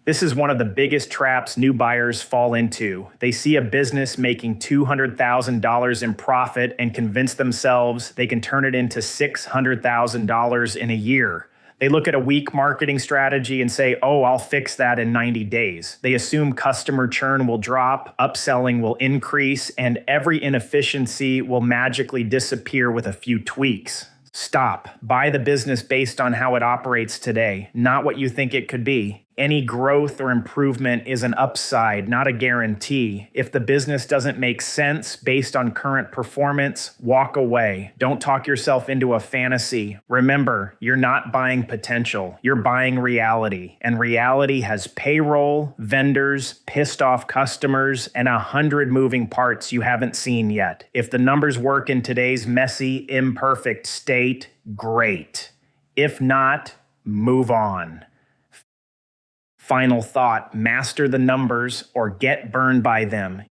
This is one of the biggest traps new buyers fall into. They see a business making $200,000 in profit and convince themselves they can turn it into $600,000 in a year. They look at a weak marketing strategy and say, oh, I'll fix that in 90 days. They assume customer churn will drop, upselling will increase, and every inefficiency will magically disappear with a few tweaks. Stop. Buy the business based on how it operates today, not what you think it could be. Any growth or improvement is an upside, not a guarantee. If the business doesn't make sense based on current performance, walk away. Don't talk yourself into a fantasy. Remember, you're not buying potential. You're buying reality. And reality has payroll, vendors, pissed off customers, and 100 moving parts you haven't seen yet. If the numbers work in today's messy, imperfect state, great. If not, move on. Final thought, master the numbers or get burned by them.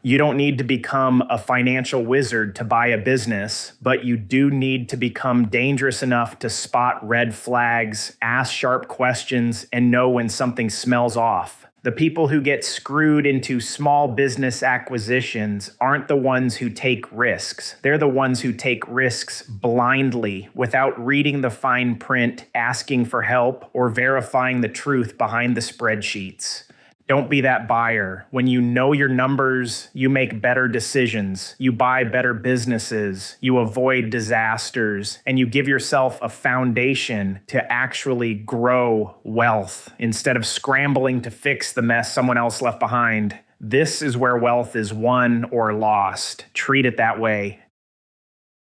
You don't need to become a financial wizard to buy a business, but you do need to become dangerous enough to spot red flags, ask sharp questions, and know when something smells off. The people who get screwed into small business acquisitions aren't the ones who take risks. They're the ones who take risks blindly without reading the fine print, asking for help, or verifying the truth behind the spreadsheets. Don't be that buyer. When you know your numbers, you make better decisions, you buy better businesses, you avoid disasters, and you give yourself a foundation to actually grow wealth instead of scrambling to fix the mess someone else left behind. This is where wealth is won or lost. Treat it that way.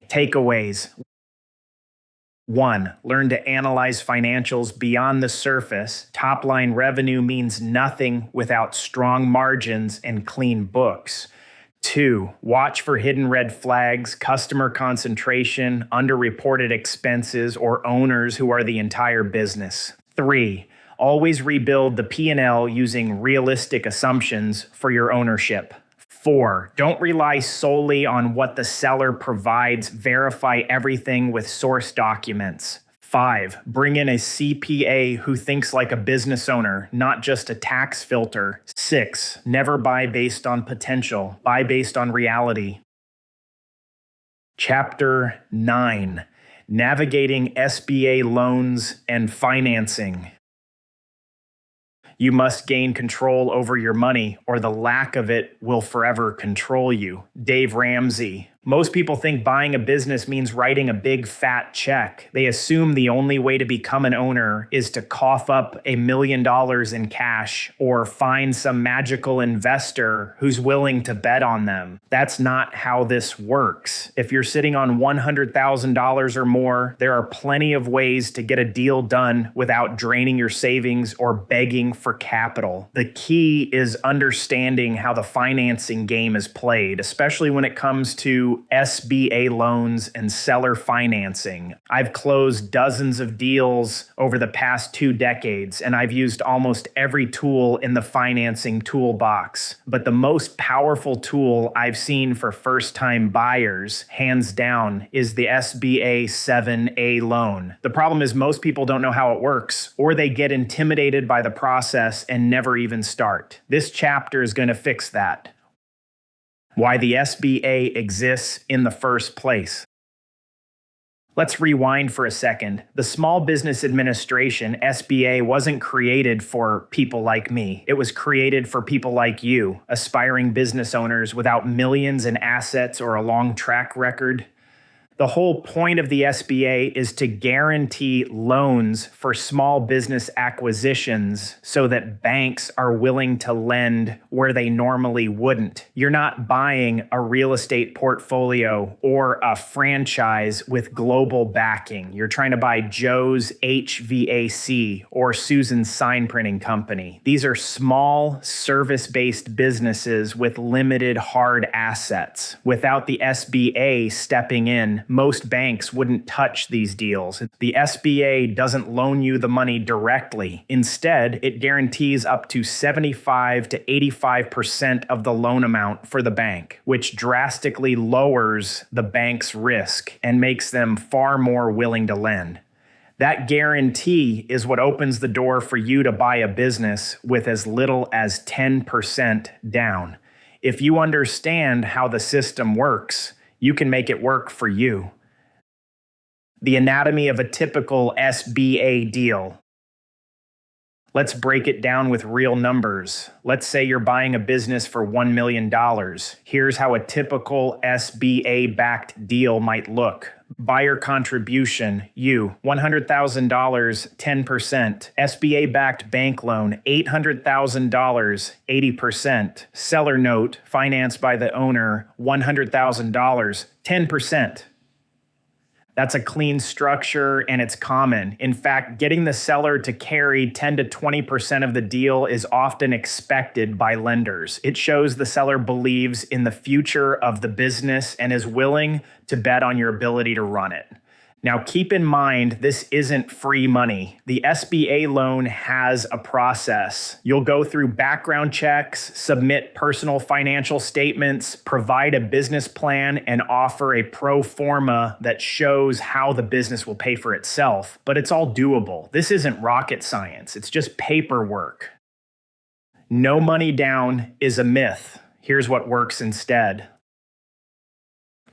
Takeaways. 1. Learn to analyze financials beyond the surface. Top-line revenue means nothing without strong margins and clean books. 2. Watch for hidden red flags, customer concentration, underreported expenses, or owners who are the entire business. 3. Always rebuild the P&L using realistic assumptions for your ownership. 4. Don't rely solely on what the seller provides. Verify everything with source documents. 5. Bring in a CPA who thinks like a business owner, not just a tax filter. 6. Never buy based on potential. Buy based on reality. Chapter 9. Navigating SBA loans and financing. You must gain control over your money, or the lack of it will forever control you. Dave Ramsey. Most people think buying a business means writing a big fat check. They assume the only way to become an owner is to cough up $1 million in cash or find some magical investor who's willing to bet on them. That's not how this works. If you're sitting on $100,000 or more, there are plenty of ways to get a deal done without draining your savings or begging for capital. The key is understanding how the financing game is played, especially when it comes to SBA loans and seller financing. I've closed dozens of deals over the past 2 decades, and I've used almost every tool in the financing toolbox. But the most powerful tool I've seen for first-time buyers, hands down, is the SBA 7A loan. The problem is most people don't know how it works, or they get intimidated by the process and never even start. This chapter is going to fix that. Why the SBA exists in the first place. Let's rewind for a second. The Small Business Administration, SBA, wasn't created for people like me. It was created for people like you, aspiring business owners without millions in assets or a long track record. The whole point of the SBA is to guarantee loans for small business acquisitions so that banks are willing to lend where they normally wouldn't. You're not buying a real estate portfolio or a franchise with global backing. You're trying to buy Joe's HVAC or Susan's sign printing company. These are small service-based businesses with limited hard assets. Without the SBA stepping in, most banks wouldn't touch these deals. The SBA doesn't loan you the money directly. Instead, it guarantees up to 75 to 85% of the loan amount for the bank, which drastically lowers the bank's risk and makes them far more willing to lend. That guarantee is what opens the door for you to buy a business with as little as 10% down. If you understand how the system works, you can make it work for you. The anatomy of a typical SBA deal. Let's break it down with real numbers. Let's say you're buying a business for $1 million. Here's how a typical SBA-backed deal might look. Buyer contribution, you, $100,000, 10%. SBA-backed bank loan, $800,000, 80%. Seller note, financed by the owner, $100,000, 10%. That's a clean structure and it's common. In fact, getting the seller to carry 10 to 20% of the deal is often expected by lenders. It shows the seller believes in the future of the business and is willing to bet on your ability to run it. Now, keep in mind, this isn't free money. The SBA loan has a process. You'll go through background checks, submit personal financial statements, provide a business plan, and offer a pro forma that shows how the business will pay for itself. But it's all doable. This isn't rocket science. It's just paperwork. No money down is a myth. Here's what works instead.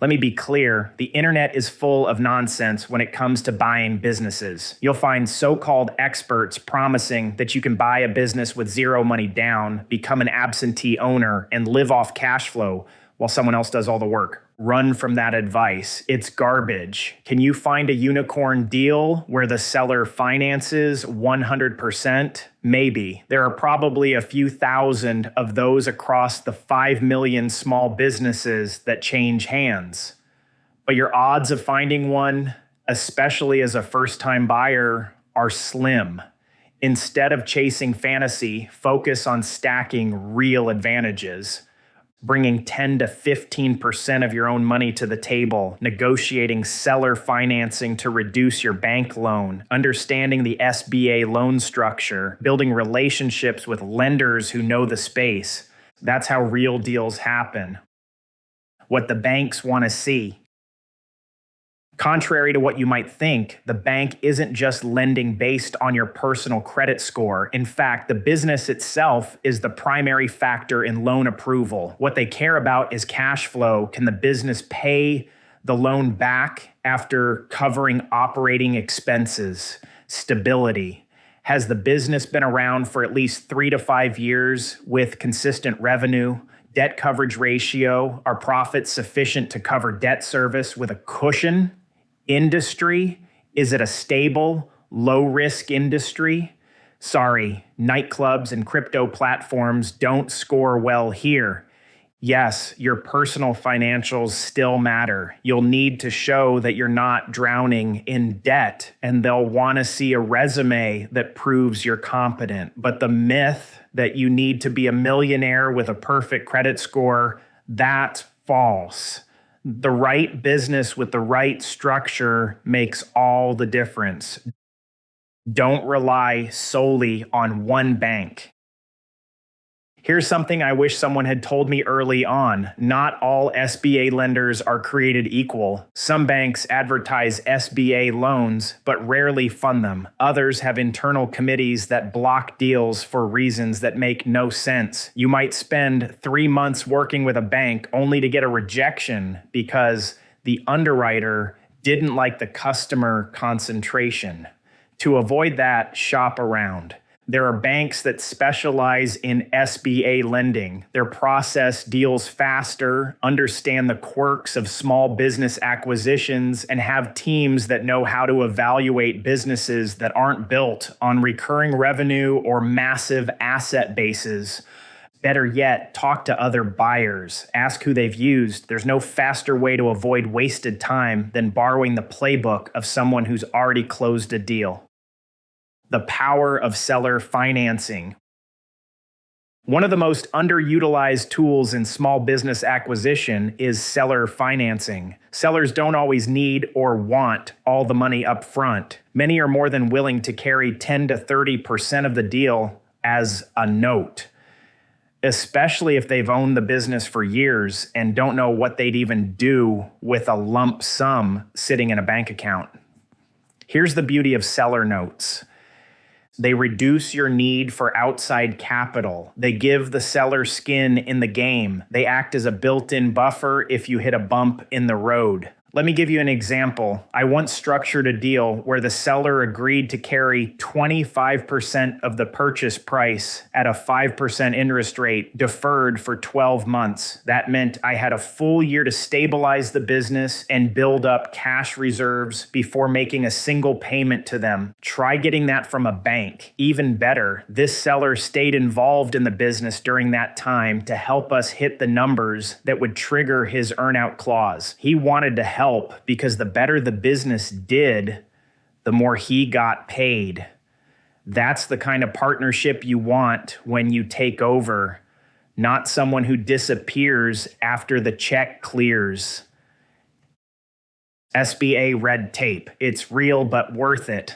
Let me be clear, the internet is full of nonsense when it comes to buying businesses. You'll find so-called experts promising that you can buy a business with zero money down, become an absentee owner, and live off cash flow while someone else does all the work. Run from that advice. It's garbage. Can you find a unicorn deal where the seller finances 100%? Maybe. There are probably a few thousand of those across the 5 million small businesses that change hands. But your odds of finding one, especially as a first-time buyer, are slim. Instead of chasing fantasy, focus on stacking real advantages. Bringing 10 to 15% of your own money to the table, negotiating seller financing to reduce your bank loan, understanding the SBA loan structure, building relationships with lenders who know the space. That's how real deals happen. What the banks want to see. Contrary to what you might think, the bank isn't just lending based on your personal credit score. In fact, the business itself is the primary factor in loan approval. What they care about is cash flow. Can the business pay the loan back after covering operating expenses? Stability. Has the business been around for at least 3 to 5 years with consistent revenue? Debt coverage ratio? Are profits sufficient to cover debt service with a cushion? Industry? Is it a stable, low-risk industry? Sorry, nightclubs and crypto platforms don't score well here. Yes, your personal financials still matter. You'll need to show that you're not drowning in debt, and they'll want to see a resume that proves you're competent. But the myth that you need to be a millionaire with a perfect credit score, that's false. The right business with the right structure makes all the difference. Don't rely solely on one bank. Here's something I wish someone had told me early on. Not all SBA lenders are created equal. Some banks advertise SBA loans, but rarely fund them. Others have internal committees that block deals for reasons that make no sense. You might spend 3 months working with a bank only to get a rejection because the underwriter didn't like the customer concentration. To avoid that, shop around. There are banks that specialize in SBA lending. Their process deals faster, understand the quirks of small business acquisitions, and have teams that know how to evaluate businesses that aren't built on recurring revenue or massive asset bases. Better yet, talk to other buyers. Ask who they've used. There's no faster way to avoid wasted time than borrowing the playbook of someone who's already closed a deal. The power of seller financing. One of the most underutilized tools in small business acquisition is seller financing. Sellers don't always need or want all the money up front. Many are more than willing to carry 10 to 30% of the deal as a note, especially if they've owned the business for years and don't know what they'd even do with a lump sum sitting in a bank account. Here's the beauty of seller notes. They reduce your need for outside capital. They give the seller skin in the game. They act as a built-in buffer if you hit a bump in the road. Let me give you an example. I once structured a deal where the seller agreed to carry 25% of the purchase price at a 5% interest rate deferred for 12 months. That meant I had a full year to stabilize the business and build up cash reserves before making a single payment to them. Try getting that from a bank. Even better, this seller stayed involved in the business during that time to help us hit the numbers that would trigger his earnout clause. He wanted to help because the better the business did, the more he got paid. That's the kind of partnership you want when you take over, not someone who disappears after the check clears. SBA red tape. It's real but worth it.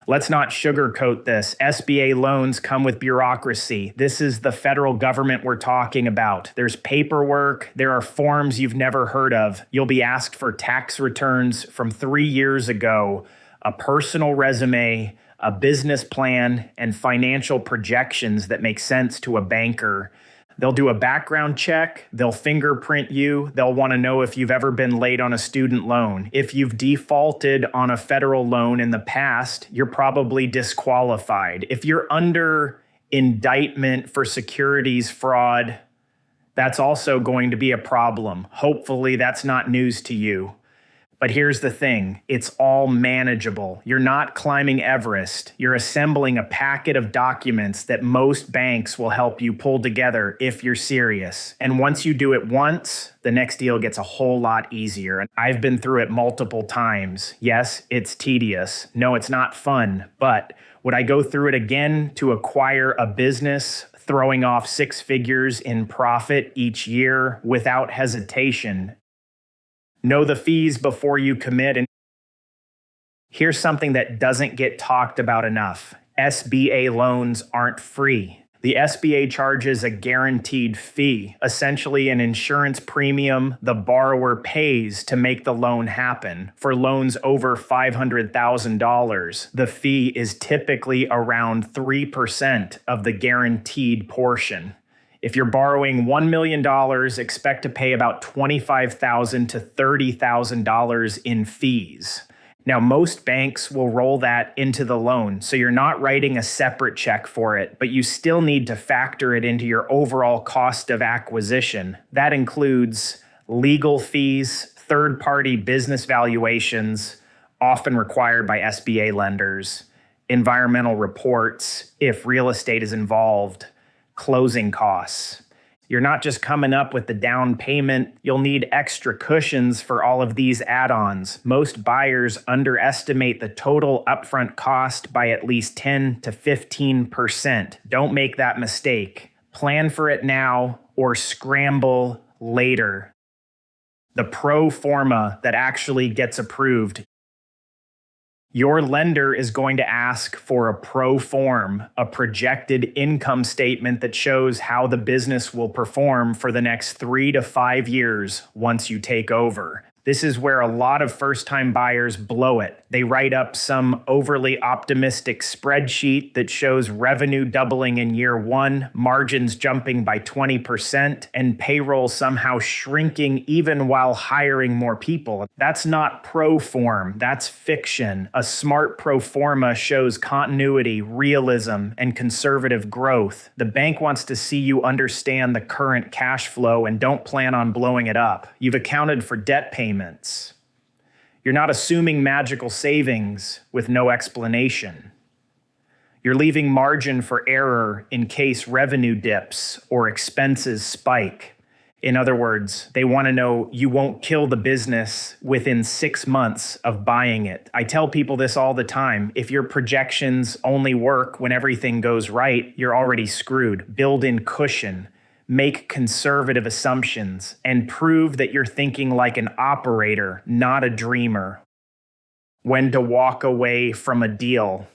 Let's not sugarcoat this. SBA loans come with bureaucracy. This is the federal government we're talking about. There's paperwork. There are forms you've never heard of. You'll be asked for tax returns from 3 years ago, a personal resume, a business plan, and financial projections that make sense to a banker. They'll do a background check, they'll fingerprint you, they'll want to know if you've ever been late on a student loan. If you've defaulted on a federal loan in the past, you're probably disqualified. If you're under indictment for securities fraud, that's also going to be a problem. Hopefully that's not news to you. But here's the thing, it's all manageable. You're not climbing Everest. You're assembling a packet of documents that most banks will help you pull together if you're serious. And once you do it once, the next deal gets a whole lot easier. And I've been through it multiple times. Yes, it's tedious. No, it's not fun. But would I go through it again to acquire a business throwing off 6 figures in profit each year without hesitation? Know the fees before you commit. And here's something that doesn't get talked about enough. SBA loans aren't free. The SBA charges a guaranteed fee, essentially an insurance premium the borrower pays to make the loan happen. For loans over $500,000, the fee is typically around 3% of the guaranteed portion. If you're borrowing $1 million, expect to pay about $25,000 to $30,000 in fees. Now, most banks will roll that into the loan, so you're not writing a separate check for it, but you still need to factor it into your overall cost of acquisition. That includes legal fees, third-party business valuations, often required by SBA lenders, environmental reports, if real estate is involved, closing costs. You're not just coming up with the down payment, you'll need extra cushions for all of these add-ons. Most buyers underestimate the total upfront cost by at least 10 to 15%. Don't make that mistake. Plan for it now or scramble later. The pro forma that actually gets approved. Your lender is going to ask for a pro form, a projected income statement that shows how the business will perform for the next 3 to 5 years once you take over. This is where a lot of first-time buyers blow it. They write up some overly optimistic spreadsheet that shows revenue doubling in year 1, margins jumping by 20%, and payroll somehow shrinking even while hiring more people. That's not pro form, that's fiction. A smart pro forma shows continuity, realism, and conservative growth. The bank wants to see you understand the current cash flow and don't plan on blowing it up. You've accounted for debt payments. You're not assuming magical savings with no explanation. You're leaving margin for error in case revenue dips or expenses spike. In other words, they want to know you won't kill the business within 6 months of buying it. I tell people this all the time. If your projections only work when everything goes right, you're already screwed. Build in cushion. Make conservative assumptions, and prove that you're thinking like an operator, not a dreamer. When to walk away from a deal.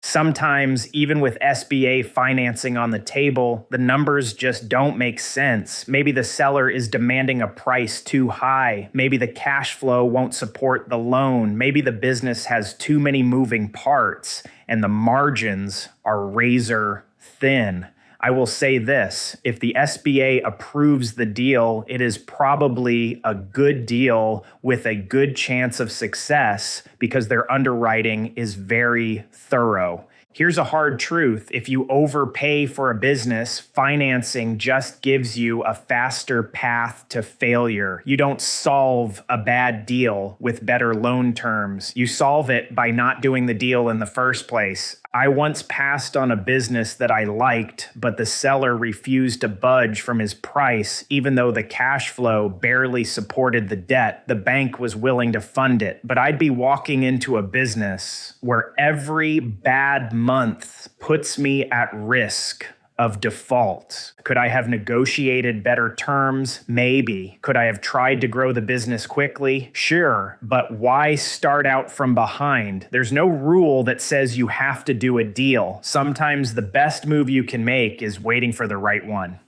Sometimes, even with SBA financing on the table, the numbers just don't make sense. Maybe the seller is demanding a price too high. Maybe the cash flow won't support the loan. Maybe the business has too many moving parts, and the margins are razor thin. I will say this, if the SBA approves the deal, it is probably a good deal with a good chance of success because their underwriting is very thorough. Here's a hard truth. If you overpay for a business, financing just gives you a faster path to failure. You don't solve a bad deal with better loan terms. You solve it by not doing the deal in the first place. I once passed on a business that I liked, but the seller refused to budge from his price, even though the cash flow barely supported the debt. The bank was willing to fund it, but I'd be walking into a business where every bad month puts me at risk of default. Could I have negotiated better terms? Maybe. Could I have tried to grow the business quickly? Sure. But why start out from behind? There's no rule that says you have to do a deal. Sometimes the best move you can make is waiting for the right one.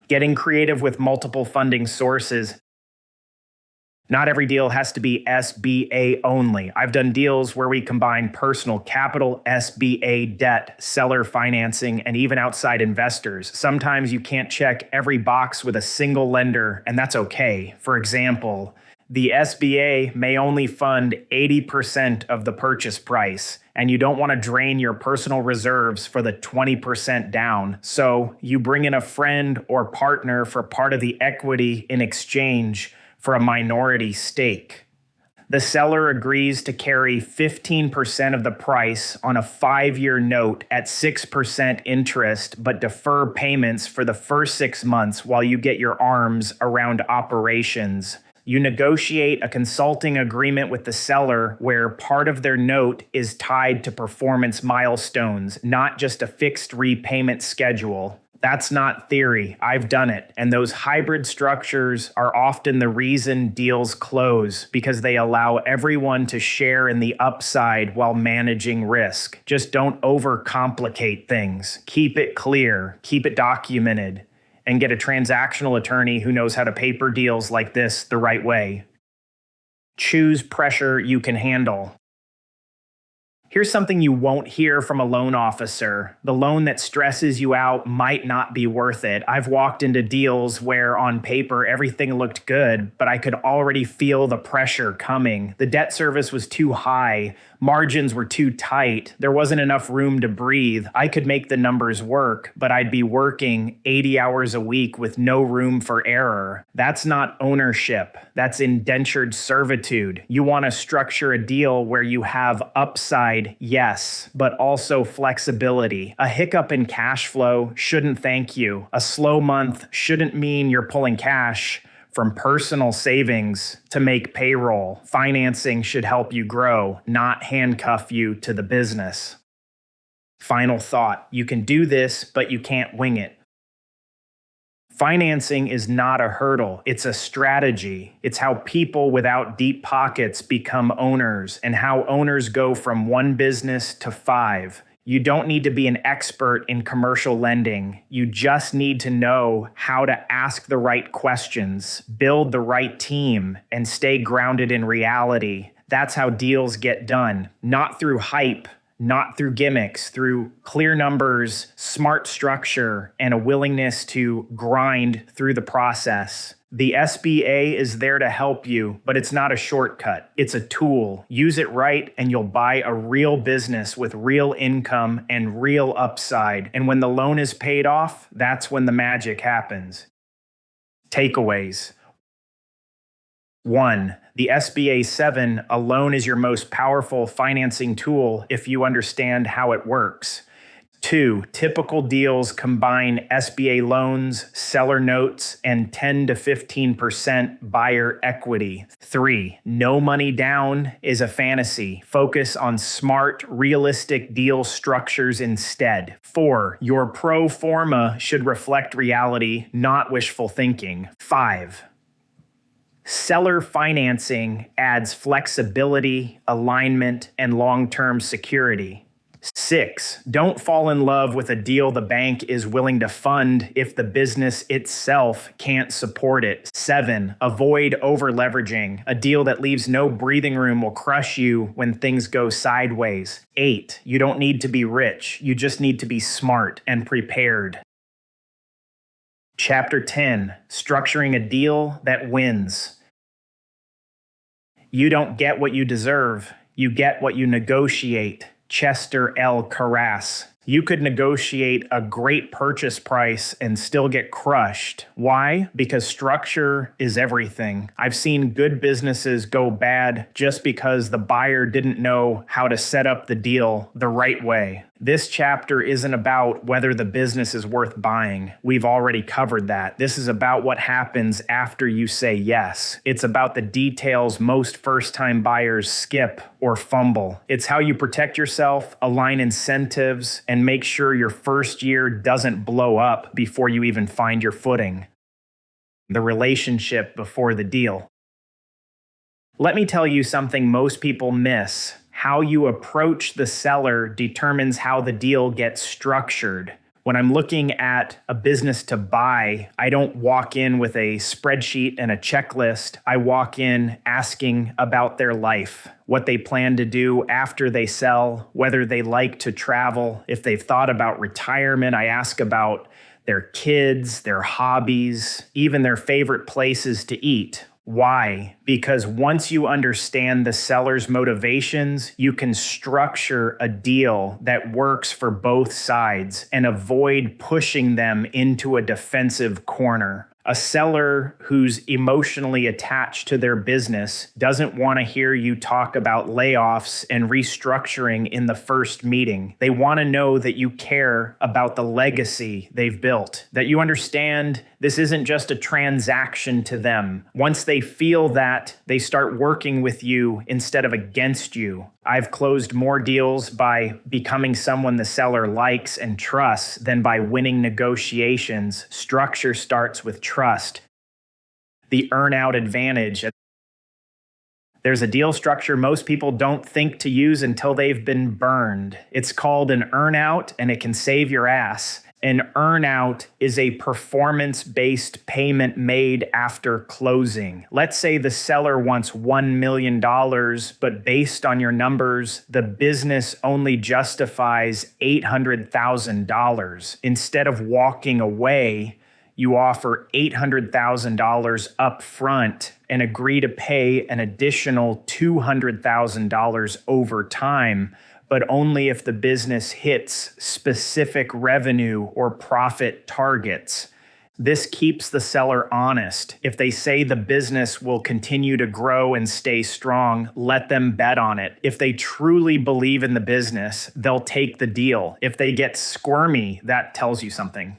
Getting creative with multiple funding sources. Not every deal has to be SBA only. I've done deals where we combine personal capital, SBA debt, seller financing, and even outside investors. Sometimes you can't check every box with a single lender, and that's okay. For example, the SBA may only fund 80% of the purchase price, and you don't want to drain your personal reserves for the 20% down. So you bring in a friend or partner for part of the equity in exchange for a minority stake. The seller agrees to carry 15% of the price on a 5-year note at 6% interest, but defer payments for the first 6 months while you get your arms around operations. You negotiate a consulting agreement with the seller where part of their note is tied to performance milestones, not just a fixed repayment schedule. That's not theory. I've done it. And those hybrid structures are often the reason deals close because they allow everyone to share in the upside while managing risk. Just don't overcomplicate things. Keep it clear, keep it documented, and get a transactional attorney who knows how to paper deals like this the right way. Choose pressure you can handle. Here's something you won't hear from a loan officer. The loan that stresses you out might not be worth it. I've walked into deals where on paper everything looked good, but I could already feel the pressure coming. The debt service was too high. Margins were too tight. There wasn't enough room to breathe. I could make the numbers work, but I'd be working 80 hours a week with no room for error. That's not ownership. That's indentured servitude. You want to structure a deal where you have upside, yes, but also flexibility. A hiccup in cash flow shouldn't thank you. A slow month shouldn't mean you're pulling cash from personal savings to make payroll. Financing should help you grow, not handcuff you to the business. Final thought, you can do this, but you can't wing it. Financing is not a hurdle, it's a strategy. It's how people without deep pockets become owners and how owners go from one business to 5. You don't need to be an expert in commercial lending. You just need to know how to ask the right questions, build the right team, and stay grounded in reality. That's how deals get done, not through hype, not through gimmicks, through clear numbers, smart structure, and a willingness to grind through the process. The SBA is there to help you, but it's not a shortcut. It's a tool. Use it right, and you'll buy a real business with real income and real upside. And when the loan is paid off, that's when the magic happens. Takeaways. 1. The SBA 7 alone is your most powerful financing tool if you understand how it works. 2. Typical deals combine SBA loans, seller notes, and 10 to 15% buyer equity. 3. No money down is a fantasy. Focus on smart, realistic deal structures instead. 4. Your pro forma should reflect reality, not wishful thinking. 5. Seller financing adds flexibility, alignment, and long-term security. 6. Don't fall in love with a deal the bank is willing to fund if the business itself can't support it. 7. Avoid over-leveraging. A deal that leaves no breathing room will crush you when things go sideways. 8. You don't need to be rich. You just need to be smart and prepared. Chapter 10. Structuring a deal that wins. You don't get what you deserve. You get what you negotiate. Chester L. Carras. You could negotiate a great purchase price and still get crushed. Why? Because structure is everything. I've seen good businesses go bad just because the buyer didn't know how to set up the deal the right way. This chapter isn't about whether the business is worth buying. We've already covered that. This is about what happens after you say yes. It's about the details most first-time buyers skip or fumble. It's how you protect yourself, align incentives, and make sure your first year doesn't blow up before you even find your footing. The relationship before the deal. Let me tell you something most people miss. How you approach the seller determines how the deal gets structured. When I'm looking at a business to buy, I don't walk in with a spreadsheet and a checklist. I walk in asking about their life, what they plan to do after they sell, whether they like to travel, if they've thought about retirement. I ask about their kids, their hobbies, even their favorite places to eat. Why? Because once you understand the seller's motivations, you can structure a deal that works for both sides and avoid pushing them into a defensive corner. A seller who's emotionally attached to their business doesn't want to hear you talk about layoffs and restructuring in the first meeting. They want to know that you care about the legacy they've built, that you understand this isn't just a transaction to them. Once they feel that, they start working with you instead of against you. I've closed more deals by becoming someone the seller likes and trusts than by winning negotiations. Structure starts with trust. The earn-out advantage. There's a deal structure most people don't think to use until they've been burned. It's called an earn-out, and it can save your ass. An earn-out is a performance-based payment made after closing. Let's say the seller wants $1 million, but based on your numbers, the business only justifies $800,000. Instead of walking away, you offer $800,000 up front and agree to pay an additional $200,000 over time, but only if the business hits specific revenue or profit targets. This keeps the seller honest. If they say the business will continue to grow and stay strong, let them bet on it. If they truly believe in the business, they'll take the deal. If they get squirmy, that tells you something.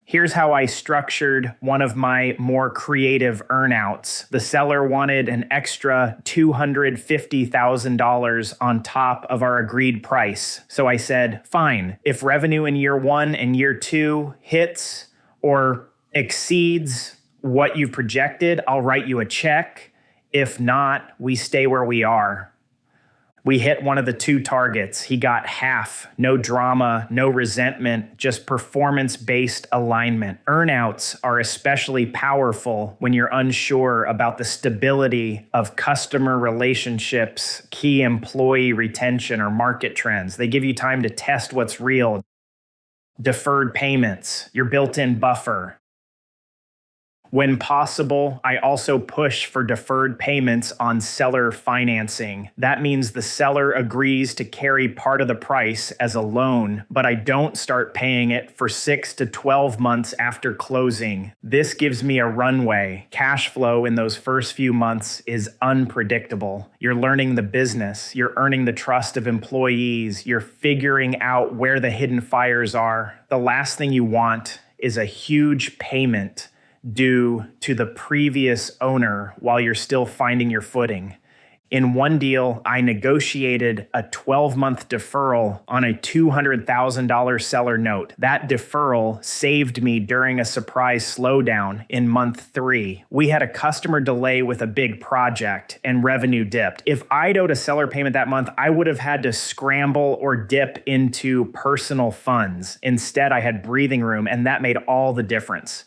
Here's how I structured one of my more creative earnouts. The seller wanted an extra $250,000 on top of our agreed price. So I said, fine, if revenue in year 1 and year 2 hits or exceeds what you've projected, I'll write you a check. If not, we stay where we are. We hit one of the 2 targets. He got half, no drama, no resentment, just performance-based alignment. Earnouts are especially powerful when you're unsure about the stability of customer relationships, key employee retention, or market trends. They give you time to test what's real. Deferred payments, your built-in buffer. When possible, I also push for deferred payments on seller financing. That means the seller agrees to carry part of the price as a loan, but I don't start paying it for 6 to 12 months after closing. This gives me a runway. Cash flow in those first few months is unpredictable. You're learning the business. You're earning the trust of employees. You're figuring out where the hidden fires are. The last thing you want is a huge payment due to the previous owner while you're still finding your footing. In one deal, I negotiated a 12-month deferral on a $200,000 seller note. That deferral saved me during a surprise slowdown in month 3. We had a customer delay with a big project and revenue dipped. If I'd owed a seller payment that month, I would have had to scramble or dip into personal funds. Instead, I had breathing room, and that made all the difference.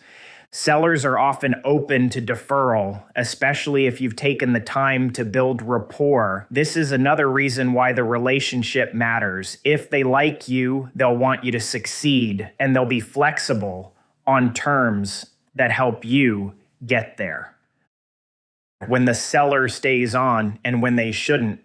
Sellers are often open to deferral, especially if you've taken the time to build rapport. This is another reason why the relationship matters. If they like you, they'll want you to succeed, and they'll be flexible on terms that help you get there. When the seller stays on and when they shouldn't,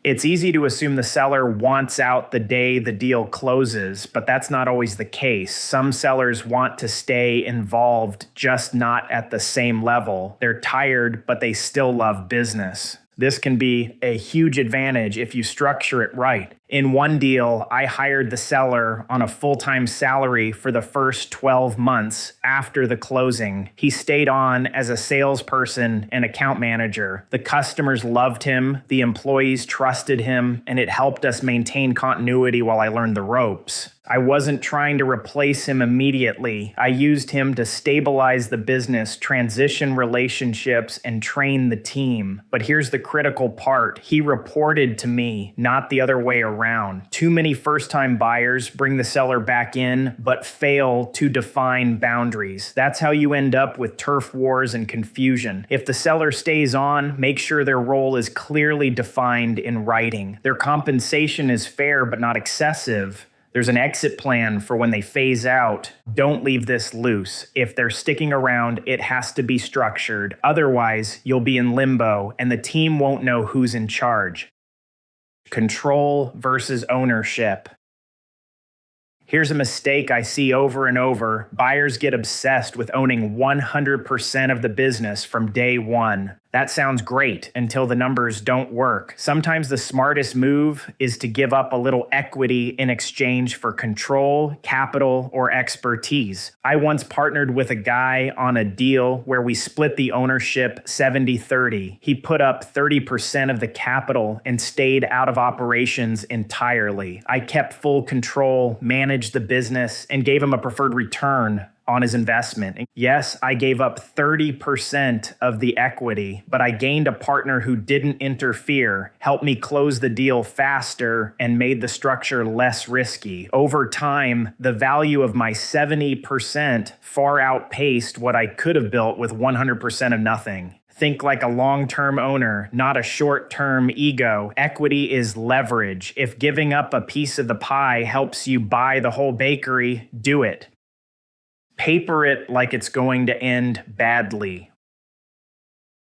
it's easy to assume the seller wants out the day the deal closes, but that's not always the case. Some sellers want to stay involved, just not at the same level. They're tired, but they still love business. This can be a huge advantage if you structure it right. In one deal, I hired the seller on a full-time salary for the first 12 months after the closing. He stayed on as a salesperson and account manager. The customers loved him, the employees trusted him, and it helped us maintain continuity while I learned the ropes. I wasn't trying to replace him immediately. I used him to stabilize the business, transition relationships, and train the team. But here's the critical part. He reported to me, not the other way around. around. Too many first-time buyers bring the seller back in, but fail to define boundaries. That's how you end up with turf wars and confusion. If the seller stays on, make sure their role is clearly defined in writing. Their compensation is fair but not excessive. There's an exit plan for when they phase out. Don't leave this loose. If they're sticking around, it has to be structured. Otherwise, you'll be in limbo and the team won't know who's in charge. Control versus ownership. Here's a mistake I see over and over. Buyers get obsessed with owning 100% of the business from day one. That sounds great until the numbers don't work. Sometimes the smartest move is to give up a little equity in exchange for control, capital, or expertise. I once partnered with a guy on a deal where we split the ownership 70-30. He put up 30% of the capital and stayed out of operations entirely. I kept full control, managed the business, and gave him a preferred return on his investment. Yes, I gave up 30% of the equity, but I gained a partner who didn't interfere, helped me close the deal faster, and made the structure less risky. Over time, the value of my 70% far outpaced what I could have built with 100% of nothing. Think like a long-term owner, not a short-term ego. Equity is leverage. If giving up a piece of the pie helps you buy the whole bakery, do it. Paper it like it's going to end badly.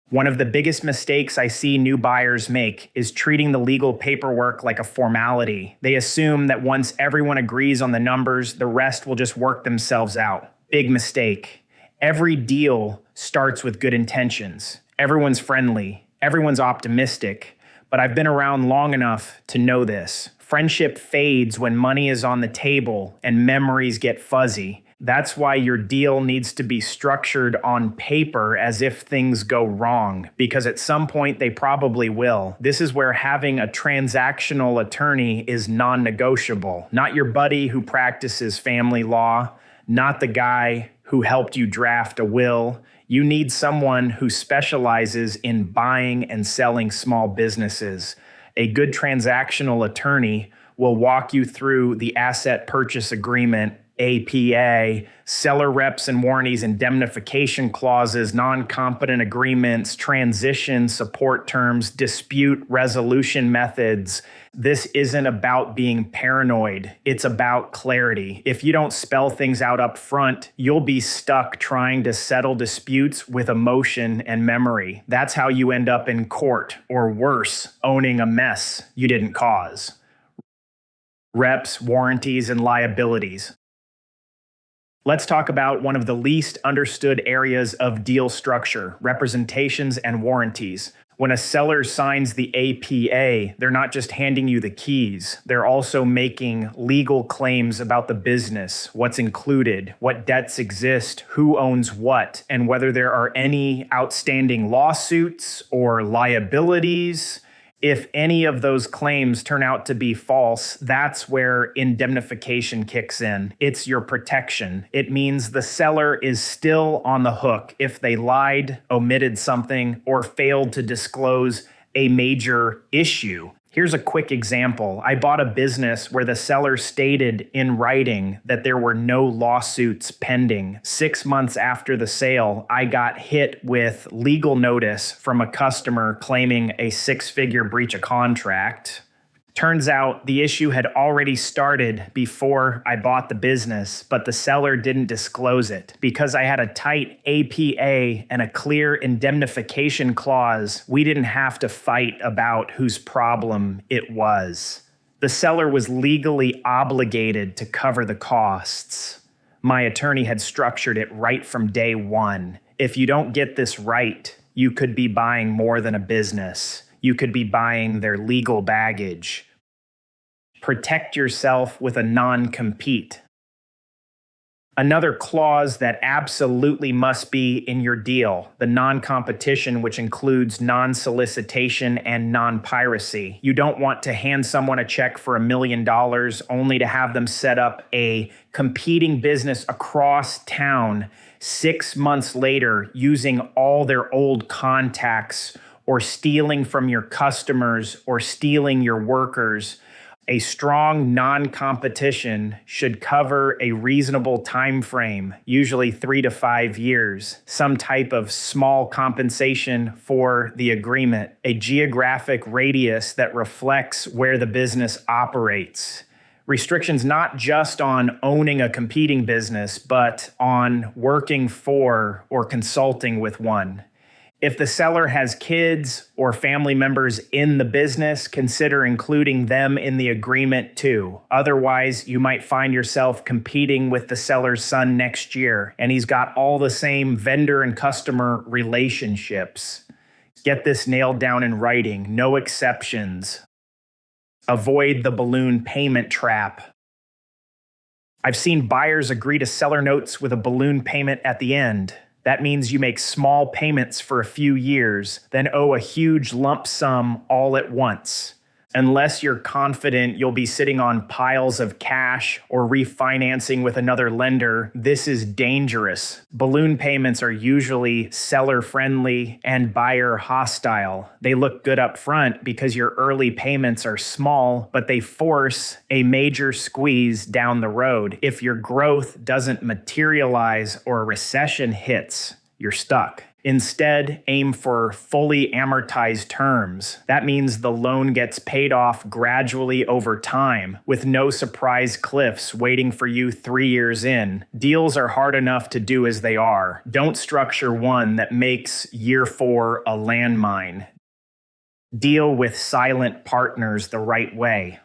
One of the biggest mistakes I see new buyers make is treating the legal paperwork like a formality. They assume that once everyone agrees on the numbers, the rest will just work themselves out. Big mistake. Every deal starts with good intentions. Everyone's friendly. Everyone's optimistic. But I've been around long enough to know this. Friendship fades when money is on the table and memories get fuzzy. That's why your deal needs to be structured on paper as if things go wrong, because at some point they probably will. This is where having a transactional attorney is non-negotiable. Not your buddy who practices family law, not the guy who helped you draft a will. You need someone who specializes in buying and selling small businesses. A good transactional attorney will walk you through the asset purchase agreement, APA, seller reps and warranties, indemnification clauses, non-competent agreements, transition support terms, dispute resolution methods. This isn't about being paranoid. It's about clarity. If you don't spell things out up front, you'll be stuck trying to settle disputes with emotion and memory. That's how you end up in court, or worse, owning a mess you didn't cause. Reps, warranties, and liabilities. Let's talk about one of the least understood areas of deal structure, representations and warranties. When a seller signs the APA, they're not just handing you the keys. They're also making legal claims about the business, what's included, what debts exist, who owns what, and whether there are any outstanding lawsuits or liabilities. If any of those claims turn out to be false, that's where indemnification kicks in. It's your protection. It means the seller is still on the hook if they lied, omitted something, or failed to disclose a major issue. Here's a quick example. I bought a business where the seller stated in writing that there were no lawsuits pending. 6 months after the sale, I got hit with legal notice from a customer claiming a 6-figure breach of contract. Turns out the issue had already started before I bought the business, but the seller didn't disclose it. Because I had a tight APA and a clear indemnification clause, we didn't have to fight about whose problem it was. The seller was legally obligated to cover the costs. My attorney had structured it right from day one. If you don't get this right, you could be buying more than a business. You could be buying their legal baggage. Protect yourself with a non-compete. Another clause that absolutely must be in your deal, the non-competition, which includes non-solicitation and non-piracy. You don't want to hand someone a check for $1 million only to have them set up a competing business across town 6 months later using all their old contacts, or stealing from your customers, or stealing your workers. A strong non-competition should cover a reasonable time frame, usually 3 to 5 years, some type of small compensation for the agreement, a geographic radius that reflects where the business operates. Restrictions not just on owning a competing business, but on working for or consulting with one. If the seller has kids or family members in the business, consider including them in the agreement too. Otherwise, you might find yourself competing with the seller's son next year, and he's got all the same vendor and customer relationships. Get this nailed down in writing, no exceptions. Avoid the balloon payment trap. I've seen buyers agree to seller notes with a balloon payment at the end. That means you make small payments for a few years, then owe a huge lump sum all at once. Unless you're confident you'll be sitting on piles of cash or refinancing with another lender, this is dangerous. Balloon payments are usually seller-friendly and buyer-hostile. They look good up front because your early payments are small, but they force a major squeeze down the road. If your growth doesn't materialize or a recession hits, you're stuck. Instead, aim for fully amortized terms. That means the loan gets paid off gradually over time, with no surprise cliffs waiting for you 3 years in. Deals are hard enough to do as they are. Don't structure one that makes year 4 a landmine. Deal with silent partners the right way.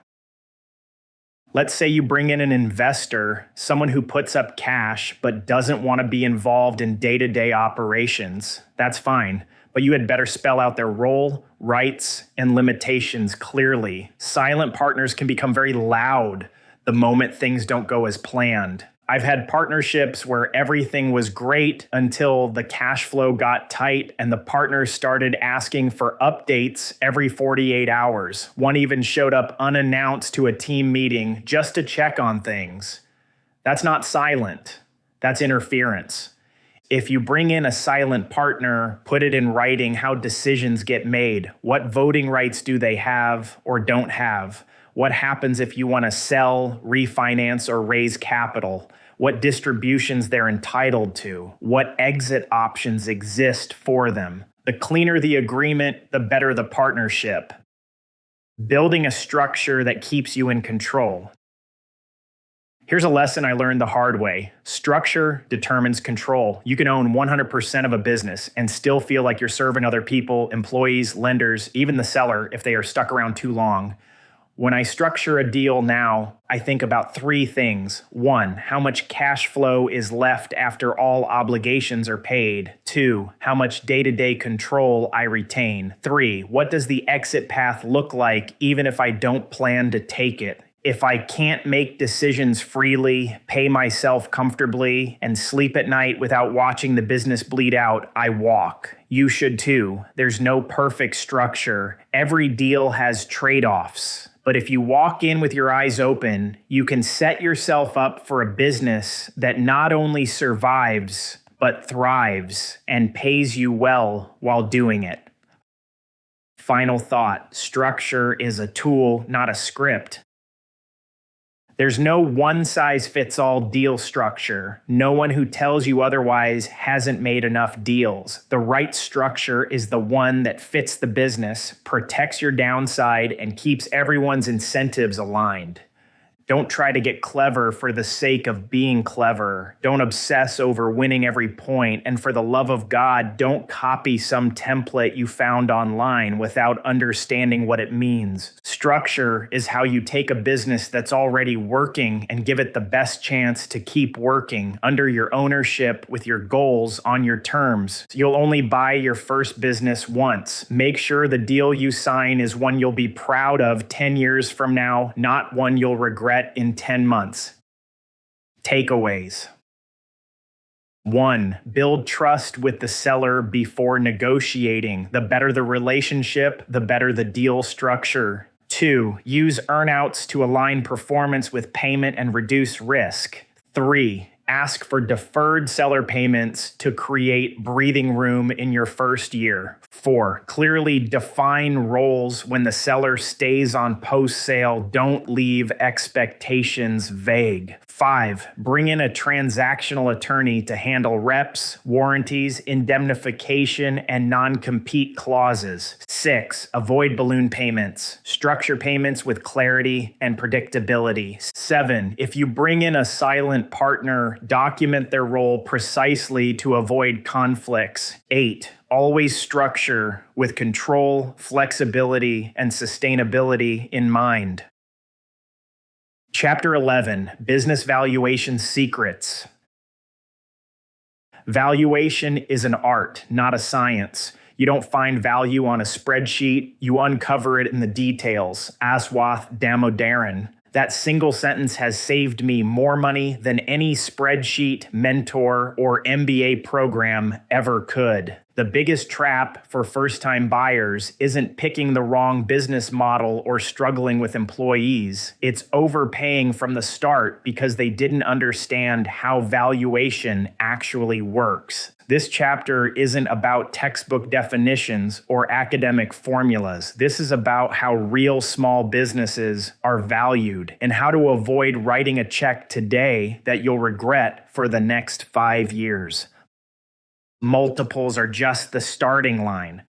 Let's say you bring in an investor, someone who puts up cash but doesn't want to be involved in day-to-day operations. That's fine, but you had better spell out their role, rights, and limitations clearly. Silent partners can become very loud the moment things don't go as planned. I've had partnerships where everything was great until the cash flow got tight and the partners started asking for updates every 48 hours. One even showed up unannounced to a team meeting just to check on things. That's not silent. That's interference. If you bring in a silent partner, put it in writing how decisions get made. What voting rights do they have or don't have? What happens if you want to sell, refinance, or raise capital? What distributions they're entitled to? What exit options exist for them? The cleaner the agreement, the better the partnership. Building a structure that keeps you in control. Here's a lesson I learned the hard way. Structure determines control. You can own 100% of a business and still feel like you're serving other people, employees, lenders, even the seller if they are stuck around too long. When I structure a deal now, I think about 3 things. 1, how much cash flow is left after all obligations are paid. 2, how much day-to-day control I retain. 3, what does the exit path look like even if I don't plan to take it? If I can't make decisions freely, pay myself comfortably, and sleep at night without watching the business bleed out, I walk. You should too. There's no perfect structure. Every deal has trade-offs. But if you walk in with your eyes open, you can set yourself up for a business that not only survives, but thrives and pays you well while doing it. Final thought, structure is a tool, not a script. There's no one-size-fits-all deal structure. No one who tells you otherwise hasn't made enough deals. The right structure is the one that fits the business, protects your downside, and keeps everyone's incentives aligned. Don't try to get clever for the sake of being clever. Don't obsess over winning every point. And for the love of God, don't copy some template you found online without understanding what it means. Structure is how you take a business that's already working and give it the best chance to keep working under your ownership with your goals on your terms. You'll only buy your first business once. Make sure the deal you sign is one you'll be proud of 10 years from now, not one you'll regret in 10 months. Takeaways. 1. Build trust with the seller before negotiating. The better the relationship, the better the deal structure. 2. Use earnouts to align performance with payment and reduce risk. 3. Ask for deferred seller payments to create breathing room in your first year. 4. Clearly define roles when the seller stays on post-sale. Don't leave expectations vague. 5. Bring in a transactional attorney to handle reps, warranties, indemnification, and non-compete clauses. 6. Avoid balloon payments. Structure payments with clarity and predictability. 7. If you bring in a silent partner, document their role precisely to avoid conflicts. 8. Always structure with control, flexibility, and sustainability in mind. Chapter 11, Business Valuation Secrets. Valuation is an art, not a science. You don't find value on a spreadsheet, you uncover it in the details. Aswath Damodaran. That single sentence has saved me more money than any spreadsheet, mentor, or MBA program ever could. The biggest trap for first-time buyers isn't picking the wrong business model or struggling with employees. It's overpaying from the start because they didn't understand how valuation actually works. This chapter isn't about textbook definitions or academic formulas. This is about how real small businesses are valued and how to avoid writing a check today that you'll regret for the next 5 years. Multiples are just the starting line.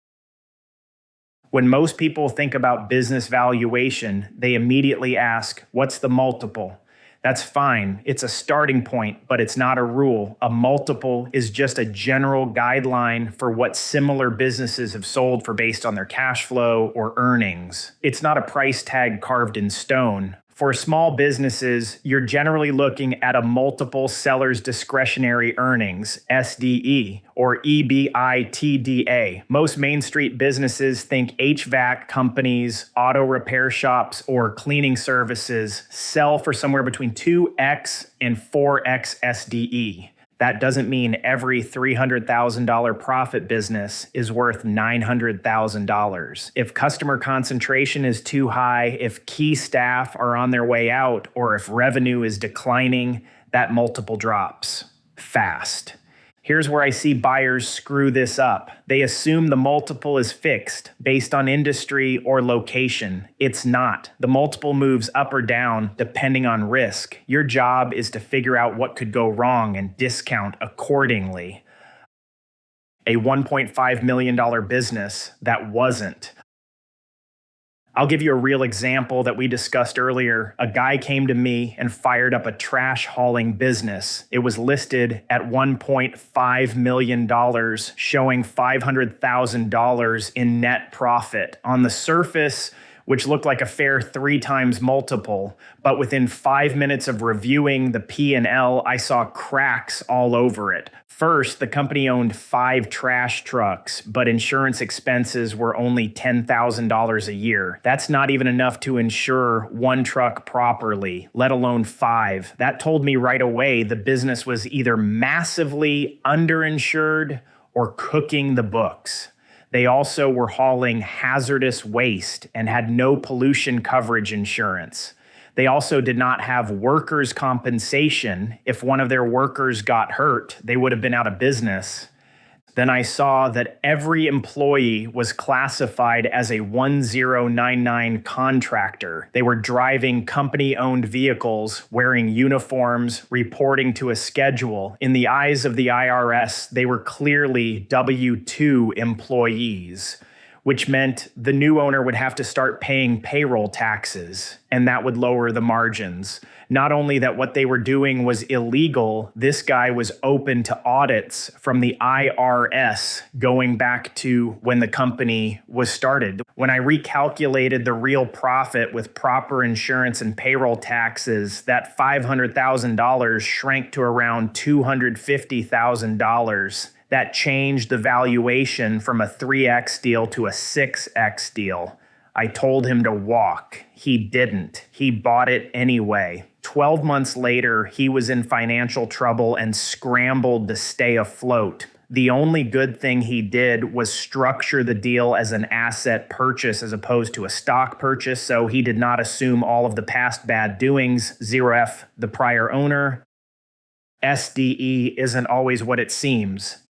When most people think about business valuation, they immediately ask, what's the multiple? That's fine. It's a starting point, but it's not a rule. A multiple is just a general guideline for what similar businesses have sold for based on their cash flow or earnings. It's not a price tag carved in stone. For small businesses, you're generally looking at a multiple seller's discretionary earnings, SDE, or EBITDA. Most Main Street businesses think HVAC companies, auto repair shops, or cleaning services sell for somewhere between 2x and 4x SDE. That doesn't mean every $300,000 profit business is worth $900,000. If customer concentration is too high, if key staff are on their way out, or if revenue is declining, that multiple drops fast. Here's where I see buyers screw this up. They assume the multiple is fixed based on industry or location. It's not. The multiple moves up or down depending on risk. Your job is to figure out what could go wrong and discount accordingly. A $1.5 million business that wasn't. I'll give you a real example that we discussed earlier. A guy came to me and fired up a trash hauling business. It was listed at $1.5 million, showing $500,000 in net profit. On the surface, which looked like a fair 3 times multiple, but within 5 minutes of reviewing the P&L, I saw cracks all over it. First, the company owned 5 trash trucks, but insurance expenses were only $10,000 a year. That's not even enough to insure 1 truck properly, let alone 5. That told me right away the business was either massively underinsured or cooking the books. They also were hauling hazardous waste and had no pollution coverage insurance. They also did not have workers' compensation. If one of their workers got hurt, they would have been out of business. Then I saw that every employee was classified as a 1099 contractor. They were driving company-owned vehicles, wearing uniforms, reporting to a schedule. In the eyes of the IRS, they were clearly W-2 employees, which meant the new owner would have to start paying payroll taxes, and that would lower the margins. Not only that what they were doing was illegal, this guy was open to audits from the IRS going back to when the company was started. When I recalculated the real profit with proper insurance and payroll taxes, that $500,000 shrank to around $250,000. That changed the valuation from a 3x deal to a 6x deal. I told him to walk. He didn't. He bought it anyway. 12 months later, he was in financial trouble and scrambled to stay afloat. The only good thing he did was structure the deal as an asset purchase as opposed to a stock purchase, so he did not assume all of the past bad doings, 0F the prior owner. SDE isn't always what it seems.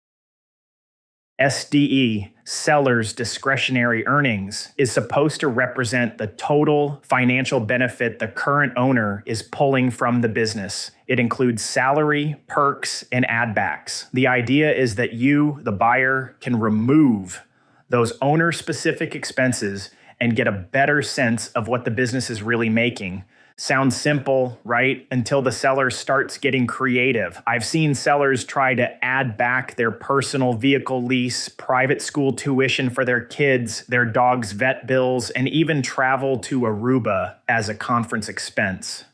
SDE, seller's discretionary earnings is supposed to represent the total financial benefit the current owner is pulling from the business. It includes salary, perks, and add backs. The idea is that you, the buyer, can remove those owner-specific expenses and get a better sense of what the business is really making. Sounds simple, right? Until the seller starts getting creative. I've seen sellers try to add back their personal vehicle lease, private school tuition for their kids, their dog's vet bills, and even travel to Aruba as a conference expense.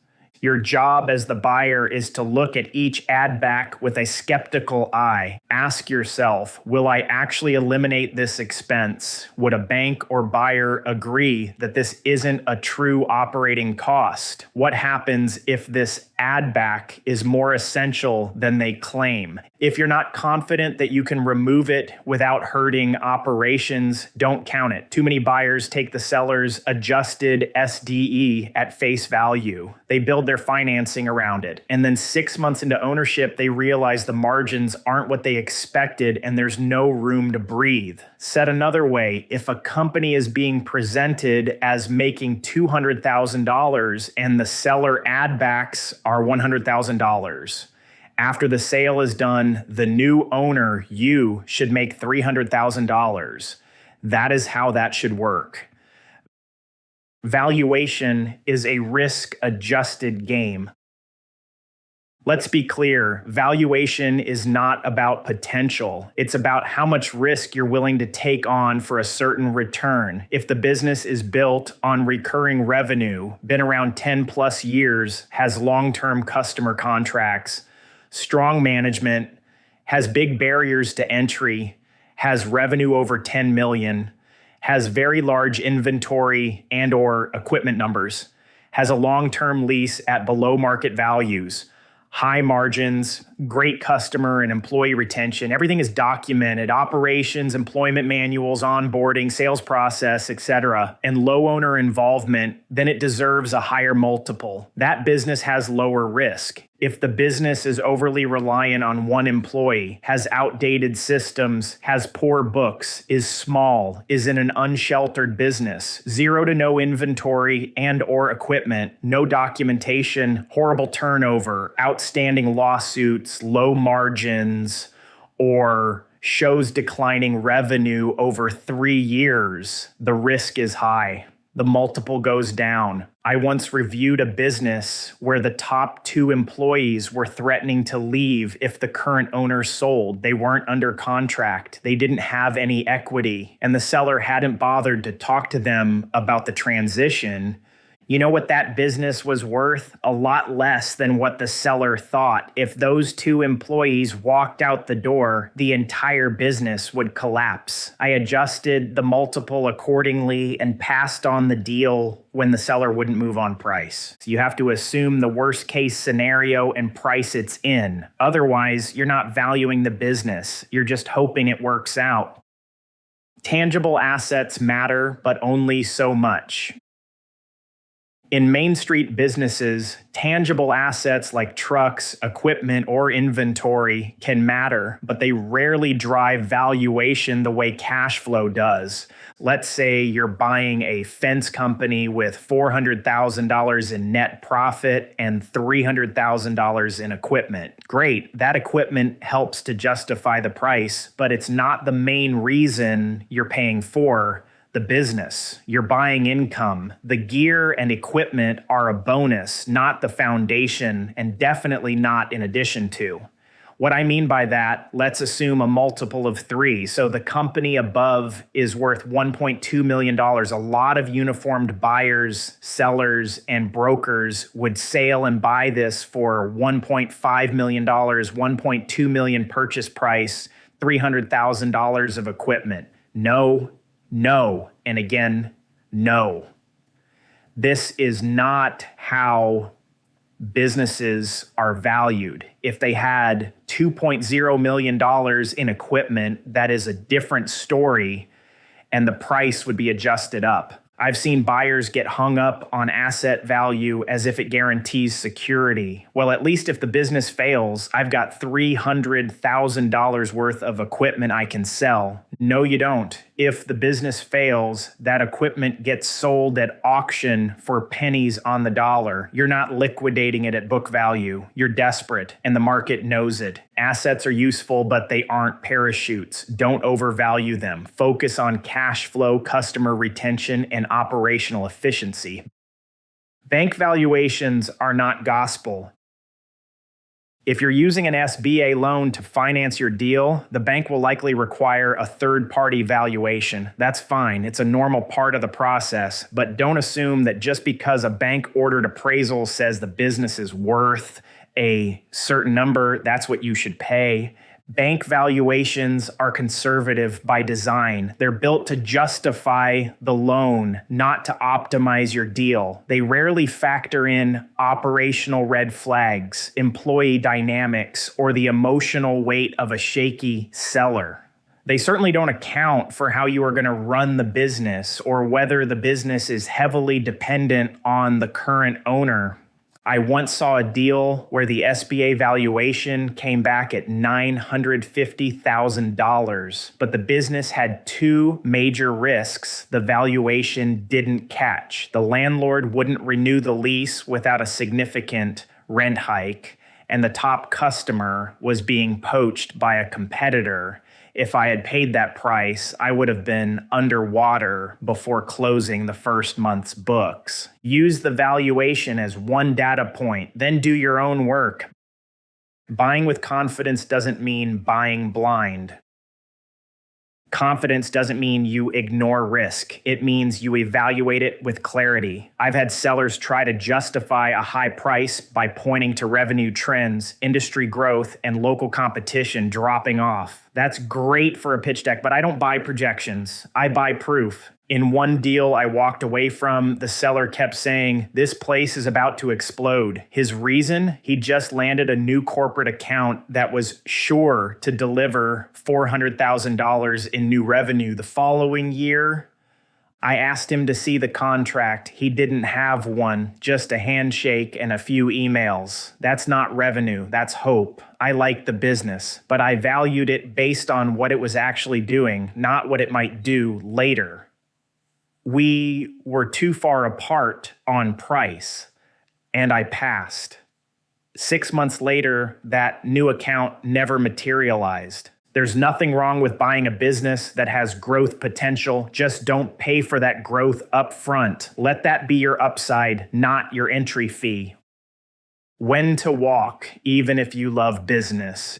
Your job as the buyer is to look at each add back with a skeptical eye. Ask yourself, will I actually eliminate this expense? Would a bank or buyer agree that this isn't a true operating cost? What happens if this add back is more essential than they claim? If you're not confident that you can remove it without hurting operations, don't count it. Too many buyers take the seller's adjusted SDE at face value. They build their financing around it. And then 6 months into ownership, they realize the margins aren't what they expected and there's no room to breathe. Said another way, if a company is being presented as making $200,000 and the seller add backs are $100,000, after the sale is done, the new owner, you, should make $300,000. That is how that should work. Valuation is a risk-adjusted game. Let's be clear, valuation is not about potential. It's about how much risk you're willing to take on for a certain return. If the business is built on recurring revenue, been around 10 plus years, has long-term customer contracts, strong management, has big barriers to entry, has revenue over 10 million, has very large inventory and or equipment numbers, has a long-term lease at below market values, high margins, great customer and employee retention. Everything is documented, operations, employment manuals, onboarding, sales process, etc., and low owner involvement, then it deserves a higher multiple. That business has lower risk. If the business is overly reliant on one employee, has outdated systems, has poor books, is small, is in an unsheltered business, zero to no inventory and or equipment, no documentation, horrible turnover, outstanding lawsuits, low margins, or shows declining revenue over 3 years, the risk is high. The multiple goes down. I once reviewed a business where the top 2 employees were threatening to leave if the current owner sold. They weren't under contract. They didn't have any equity, and the seller hadn't bothered to talk to them about the transition. You know what that business was worth? A lot less than what the seller thought. If those 2 employees walked out the door, the entire business would collapse. I adjusted the multiple accordingly and passed on the deal when the seller wouldn't move on price. So you have to assume the worst case scenario and price it's in. Otherwise, you're not valuing the business. You're just hoping it works out. Tangible assets matter, but only so much. In Main Street businesses, tangible assets like trucks, equipment, or inventory can matter, but they rarely drive valuation the way cash flow does. Let's say you're buying a fence company with $400,000 in net profit and $300,000 in equipment. Great, that equipment helps to justify the price, but it's not the main reason you're paying for the business. You're buying income. The gear and equipment are a bonus, not the foundation, and definitely not in addition to. What I mean by that, let's assume a multiple of 3. So the company above is worth $1.2 million. A lot of uniformed buyers, sellers, and brokers would sell and buy this for $1.5 million, $1.2 million purchase price, $300,000 of equipment. No, and again, no. This is not how businesses are valued. If they had $2.0 million in equipment, that is a different story, and the price would be adjusted up. I've seen buyers get hung up on asset value as if it guarantees security. Well, at least if the business fails, I've got $300,000 worth of equipment I can sell. No, you don't. If the business fails, that equipment gets sold at auction for pennies on the dollar. You're not liquidating it at book value. You're desperate, and the market knows it. Assets are useful, but they aren't parachutes. Don't overvalue them. Focus on cash flow, customer retention, and operational efficiency. Bank valuations are not gospel. If you're using an SBA loan to finance your deal, the bank will likely require a third-party valuation. That's fine. It's a normal part of the process, but don't assume that just because a bank-ordered appraisal says the business is worth a certain number, that's what you should pay. Bank valuations are conservative by design. They're built to justify the loan, not to optimize your deal. They rarely factor in operational red flags, employee dynamics, or the emotional weight of a shaky seller. They certainly don't account for how you are going to run the business or whether the business is heavily dependent on the current owner. I once saw a deal where the SBA valuation came back at $950,000, but the business had two major risks the valuation didn't catch. The landlord wouldn't renew the lease without a significant rent hike, and the top customer was being poached by a competitor. If I had paid that price, I would have been underwater before closing the first month's books. Use the valuation as one data point, then do your own work. Buying with confidence doesn't mean buying blind. Confidence doesn't mean you ignore risk. It means you evaluate it with clarity. I've had sellers try to justify a high price by pointing to revenue trends, industry growth, and local competition dropping off. That's great for a pitch deck, but I don't buy projections. I buy proof. In one deal I walked away from, the seller kept saying, "This place is about to explode." His reason? He just landed a new corporate account that was sure to deliver $400,000 in new revenue the following year. I asked him to see the contract. He didn't have one, just a handshake and a few emails. That's not revenue, that's hope. I liked the business, but I valued it based on what it was actually doing, not what it might do later. We were too far apart on price, and I passed. 6 months later, that new account never materialized. There's nothing wrong with buying a business that has growth potential. Just don't pay for that growth up front. Let that be your upside, not your entry fee. When to walk, even if you love business.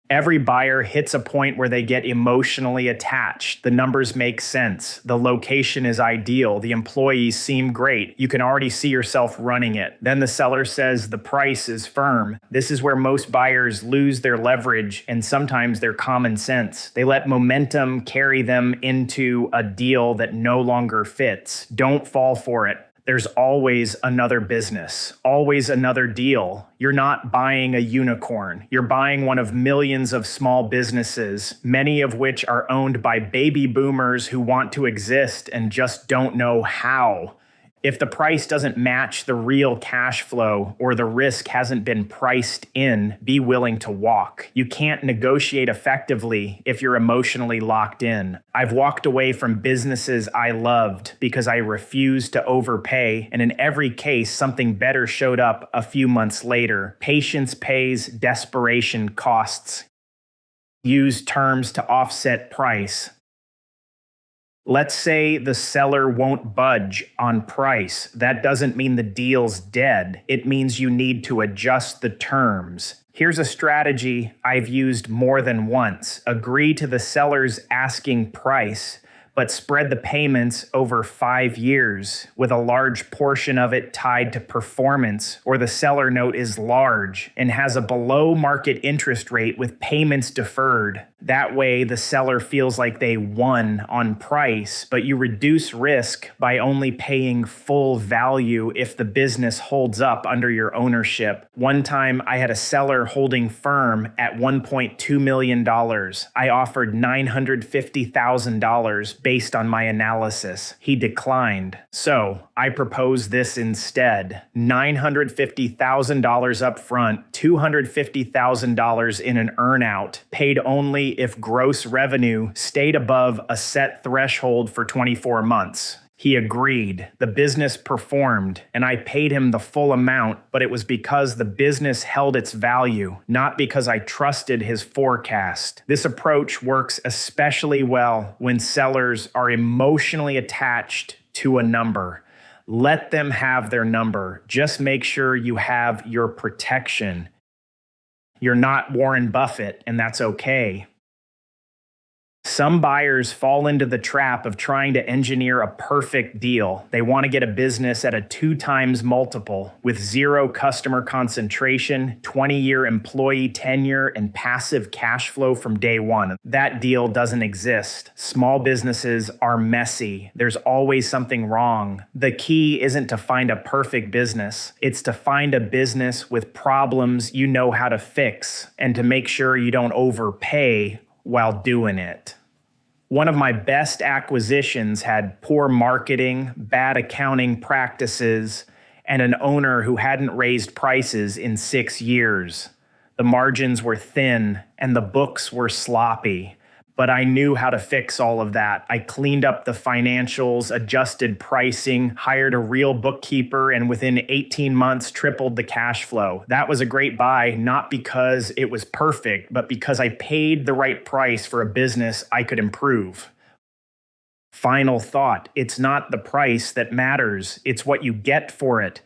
Every buyer hits a point where they get emotionally attached. The numbers make sense. The location is ideal. The employees seem great. You can already see yourself running it. Then the seller says the price is firm. This is where most buyers lose their leverage and sometimes their common sense. They let momentum carry them into a deal that no longer fits. Don't fall for it. There's always another business, always another deal. You're not buying a unicorn. You're buying one of millions of small businesses, many of which are owned by baby boomers who want to exist and just don't know how. If the price doesn't match the real cash flow or the risk hasn't been priced in, be willing to walk. You can't negotiate effectively if you're emotionally locked in. I've walked away from businesses I loved because I refused to overpay, and in every case, something better showed up a few months later. Patience pays, desperation costs. Use terms to offset price. Let's say the seller won't budge on price. That doesn't mean the deal's dead. It means you need to adjust the terms. Here's a strategy I've used more than once. Agree to the seller's asking price, but spread the payments over 5 years with a large portion of it tied to performance, or the seller note is large and has a below market interest rate with payments deferred. That way, the seller feels like they won on price, but you reduce risk by only paying full value if the business holds up under your ownership. One time, I had a seller holding firm at $1.2 million. I offered $950,000 based on my analysis. He declined. So I proposed this instead. $950,000 up front, $250,000 in an earnout, paid only if gross revenue stayed above a set threshold for 24 months. He agreed. The business performed, and I paid him the full amount, but it was because the business held its value, not because I trusted his forecast. This approach works especially well when sellers are emotionally attached to a number. Let them have their number. Just make sure you have your protection. You're not Warren Buffett, and that's okay. Some buyers fall into the trap of trying to engineer a perfect deal. They want to get a business at a 2x multiple with zero customer concentration, 20-year employee tenure, and passive cash flow from day one. That deal doesn't exist. Small businesses are messy. There's always something wrong. The key isn't to find a perfect business. It's to find a business with problems you know how to fix and to make sure you don't overpay while doing it. One of my best acquisitions had poor marketing, bad accounting practices, and an owner who hadn't raised prices in 6 years. The margins were thin and the books were sloppy, but I knew how to fix all of that. I cleaned up the financials, adjusted pricing, hired a real bookkeeper, and within 18 months tripled the cash flow. That was a great buy, not because it was perfect, but because I paid the right price for a business I could improve. Final thought, it's not the price that matters, it's what you get for it.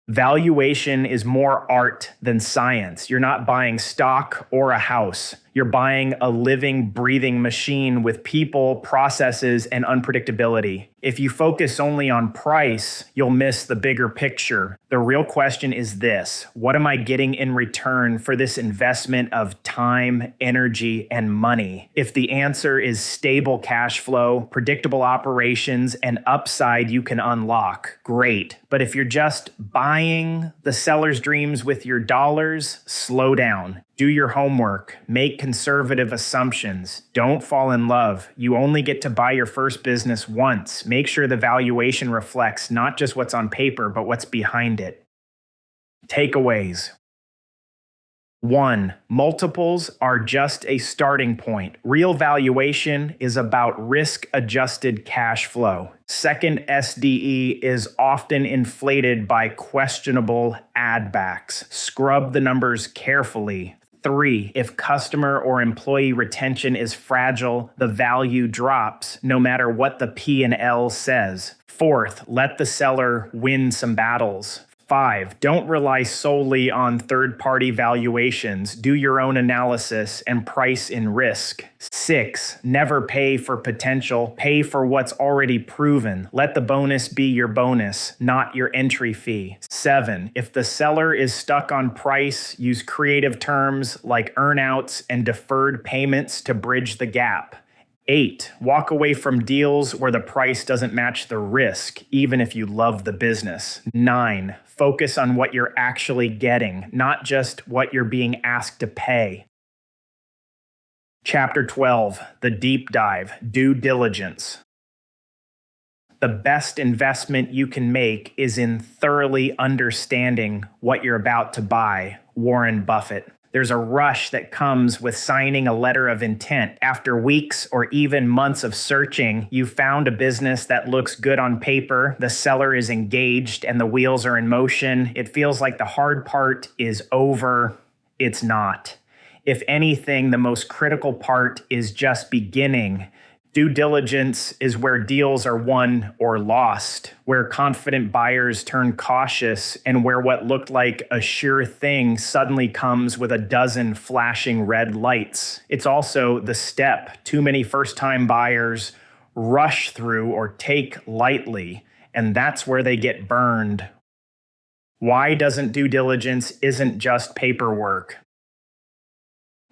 Valuation is more art than science. You're not buying stock or a house. You're buying a living, breathing machine with people, processes, and unpredictability. If you focus only on price, you'll miss the bigger picture. The real question is this: what am I getting in return for this investment of time, energy, and money? If the answer is stable cash flow, predictable operations, and upside you can unlock, great. But if you're just buying the seller's dreams with your dollars, slow down. Do your homework. Make conservative assumptions. Don't fall in love. You only get to buy your first business once. Make sure the valuation reflects not just what's on paper, but what's behind it. Takeaways. 1. Multiples are just a starting point. Real valuation is about risk-adjusted cash flow. Second, SDE is often inflated by questionable add-backs. Scrub the numbers carefully. 3. If customer or employee retention is fragile, the value drops no matter what the P&L says. 4th, let the seller win some battles. 5. Don't rely solely on third-party valuations. Do your own analysis and price in risk. 6. Never pay for potential. Pay for what's already proven. Let the bonus be your bonus, not your entry fee. 7. If the seller is stuck on price, use creative terms like earnouts and deferred payments to bridge the gap. 8. Walk away from deals where the price doesn't match the risk, even if you love the business. 9. Focus on what you're actually getting, not just what you're being asked to pay. Chapter 12, the deep dive, due diligence. The best investment you can make is in thoroughly understanding what you're about to buy. Warren Buffett. There's a rush that comes with signing a letter of intent. After weeks or even months of searching, you found a business that looks good on paper, the seller is engaged, and the wheels are in motion. It feels like the hard part is over. It's not. If anything, the most critical part is just beginning. Due diligence is where deals are won or lost, where confident buyers turn cautious, and where what looked like a sure thing suddenly comes with a dozen flashing red lights. It's also the step too many first-time buyers rush through or take lightly, and that's where they get burned. Why doesn't due diligence isn't just paperwork?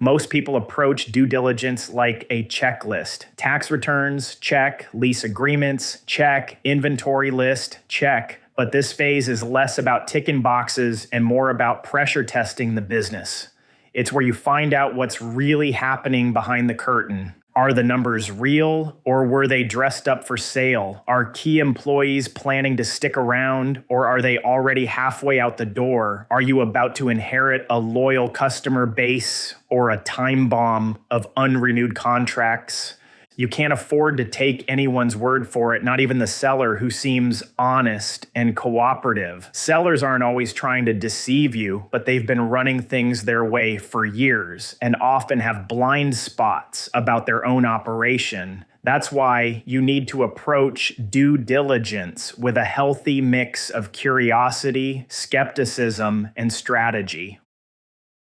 Most people approach due diligence like a checklist. Tax returns, check. Lease agreements, check. Inventory list, check. But this phase is less about ticking boxes and more about pressure testing the business. It's where you find out what's really happening behind the curtain. Are the numbers real, or were they dressed up for sale? Are key employees planning to stick around, or are they already halfway out the door? Are you about to inherit a loyal customer base or a time bomb of unrenewed contracts? You can't afford to take anyone's word for it, not even the seller who seems honest and cooperative. Sellers aren't always trying to deceive you, but they've been running things their way for years and often have blind spots about their own operation. That's why you need to approach due diligence with a healthy mix of curiosity, skepticism, and strategy.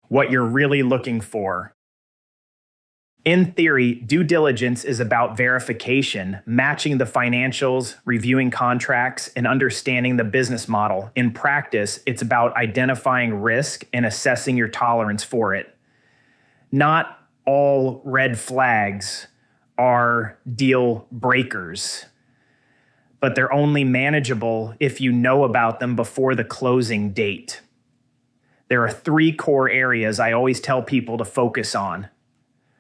What you're really looking for. In theory, due diligence is about verification, matching the financials, reviewing contracts, and understanding the business model. In practice, it's about identifying risk and assessing your tolerance for it. Not all red flags are deal breakers, but they're only manageable if you know about them before the closing date. There are 3 core areas I always tell people to focus on.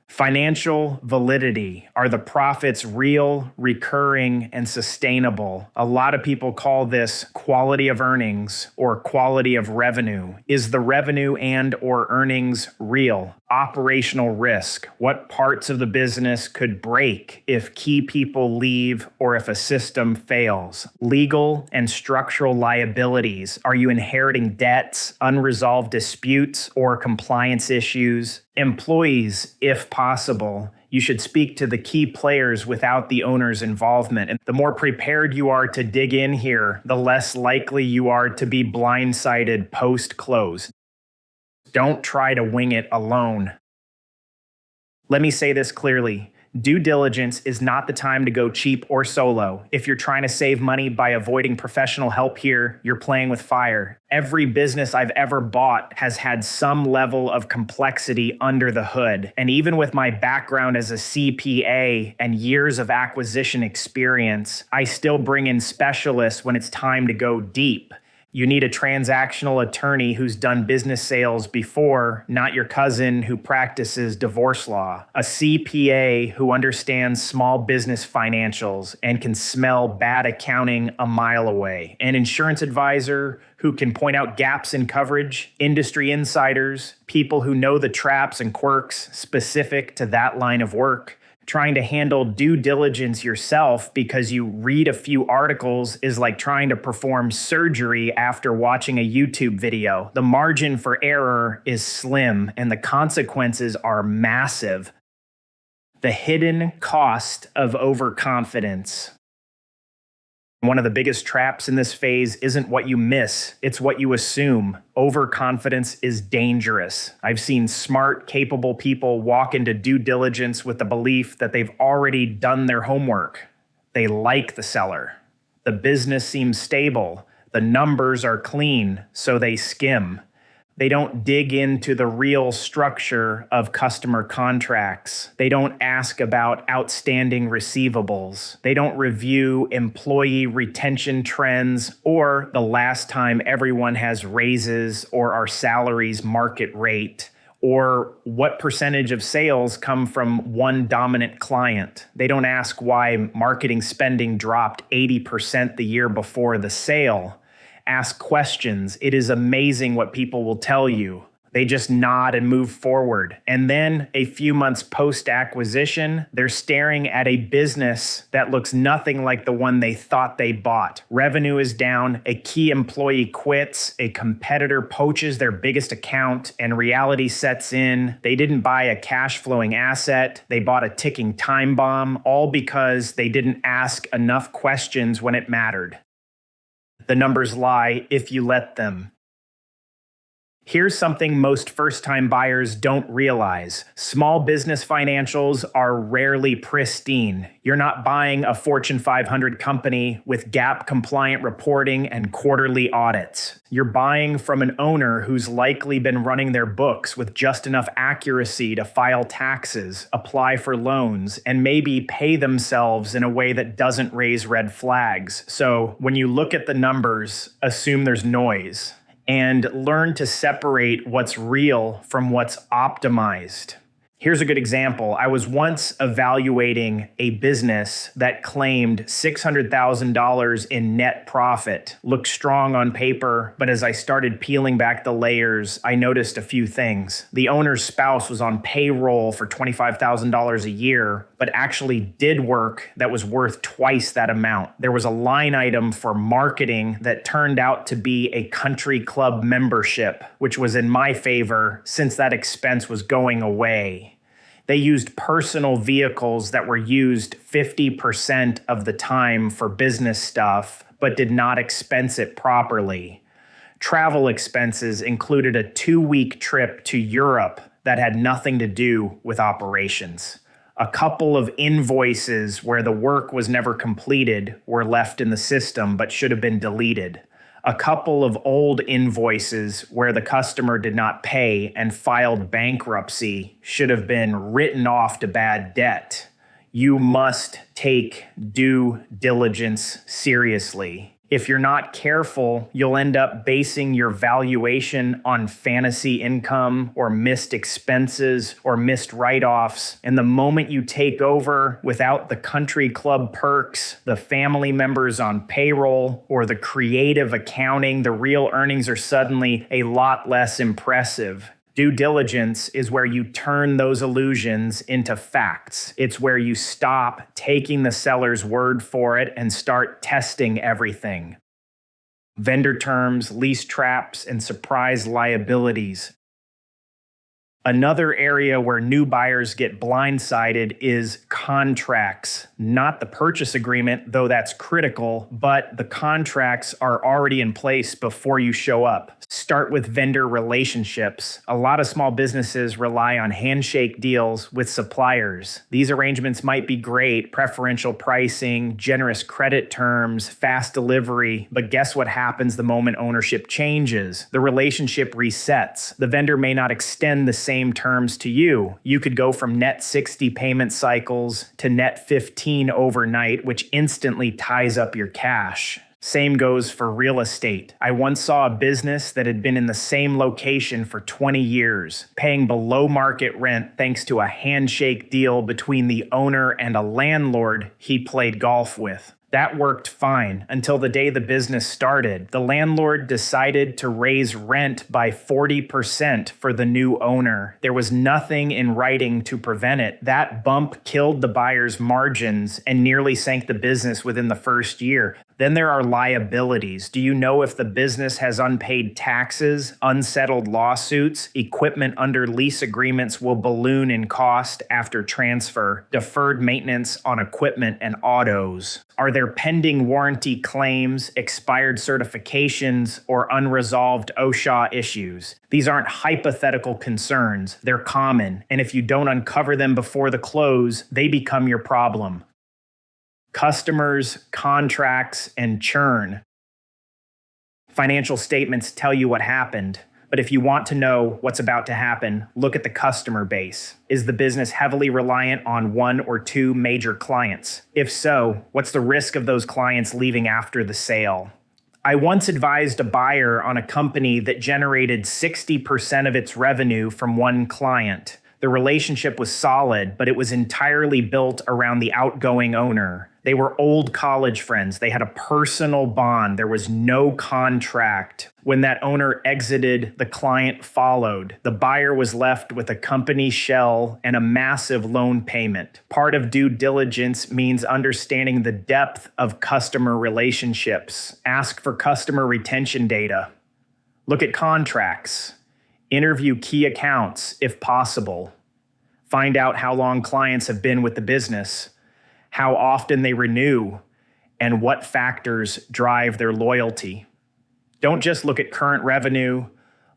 Financial validity. Are the profits real, recurring, and sustainable? A lot of people call this quality of earnings or quality of revenue. Is the revenue and or earnings real? Operational risk. What parts of the business could break if key people leave or if a system fails? Legal and structural liabilities. Are you inheriting debts, unresolved disputes, or compliance issues? Employees, if possible. You should speak to the key players without the owner's involvement. And the more prepared you are to dig in here, the less likely you are to be blindsided post-close. Don't try to wing it alone. Let me say this clearly. Due diligence is not the time to go cheap or solo. If you're trying to save money by avoiding professional help here, you're playing with fire. Every business I've ever bought has had some level of complexity under the hood. And even with my background as a CPA and years of acquisition experience, I still bring in specialists when it's time to go deep. You need a transactional attorney who's done business sales before, not your cousin who practices divorce law. A CPA who understands small business financials and can smell bad accounting a mile away. An insurance advisor who can point out gaps in coverage. Industry insiders, people who know the traps and quirks specific to that line of work. Trying to handle due diligence yourself because you read a few articles is like trying to perform surgery after watching a YouTube video. The margin for error is slim and the consequences are massive. The hidden cost of overconfidence. One of the biggest traps in this phase isn't what you miss, it's what you assume. Overconfidence is dangerous. I've seen smart, capable people walk into due diligence with the belief that they've already done their homework. They like the seller. The business seems stable. The numbers are clean, so they skim. They don't dig into the real structure of customer contracts. They don't ask about outstanding receivables. They don't review employee retention trends or the last time everyone has raises or our salaries market rate, or what percentage of sales come from one dominant client. They don't ask why marketing spending dropped 80% the year before the sale. Ask questions. It is amazing what people will tell you. They just nod and move forward. And then a few months post-acquisition, they're staring at a business that looks nothing like the one they thought they bought. Revenue is down, a key employee quits, a competitor poaches their biggest account, and reality sets in. They didn't buy a cash-flowing asset. They bought a ticking time bomb, all because they didn't ask enough questions when it mattered. The numbers lie if you let them. Here's something most first-time buyers don't realize. Small business financials are rarely pristine. You're not buying a Fortune 500 company with GAAP-compliant reporting and quarterly audits. You're buying from an owner who's likely been running their books with just enough accuracy to file taxes, apply for loans, and maybe pay themselves in a way that doesn't raise red flags. So when you look at the numbers, assume there's noise. And learn to separate what's real from what's optimized. Here's a good example. I was once evaluating a business that claimed $600,000 in net profit. Looked strong on paper, but as I started peeling back the layers, I noticed a few things. The owner's spouse was on payroll for $25,000 a year, but actually did work that was worth twice that amount. There was a line item for marketing that turned out to be a country club membership, which was in my favor since that expense was going away. They used personal vehicles that were used 50% of the time for business stuff, but did not expense it properly. Travel expenses included a 2-week trip to Europe that had nothing to do with operations. A couple of invoices where the work was never completed were left in the system but should have been deleted. A couple of old invoices where the customer did not pay and filed bankruptcy should have been written off to bad debt. You must take due diligence seriously. If you're not careful, you'll end up basing your valuation on fantasy income or missed expenses or missed write-offs. And the moment you take over without the country club perks, the family members on payroll, or the creative accounting, the real earnings are suddenly a lot less impressive. Due diligence is where you turn those illusions into facts. It's where you stop taking the seller's word for it and start testing everything. Vendor terms, lease traps, and surprise liabilities. Another area where new buyers get blindsided is contracts. Not the purchase agreement, though that's critical, but the contracts are already in place before you show up. Start with vendor relationships. A lot of small businesses rely on handshake deals with suppliers. These arrangements might be great, preferential pricing, generous credit terms, fast delivery, but guess what happens the moment ownership changes? The relationship resets. The vendor may not extend the same terms to you. You could go from net 60 payment cycles to net 15 overnight, which instantly ties up your cash. Same goes for real estate. I once saw a business that had been in the same location for 20 years, paying below market rent thanks to a handshake deal between the owner and a landlord he played golf with. That worked fine until the day the business started. The landlord decided to raise rent by 40% for the new owner. There was nothing in writing to prevent it. That bump killed the buyer's margins and nearly sank the business within the first year. Then there are liabilities. Do you know if the business has unpaid taxes, unsettled lawsuits, equipment under lease agreements will balloon in cost after transfer, deferred maintenance on equipment and autos? Are there pending warranty claims, expired certifications, or unresolved OSHA issues? These aren't hypothetical concerns. They're common, and if you don't uncover them before the close, they become your problem. Customers, contracts, and churn. Financial statements tell you what happened, but if you want to know what's about to happen, look at the customer base. Is the business heavily reliant on one or two major clients? If so, what's the risk of those clients leaving after the sale? I once advised a buyer on a company that generated 60% of its revenue from one client. The relationship was solid, but it was entirely built around the outgoing owner. They were old college friends. They had a personal bond. There was no contract. When that owner exited, the client followed. The buyer was left with a company shell and a massive loan payment. Part of due diligence means understanding the depth of customer relationships. Ask for customer retention data. Look at contracts. Interview key accounts if possible. Find out how long clients have been with the business, how often they renew, and what factors drive their loyalty. Don't just look at current revenue,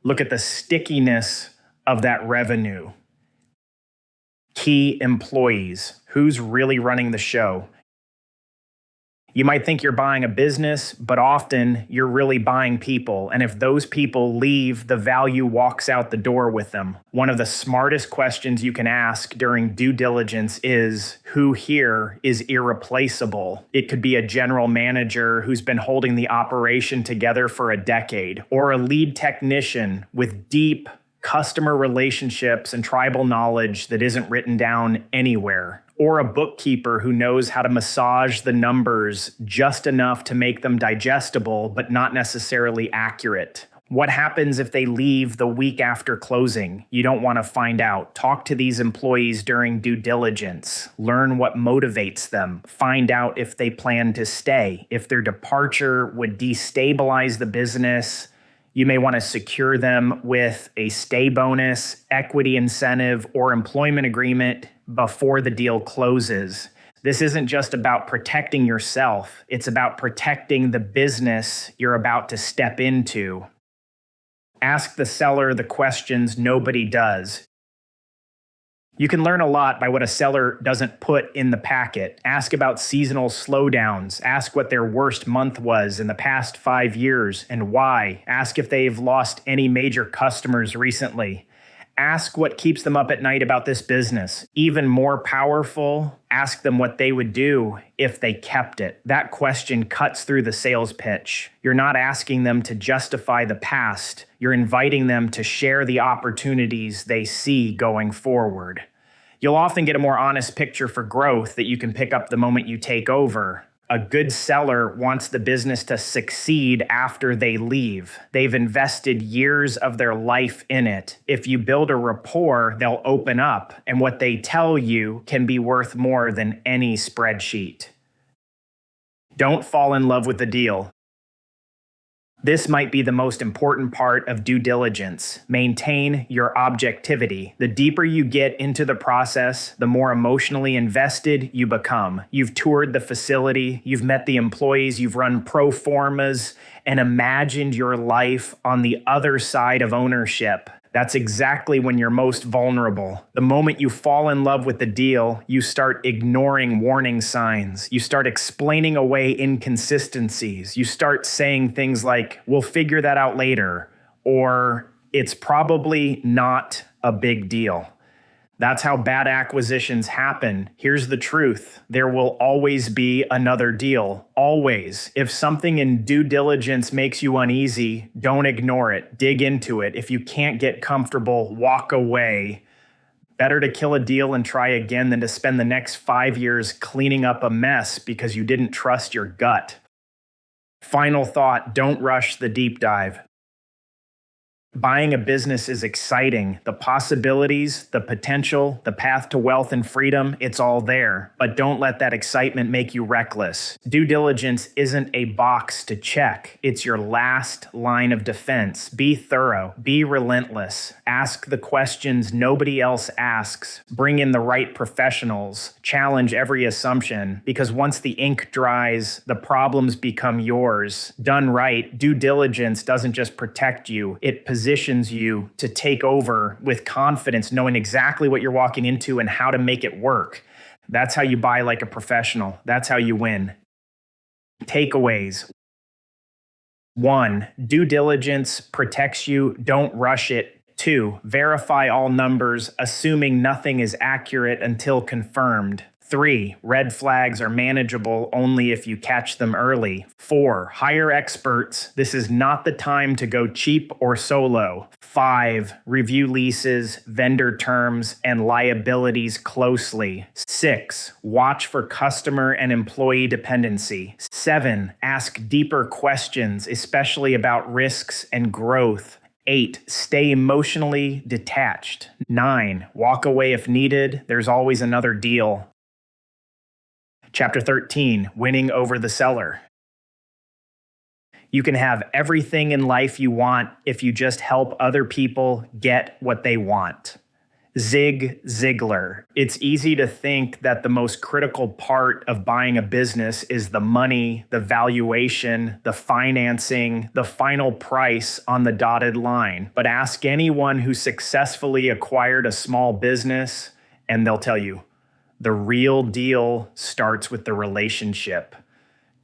look at the stickiness of that revenue. Key employees. Who's really running the show? You might think you're buying a business, but often you're really buying people. And if those people leave, the value walks out the door with them. One of the smartest questions you can ask during due diligence is, who here is irreplaceable? It could be a general manager who's been holding the operation together for a decade, or a lead technician with deep customer relationships and tribal knowledge that isn't written down anywhere, or a bookkeeper who knows how to massage the numbers just enough to make them digestible, but not necessarily accurate. What happens if they leave the week after closing? You don't want to find out. Talk to these employees during due diligence. Learn what motivates them. Find out if they plan to stay. If their departure would destabilize the business, you may want to secure them with a stay bonus, equity incentive, or employment agreement before the deal closes. This isn't just about protecting yourself. It's about protecting the business you're about to step into. Ask the seller the questions nobody does. You can learn a lot by what a seller doesn't put in the packet. Ask about seasonal slowdowns. Ask what their worst month was in the past 5 years and why. Ask if they've lost any major customers recently. Ask what keeps them up at night about this business. Even more powerful, ask them what they would do if they kept it. That question cuts through the sales pitch. You're not asking them to justify the past. You're inviting them to share the opportunities they see going forward. You'll often get a more honest picture for growth that you can pick up the moment you take over. A good seller wants the business to succeed after they leave. They've invested years of their life in it. If you build a rapport, they'll open up, and what they tell you can be worth more than any spreadsheet. Don't fall in love with the deal. This might be the most important part of due diligence. Maintain your objectivity. The deeper you get into the process, the more emotionally invested you become. You've toured the facility, you've met the employees, you've run pro formas, and imagined your life on the other side of ownership. That's exactly when you're most vulnerable. The moment you fall in love with the deal, you start ignoring warning signs. You start explaining away inconsistencies. You start saying things like, "We'll figure that out later," or "It's probably not a big deal." That's how bad acquisitions happen. Here's the truth. There will always be another deal. Always. If something in due diligence makes you uneasy, don't ignore it. Dig into it. If you can't get comfortable, walk away. Better to kill a deal and try again than to spend the next 5 years cleaning up a mess because you didn't trust your gut. Final thought, don't rush the deep dive. Buying a business is exciting. The possibilities, the potential, the path to wealth and freedom, it's all there. But don't let that excitement make you reckless. Due diligence isn't a box to check. It's your last line of defense. Be thorough. Be relentless. Ask the questions nobody else asks. Bring in the right professionals. Challenge every assumption. Because once the ink dries, the problems become yours. Done right, due diligence doesn't just protect you. It positions you to take over with confidence, knowing exactly what you're walking into and how to make it work. That's how you buy like a professional. That's how you win. Takeaways. 1, due diligence protects you. Don't rush it. 2, verify all numbers, assuming nothing is accurate until confirmed. 3, red flags are manageable only if you catch them early. 4, hire experts. This is not the time to go cheap or solo. 5, review leases, vendor terms, and liabilities closely. 6, watch for customer and employee dependency. 7, ask deeper questions, especially about risks and growth. 8, stay emotionally detached. 9, walk away if needed. There's always another deal. Chapter 13, winning over the seller. You can have everything in life you want if you just help other people get what they want. Zig Ziglar. It's easy to think that the most critical part of buying a business is the money, the valuation, the financing, the final price on the dotted line. But ask anyone who successfully acquired a small business, and they'll tell you, the real deal starts with the relationship.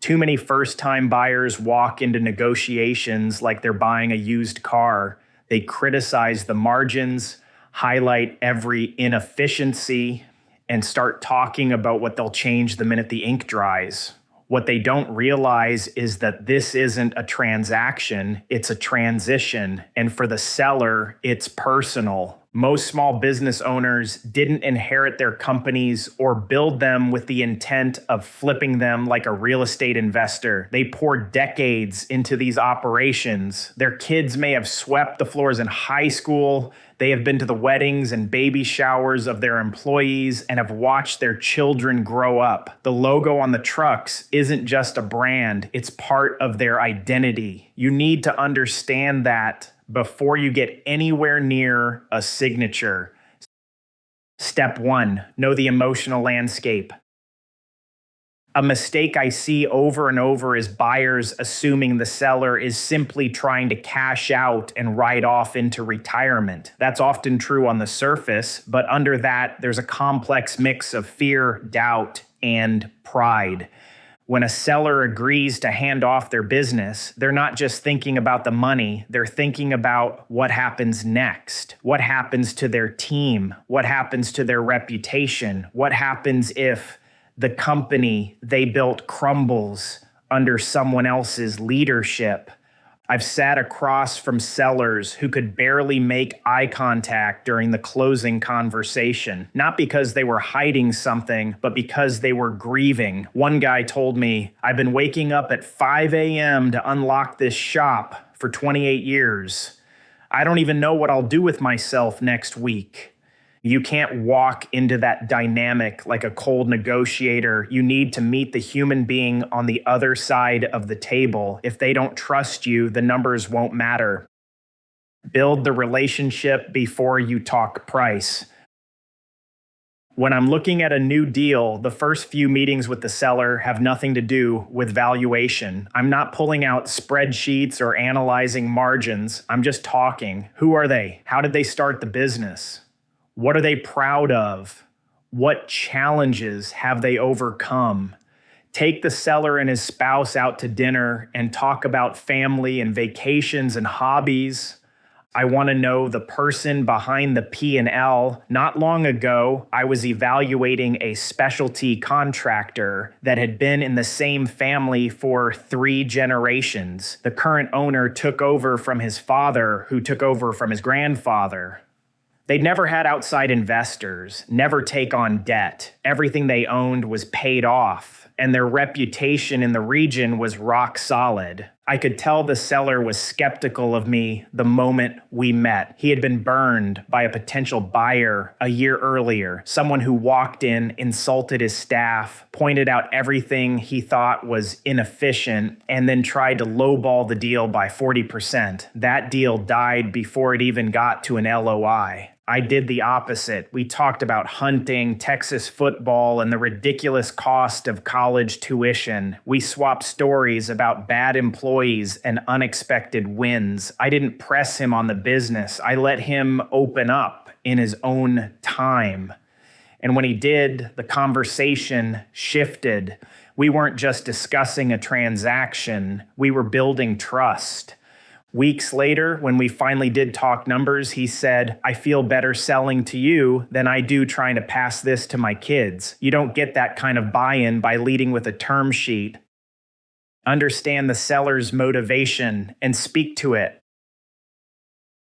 Too many first-time buyers walk into negotiations like they're buying a used car. They criticize the margins, highlight every inefficiency, and start talking about what they'll change the minute the ink dries. What they don't realize is that this isn't a transaction, it's a transition. And for the seller, it's personal. Most small business owners didn't inherit their companies or build them with the intent of flipping them like a real estate investor. They poured decades into these operations. Their kids may have swept the floors in high school. They have been to the weddings and baby showers of their employees and have watched their children grow up. The logo on the trucks isn't just a brand, it's part of their identity. You need to understand that before you get anywhere near a signature. Step 1, know the emotional landscape. A mistake I see over and over is buyers assuming the seller is simply trying to cash out and ride off into retirement. That's often true on the surface, but under that, there's a complex mix of fear, doubt, and pride. When a seller agrees to hand off their business, they're not just thinking about the money, they're thinking about what happens next. What happens to their team? What happens to their reputation? What happens if the company they built crumbles under someone else's leadership? I've sat across from sellers who could barely make eye contact during the closing conversation, not because they were hiding something, but because they were grieving. One guy told me, "I've been waking up at 5 a.m. to unlock this shop for 28 years. I don't even know what I'll do with myself next week." You can't walk into that dynamic like a cold negotiator. You need to meet the human being on the other side of the table. If they don't trust you, the numbers won't matter. Build the relationship before you talk price. When I'm looking at a new deal, the first few meetings with the seller have nothing to do with valuation. I'm not pulling out spreadsheets or analyzing margins. I'm just talking. Who are they? How did they start the business? What are they proud of? What challenges have they overcome? Take the seller and his spouse out to dinner and talk about family and vacations and hobbies. I want to know the person behind the P&L. Not long ago, I was evaluating a specialty contractor that had been in the same family for 3 generations. The current owner took over from his father, who took over from his grandfather. They'd never had outside investors, never take on debt. Everything they owned was paid off, and their reputation in the region was rock solid. I could tell the seller was skeptical of me the moment we met. He had been burned by a potential buyer a year earlier, someone who walked in, insulted his staff, pointed out everything he thought was inefficient, and then tried to lowball the deal by 40%. That deal died before it even got to an LOI. I did the opposite. We talked about hunting, Texas football, and the ridiculous cost of college tuition. We swapped stories about bad employees and unexpected wins. I didn't press him on the business. I let him open up in his own time. And when he did, the conversation shifted. We weren't just discussing a transaction. We were building trust. Weeks later, when we finally did talk numbers, he said, "I feel better selling to you than I do trying to pass this to my kids." You don't get that kind of buy-in by leading with a term sheet. Understand the seller's motivation and speak to it.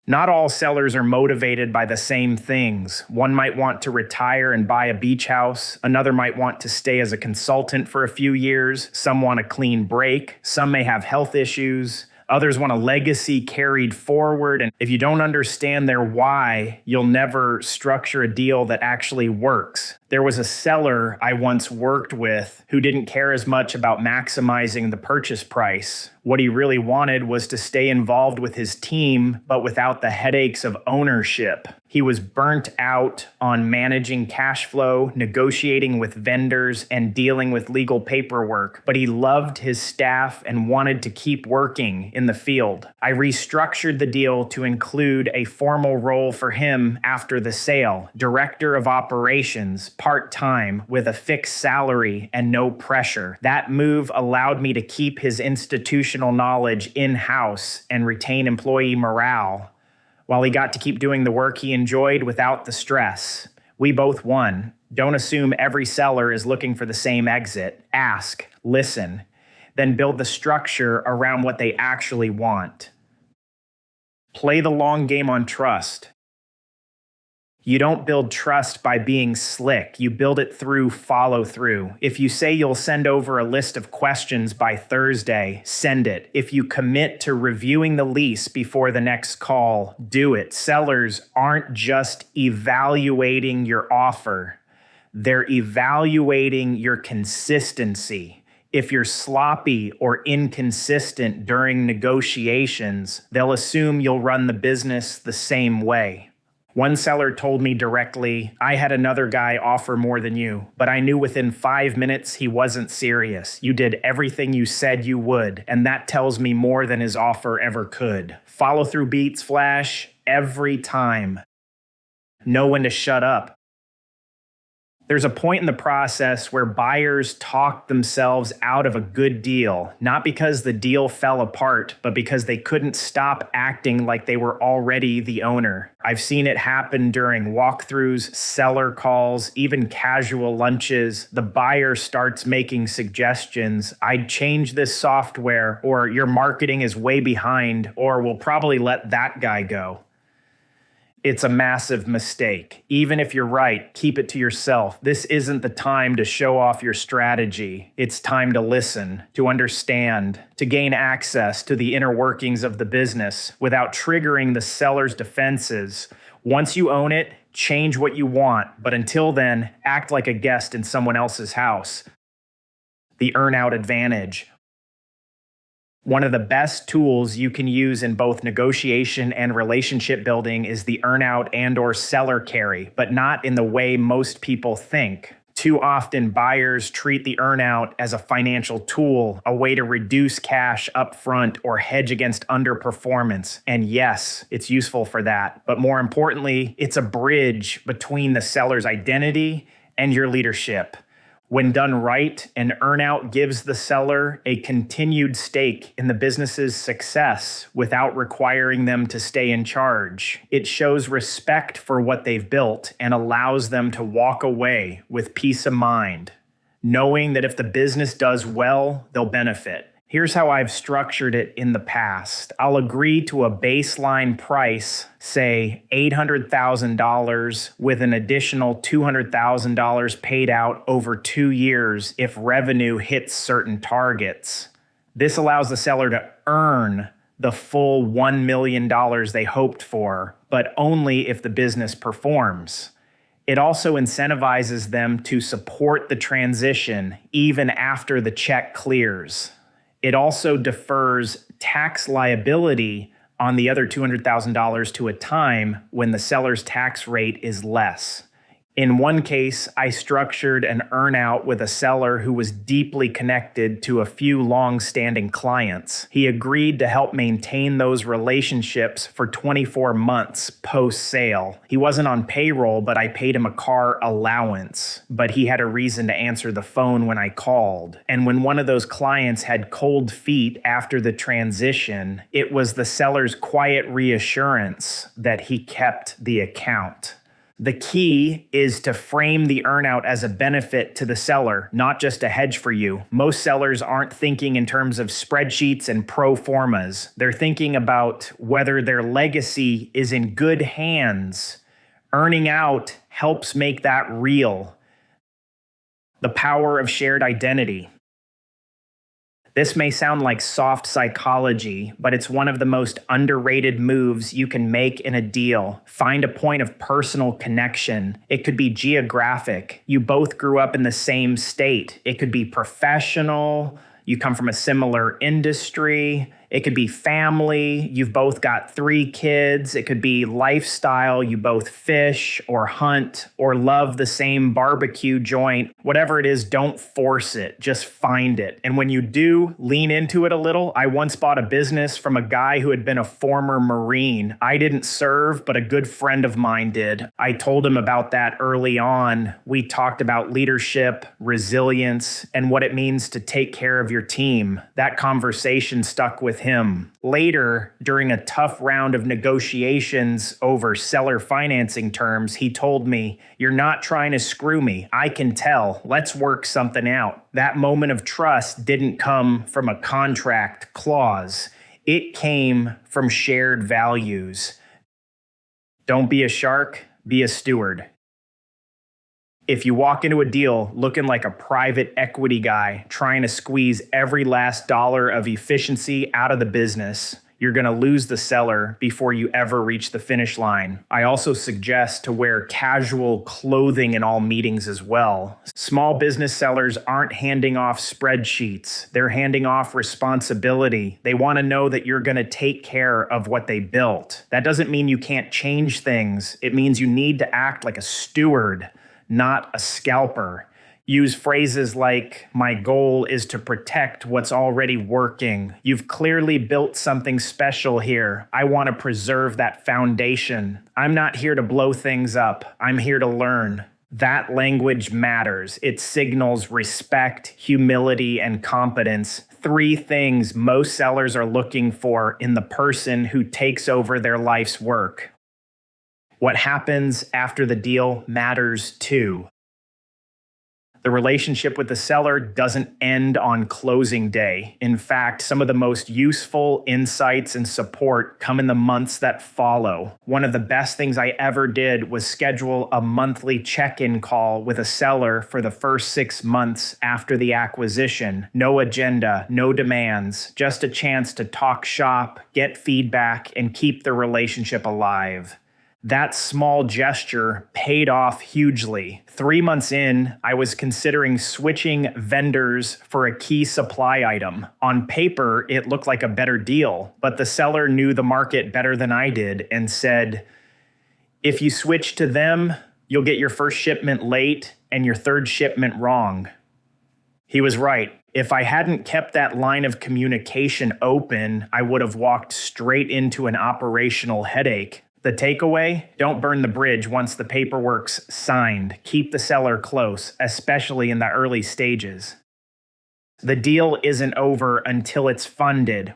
Not all sellers are motivated by the same things. One might want to retire and buy a beach house. Another might want to stay as a consultant for a few years. Some want a clean break. Some may have health issues. Others want a legacy carried forward. And if you don't understand their why, you'll never structure a deal that actually works. There was a seller I once worked with who didn't care as much about maximizing the purchase price. What he really wanted was to stay involved with his team, but without the headaches of ownership. He was burnt out on managing cash flow, negotiating with vendors, and dealing with legal paperwork, but he loved his staff and wanted to keep working in the field. I restructured the deal to include a formal role for him after the sale, director of operations, part-time, with a fixed salary and no pressure. That move allowed me to keep his institutional knowledge in-house and retain employee morale, while he got to keep doing the work he enjoyed without the stress. We both won. Don't assume every seller is looking for the same exit. Ask, listen, then build the structure around what they actually want. Play the long game on trust. You don't build trust by being slick. You build it through follow through. If you say you'll send over a list of questions by Thursday, send it. If you commit to reviewing the lease before the next call, do it. Sellers aren't just evaluating your offer. They're evaluating your consistency. If you're sloppy or inconsistent during negotiations, they'll assume you'll run the business the same way. One seller told me directly, I had another guy offer more than you, but I knew within 5 minutes he wasn't serious. You did everything you said you would, and that tells me more than his offer ever could. Follow through beats, Flash, every time. Know when to shut up. There's a point in the process where buyers talk themselves out of a good deal, not because the deal fell apart, but because they couldn't stop acting like they were already the owner. I've seen it happen during walkthroughs, seller calls, even casual lunches. The buyer starts making suggestions. I'd change this software, or your marketing is way behind, or we'll probably let that guy go. It's a massive mistake. Even if you're right, keep it to yourself. This isn't the time to show off your strategy. It's time to listen, to understand, to gain access to the inner workings of the business without triggering the seller's defenses. Once you own it, change what you want. But until then, act like a guest in someone else's house. The earnout advantage. One of the best tools you can use in both negotiation and relationship building is the earnout and/or seller carry, but not in the way most people think. Too often, buyers treat the earnout as a financial tool, a way to reduce cash upfront or hedge against underperformance. And yes, it's useful for that. But more importantly, it's a bridge between the seller's identity and your leadership. When done right, an earnout gives the seller a continued stake in the business's success without requiring them to stay in charge. It shows respect for what they've built and allows them to walk away with peace of mind, knowing that if the business does well, they'll benefit. Here's how I've structured it in the past. I'll agree to a baseline price, say $800,000, with an additional $200,000 paid out over 2 years if revenue hits certain targets. This allows the seller to earn the full $1 million they hoped for, but only if the business performs. It also incentivizes them to support the transition even after the check clears. It also defers tax liability on the other $200,000 to a time when the seller's tax rate is less. In one case, I structured an earnout with a seller who was deeply connected to a few long-standing clients. He agreed to help maintain those relationships for 24 months post-sale. He wasn't on payroll, but I paid him a car allowance. But he had a reason to answer the phone when I called. And when one of those clients had cold feet after the transition, it was the seller's quiet reassurance that he kept the account. The key is to frame the earnout as a benefit to the seller, not just a hedge for you. Most sellers aren't thinking in terms of spreadsheets and pro formas. They're thinking about whether their legacy is in good hands. Earning out helps make that real. The power of shared identity. This may sound like soft psychology, but it's one of the most underrated moves you can make in a deal. Find a point of personal connection. It could be geographic. You both grew up in the same state. It could be professional. You come from a similar industry. It could be family. You've both got 3 kids. It could be lifestyle. You both fish or hunt or love the same barbecue joint. Whatever it is, don't force it. Just find it. And when you do, lean into it a little. I once bought a business from a guy who had been a former Marine. I didn't serve, but a good friend of mine did. I told him about that early on. We talked about leadership, resilience, and what it means to take care of your team. That conversation stuck with him. Later, during a tough round of negotiations over seller financing terms, he told me, "You're not trying to screw me. I can tell. Let's work something out." That moment of trust didn't come from a contract clause. It came from shared values. Don't be a shark, be a steward. If you walk into a deal looking like a private equity guy trying to squeeze every last dollar of efficiency out of the business, you're going to lose the seller before you ever reach the finish line. I also suggest to wear casual clothing in all meetings as well. Small business sellers aren't handing off spreadsheets. They're handing off responsibility. They want to know that you're going to take care of what they built. That doesn't mean you can't change things. It means you need to act like a steward, not a scalper. Use phrases like, "My goal is to protect what's already working. You've clearly built something special here. I want to preserve that foundation. I'm not here to blow things up. I'm here to learn." That language matters. It signals respect, humility, and competence. 3 things most sellers are looking for in the person who takes over their life's work. What happens after the deal matters too. The relationship with the seller doesn't end on closing day. In fact, some of the most useful insights and support come in the months that follow. One of the best things I ever did was schedule a monthly check-in call with a seller for the first 6 months after the acquisition. No agenda, no demands, just a chance to talk shop, get feedback, and keep the relationship alive. That small gesture paid off hugely. 3 months in, I was considering switching vendors for a key supply item. On paper, it looked like a better deal, but the seller knew the market better than I did and said, "If you switch to them, you'll get your first shipment late and your third shipment wrong." He was right. If I hadn't kept that line of communication open, I would have walked straight into an operational headache. The takeaway: don't burn the bridge once the paperwork's signed. Keep the seller close, especially in the early stages. The deal isn't over until it's funded.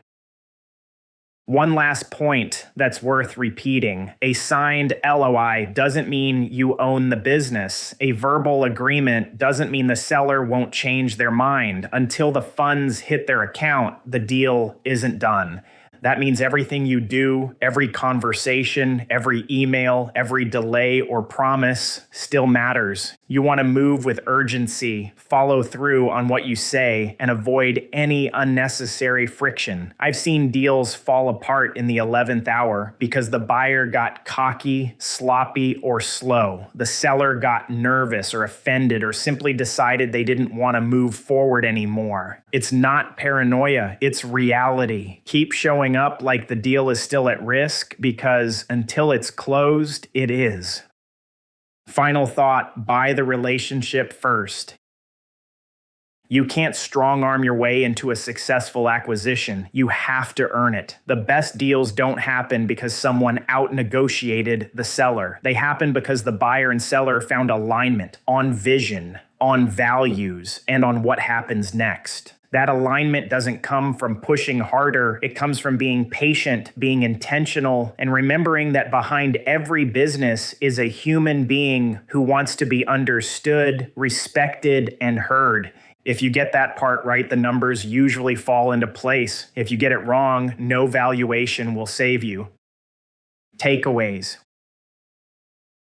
One last point that's worth repeating. A signed LOI doesn't mean you own the business. A verbal agreement doesn't mean the seller won't change their mind. Until the funds hit their account, the deal isn't done. That means everything you do, every conversation, every email, every delay or promise still matters. You want to move with urgency, follow through on what you say, and avoid any unnecessary friction. I've seen deals fall apart in the 11th hour because the buyer got cocky, sloppy, or slow. The seller got nervous or offended or simply decided they didn't want to move forward anymore. It's not paranoia, it's reality. Keep showing up like the deal is still at risk, because until it's closed, it is. Final thought: buy the relationship first. You can't strong-arm your way into a successful acquisition. You have to earn it. The best deals don't happen because someone out-negotiated the seller. They happen because the buyer and seller found alignment on vision, on values, and on what happens next. That alignment doesn't come from pushing harder. It comes from being patient, being intentional, and remembering that behind every business is a human being who wants to be understood, respected, and heard. If you get that part right, the numbers usually fall into place. If you get it wrong, no valuation will save you. Takeaways.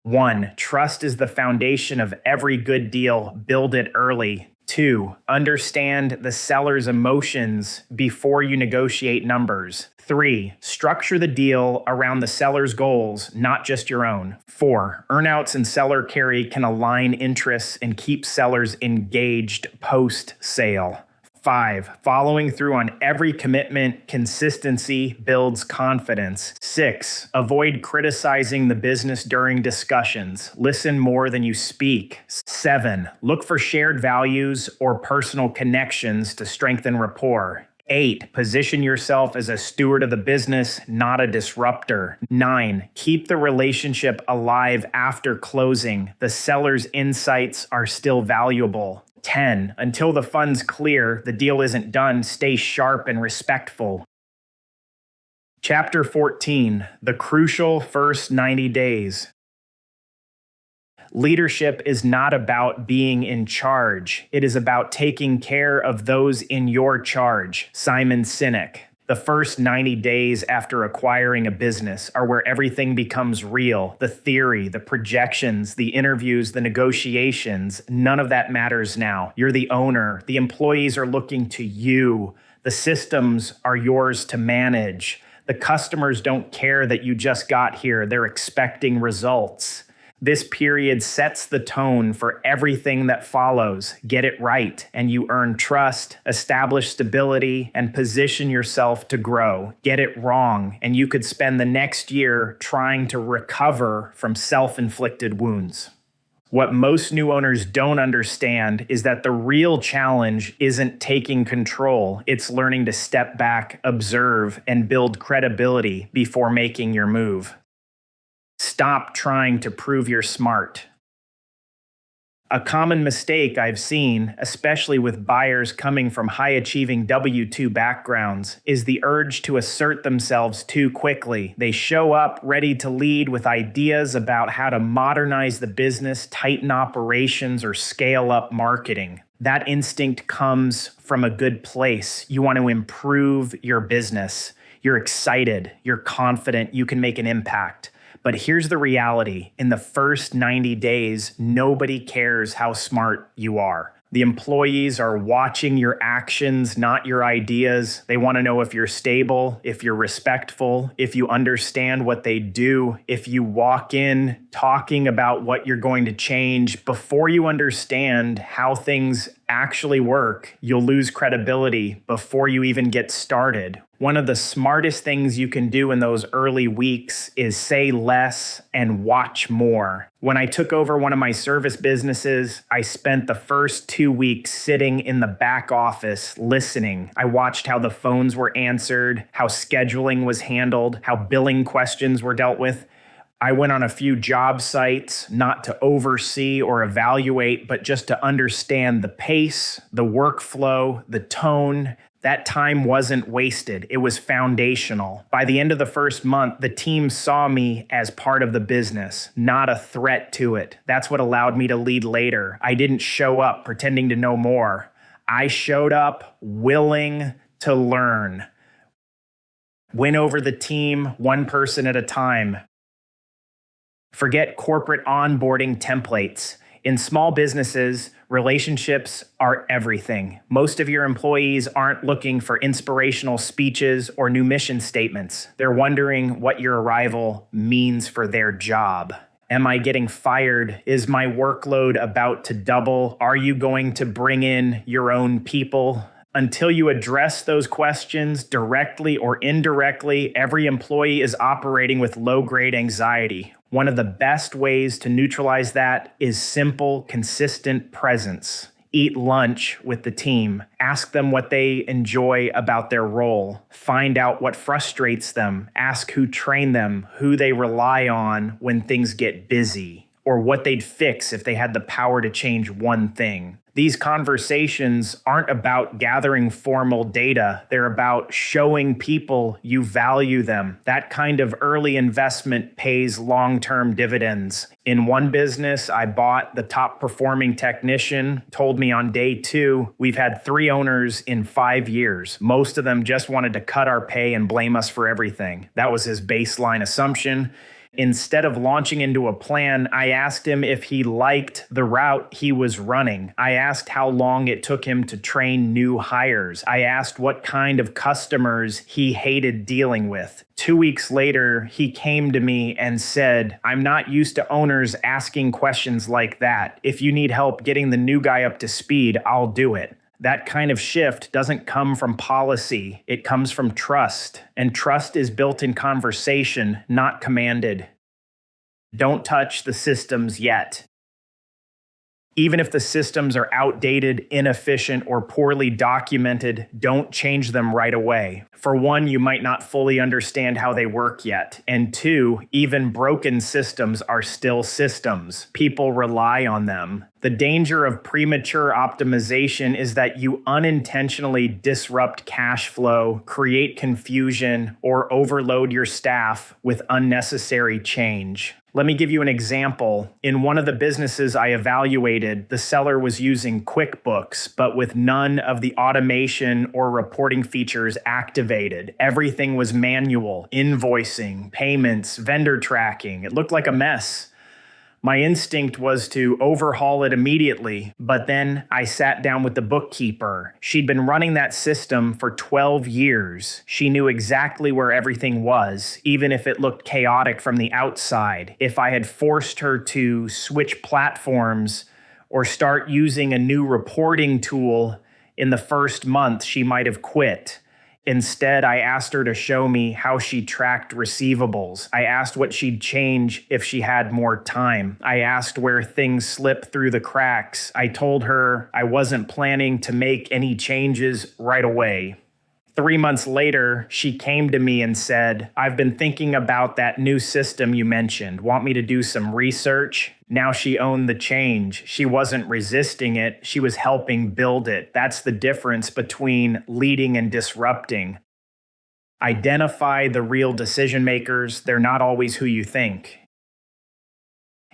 1. Trust is the foundation of every good deal. Build it early. 2. Understand the seller's emotions before you negotiate numbers. 3. Structure the deal around the seller's goals, not just your own. 4. Earnouts and seller carry can align interests and keep sellers engaged post-sale. 5. Following through on every commitment, consistency builds confidence. 6. Avoid criticizing the business during discussions. Listen more than you speak. 7. Look for shared values or personal connections to strengthen rapport. 8. Position yourself as a steward of the business, not a disruptor. 9. Keep the relationship alive after closing. The seller's insights are still valuable. 10. Until the funds clear, the deal isn't done. Stay sharp and respectful. Chapter 14, The Crucial First 90 Days. Leadership is not about being in charge. It is about taking care of those in your charge. Simon Sinek. The first 90 days after acquiring a business are where everything becomes real. The theory, the projections, the interviews, the negotiations, none of that matters now. You're the owner. The employees are looking to you. The systems are yours to manage. The customers don't care that you just got here. They're expecting results. This period sets the tone for everything that follows. Get it right, and you earn trust, establish stability, and position yourself to grow. Get it wrong, and you could spend the next year trying to recover from self-inflicted wounds. What most new owners don't understand is that the real challenge isn't taking control. It's learning to step back, observe, and build credibility before making your move. Stop trying to prove you're smart. A common mistake I've seen, especially with buyers coming from high-achieving W-2 backgrounds, is the urge to assert themselves too quickly. They show up ready to lead with ideas about how to modernize the business, tighten operations, or scale up marketing. That instinct comes from a good place. You want to improve your business. You're excited. You're confident. You can make an impact. But here's the reality. In the first 90 days, nobody cares how smart you are. The employees are watching your actions, not your ideas. They want to know if you're stable, if you're respectful, if you understand what they do, if you walk in talking about what you're going to change. Before you understand how things actually work, you'll lose credibility before you even get started. One of the smartest things you can do in those early weeks is say less and watch more. When I took over one of my service businesses, I spent the first 2 weeks sitting in the back office listening. I watched how the phones were answered, how scheduling was handled, how billing questions were dealt with. I went on a few job sites, not to oversee or evaluate, but just to understand the pace, the workflow, the tone. That time wasn't wasted. It was foundational. By the end of the first month, the team saw me as part of the business, not a threat to it. That's what allowed me to lead later. I didn't show up pretending to know more. I showed up willing to learn. Win over the team, one person at a time. Forget corporate onboarding templates. In small businesses, relationships are everything. Most of your employees aren't looking for inspirational speeches or new mission statements. They're wondering what your arrival means for their job. Am I getting fired? Is my workload about to double? Are you going to bring in your own people? Until you address those questions directly or indirectly, every employee is operating with low-grade anxiety. One of the best ways to neutralize that is simple, consistent presence. Eat lunch with the team. Ask them what they enjoy about their role. Find out what frustrates them. Ask who trained them, who they rely on when things get busy, or what they'd fix if they had the power to change one thing. These conversations aren't about gathering formal data. They're about showing people you value them. That kind of early investment pays long-term dividends. In one business, I bought the top performing technician, told me on day 2, we've had 3 owners in 5 years. Most of them just wanted to cut our pay and blame us for everything. That was his baseline assumption. Instead of launching into a plan, I asked him if he liked the route he was running. I asked how long it took him to train new hires. I asked what kind of customers he hated dealing with. 2 weeks later, he came to me and said, I'm not used to owners asking questions like that. If you need help getting the new guy up to speed, I'll do it. That kind of shift doesn't come from policy. It comes from trust. And trust is built in conversation, not commanded. Don't touch the systems yet. Even if the systems are outdated, inefficient, or poorly documented, don't change them right away. For one, you might not fully understand how they work yet. And 2, even broken systems are still systems. People rely on them. The danger of premature optimization is that you unintentionally disrupt cash flow, create confusion, or overload your staff with unnecessary change. Let me give you an example. In one of the businesses I evaluated, the seller was using QuickBooks, but with none of the automation or reporting features activated. Everything was manual, invoicing, payments, vendor tracking. It looked like a mess. My instinct was to overhaul it immediately, but then I sat down with the bookkeeper. She'd been running that system for 12 years. She knew exactly where everything was, even if it looked chaotic from the outside. If I had forced her to switch platforms or start using a new reporting tool in the first month, she might have quit. Instead, I asked her to show me how she tracked receivables. I asked what she'd change if she had more time. I asked where things slipped through the cracks. I told her I wasn't planning to make any changes right away. 3 months later, she came to me and said, "I've been thinking about that new system you mentioned. Want me to do some research?" Now she owned the change. She wasn't resisting it. She was helping build it. That's the difference between leading and disrupting. Identify the real decision makers. They're not always who you think.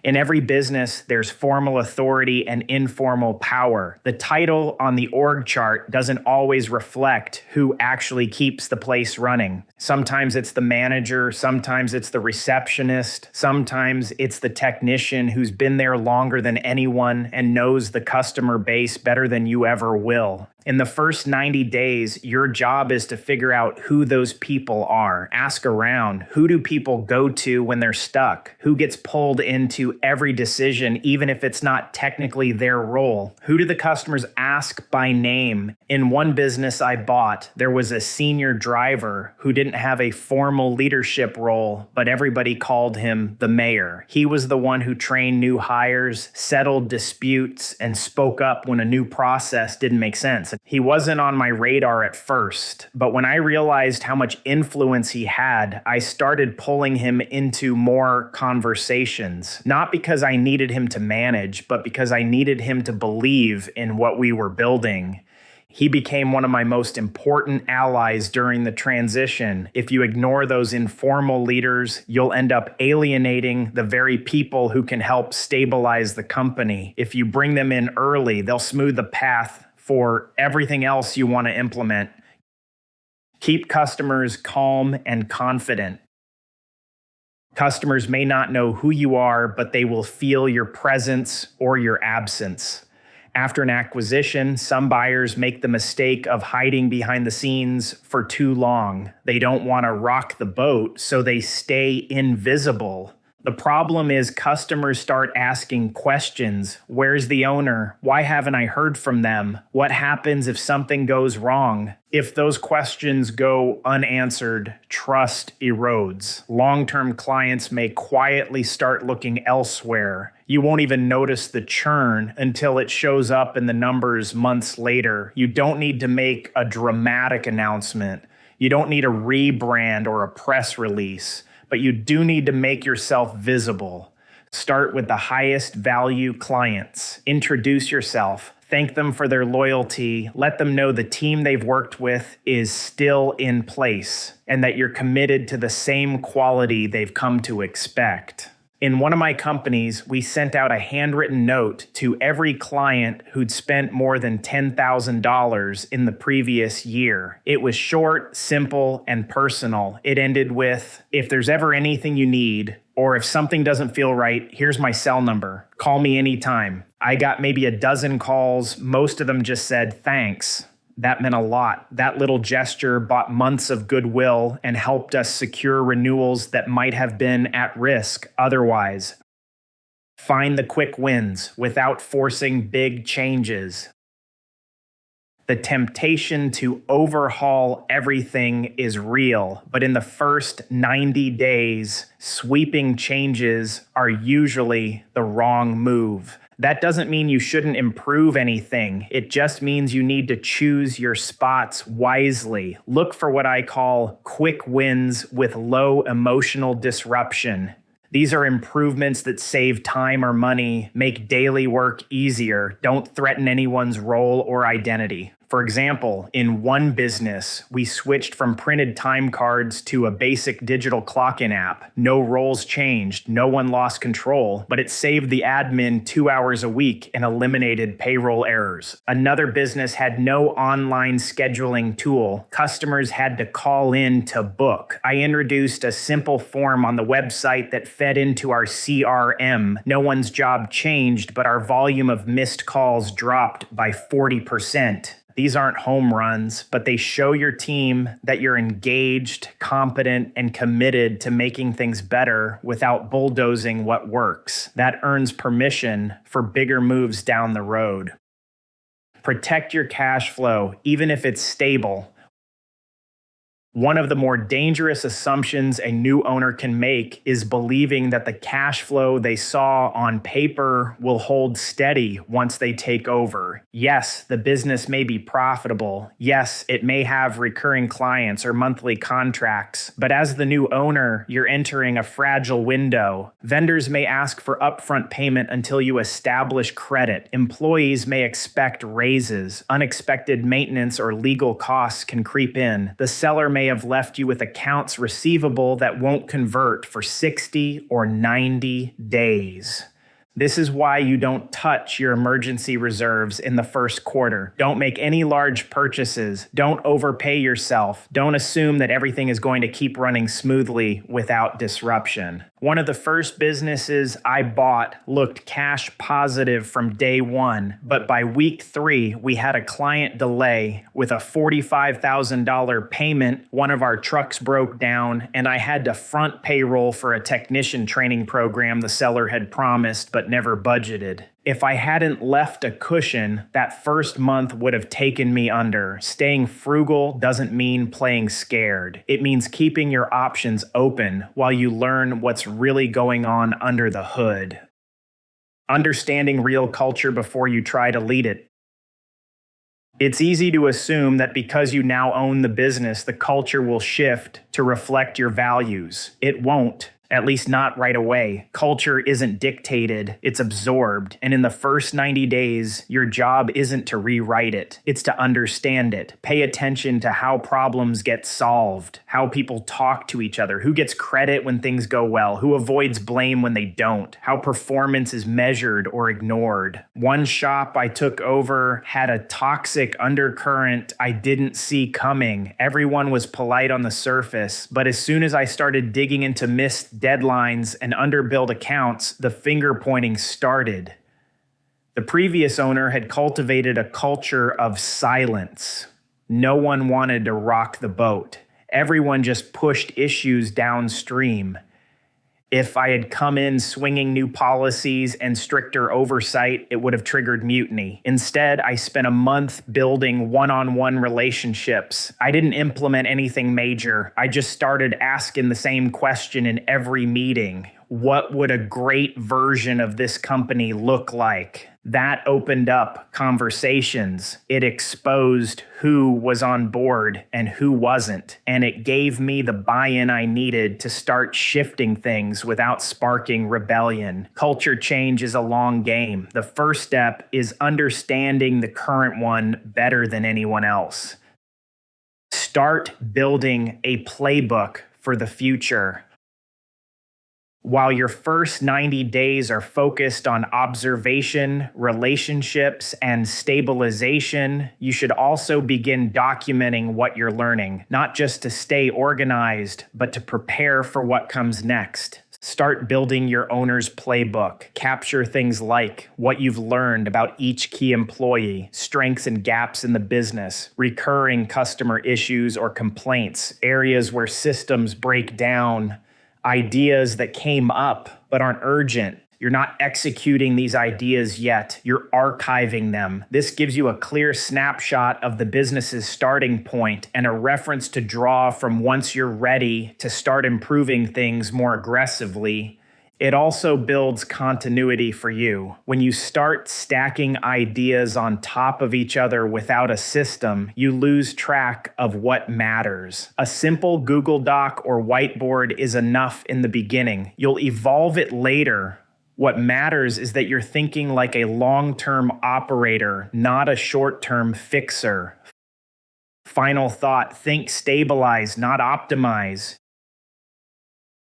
In every business, there's formal authority and informal power. The title on the org chart doesn't always reflect who actually keeps the place running. Sometimes it's the manager, sometimes it's the receptionist, sometimes it's the technician who's been there longer than anyone and knows the customer base better than you ever will. In the first 90 days, your job is to figure out who those people are. Ask around. Who do people go to when they're stuck? Who gets pulled into every decision, even if it's not technically their role? Who do the customers ask by name? In one business I bought, there was a senior driver who didn't have a formal leadership role, but everybody called him the mayor. He was the one who trained new hires, settled disputes, and spoke up when a new process didn't make sense. He wasn't on my radar at first, but when I realized how much influence he had, I started pulling him into more conversations. Not because I needed him to manage, but because I needed him to believe in what we were building. He became one of my most important allies during the transition. If you ignore those informal leaders, you'll end up alienating the very people who can help stabilize the company. If you bring them in early, they'll smooth the path for everything else you want to implement. Keep customers calm and confident. Customers may not know who you are, but they will feel your presence or your absence. After an acquisition, some buyers make the mistake of hiding behind the scenes for too long. They don't want to rock the boat, so they stay invisible. The problem is customers start asking questions. Where's the owner? Why haven't I heard from them? What happens if something goes wrong? If those questions go unanswered, trust erodes. Long-term clients may quietly start looking elsewhere. You won't even notice the churn until it shows up in the numbers months later. You don't need to make a dramatic announcement. You don't need a rebrand or a press release. But you do need to make yourself visible. Start with the highest value clients. Introduce yourself. Thank them for their loyalty. Let them know the team they've worked with is still in place and that you're committed to the same quality they've come to expect. In one of my companies, we sent out a handwritten note to every client who'd spent more than $10,000 in the previous year. It was short, simple, and personal. It ended with, "If there's ever anything you need, or if something doesn't feel right, here's my cell number. Call me anytime." I got maybe a dozen calls. Most of them just said, "Thanks." That meant a lot. That little gesture bought months of goodwill and helped us secure renewals that might have been at risk otherwise. Find the quick wins without forcing big changes. The temptation to overhaul everything is real, but in the first 90 days, sweeping changes are usually the wrong move. That doesn't mean you shouldn't improve anything. It just means you need to choose your spots wisely. Look for what I call quick wins with low emotional disruption. These are improvements that save time or money, make daily work easier, don't threaten anyone's role or identity. For example, in one business, we switched from printed time cards to a basic digital clock-in app. No roles changed, no one lost control, but it saved the admin 2 hours a week and eliminated payroll errors. Another business had no online scheduling tool. Customers had to call in to book. I introduced a simple form on the website that fed into our CRM. No one's job changed, but our volume of missed calls dropped by 40%. These aren't home runs, but they show your team that you're engaged, competent, and committed to making things better without bulldozing what works. That earns permission for bigger moves down the road. Protect your cash flow, even if it's stable. One of the more dangerous assumptions a new owner can make is believing that the cash flow they saw on paper will hold steady once they take over. Yes, the business may be profitable. Yes, it may have recurring clients or monthly contracts. But as the new owner, you're entering a fragile window. Vendors may ask for upfront payment until you establish credit. Employees may expect raises. Unexpected maintenance or legal costs can creep in. The seller may have left you with accounts receivable that won't convert for 60 or 90 days. This is why you don't touch your emergency reserves in the first quarter. Don't make any large purchases. Don't overpay yourself. Don't assume that everything is going to keep running smoothly without disruption. One of the first businesses I bought looked cash positive from day one, but by week 3, we had a client delay with a $45,000 payment. One of our trucks broke down, and I had to front payroll for a technician training program the seller had promised but never budgeted. If I hadn't left a cushion, that first month would have taken me under. Staying frugal doesn't mean playing scared. It means keeping your options open while you learn what's really going on under the hood. Understanding real culture before you try to lead it. It's easy to assume that because you now own the business, the culture will shift to reflect your values. It won't. At least not right away. Culture isn't dictated, it's absorbed. And in the first 90 days, your job isn't to rewrite it, it's to understand it. Pay attention to how problems get solved, how people talk to each other, who gets credit when things go well, who avoids blame when they don't, how performance is measured or ignored. One shop I took over had a toxic undercurrent I didn't see coming. Everyone was polite on the surface, but as soon as I started digging into missed deadlines and underbilled accounts, the finger pointing started. The previous owner had cultivated a culture of silence. No one wanted to rock the boat. Everyone just pushed issues downstream. If I had come in swinging new policies and stricter oversight, it would have triggered mutiny. Instead, I spent a month building one-on-one relationships. I didn't implement anything major. I just started asking the same question in every meeting. What would a great version of this company look like? That opened up conversations. It exposed who was on board and who wasn't. And it gave me the buy-in I needed to start shifting things without sparking rebellion. Culture change is a long game. The first step is understanding the current one better than anyone else. Start building a playbook for the future. While your first 90 days are focused on observation, relationships, and stabilization, you should also begin documenting what you're learning, not just to stay organized, but to prepare for what comes next. Start building your owner's playbook. Capture things like what you've learned about each key employee, strengths and gaps in the business, recurring customer issues or complaints, areas where systems break down, ideas that came up but aren't urgent. You're not executing these ideas yet. You're archiving them. This gives you a clear snapshot of the business's starting point and a reference to draw from once you're ready to start improving things more aggressively. It also builds continuity for you. When you start stacking ideas on top of each other without a system, you lose track of what matters. A simple Google Doc or whiteboard is enough in the beginning. You'll evolve it later. What matters is that you're thinking like a long-term operator, not a short-term fixer. Final thought, think stabilize, not optimize.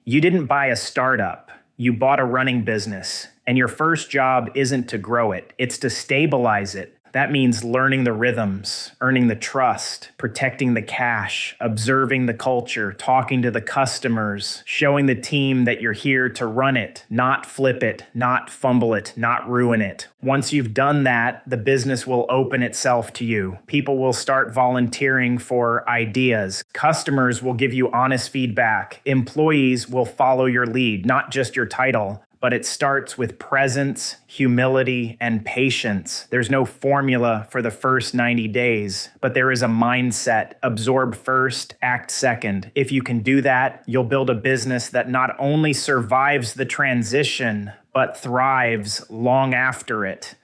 You didn't buy a startup. You bought a running business, and your first job isn't to grow it, it's to stabilize it. That means learning the rhythms, earning the trust, protecting the cash, observing the culture, talking to the customers, showing the team that you're here to run it, not flip it, not fumble it, not ruin it. Once you've done that, the business will open itself to you. People will start volunteering for ideas. Customers will give you honest feedback. Employees will follow your lead, not just your title. But it starts with presence, humility, and patience. There's no formula for the first 90 days, but there is a mindset. Absorb first, act second. If you can do that, you'll build a business that not only survives the transition, but thrives long after it.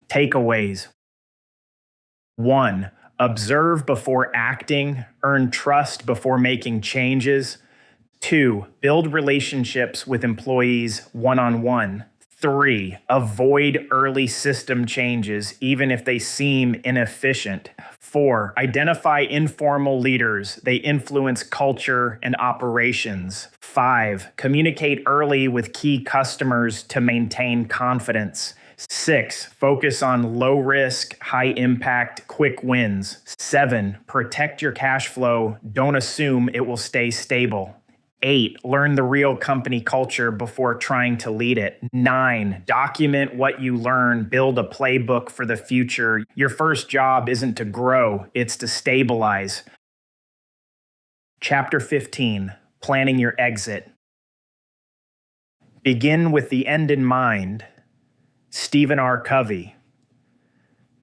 Takeaways. 1. Observe before acting. Earn trust before making changes. 2. Build relationships with employees one-on-one. 3. Avoid early system changes, even if they seem inefficient. 4. Identify informal leaders. They influence culture and operations. 5. Communicate early with key customers to maintain confidence. 6. Focus on low risk, high impact, quick wins. 7. Protect your cash flow. Don't assume it will stay stable. 8. Learn the real company culture before trying to lead it. 9. Document what you learn. Build a playbook for the future. Your first job isn't to grow, it's to stabilize. Chapter 15. Planning your exit. Begin with the end in mind. Stephen R. Covey.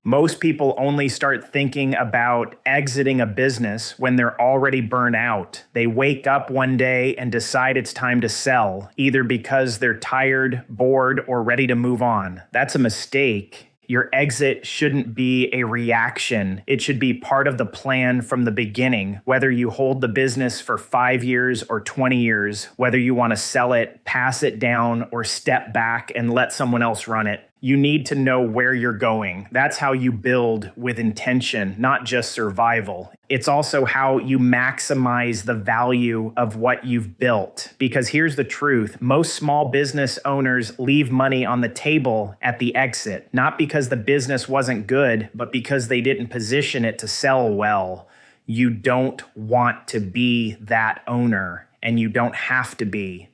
Most people only start thinking about exiting a business when they're already burnt out. They wake up one day and decide it's time to sell, either because they're tired, bored, or ready to move on. That's a mistake. Your exit shouldn't be a reaction. It should be part of the plan from the beginning, whether you hold the business for 5 years or 20 years, whether you want to sell it, pass it down, or step back and let someone else run it. You need to know where you're going. That's how you build with intention, not just survival. It's also how you maximize the value of what you've built. Because here's the truth, most small business owners leave money on the table at the exit, not because the business wasn't good, but because they didn't position it to sell well. You don't want to be that owner, and you don't have to be.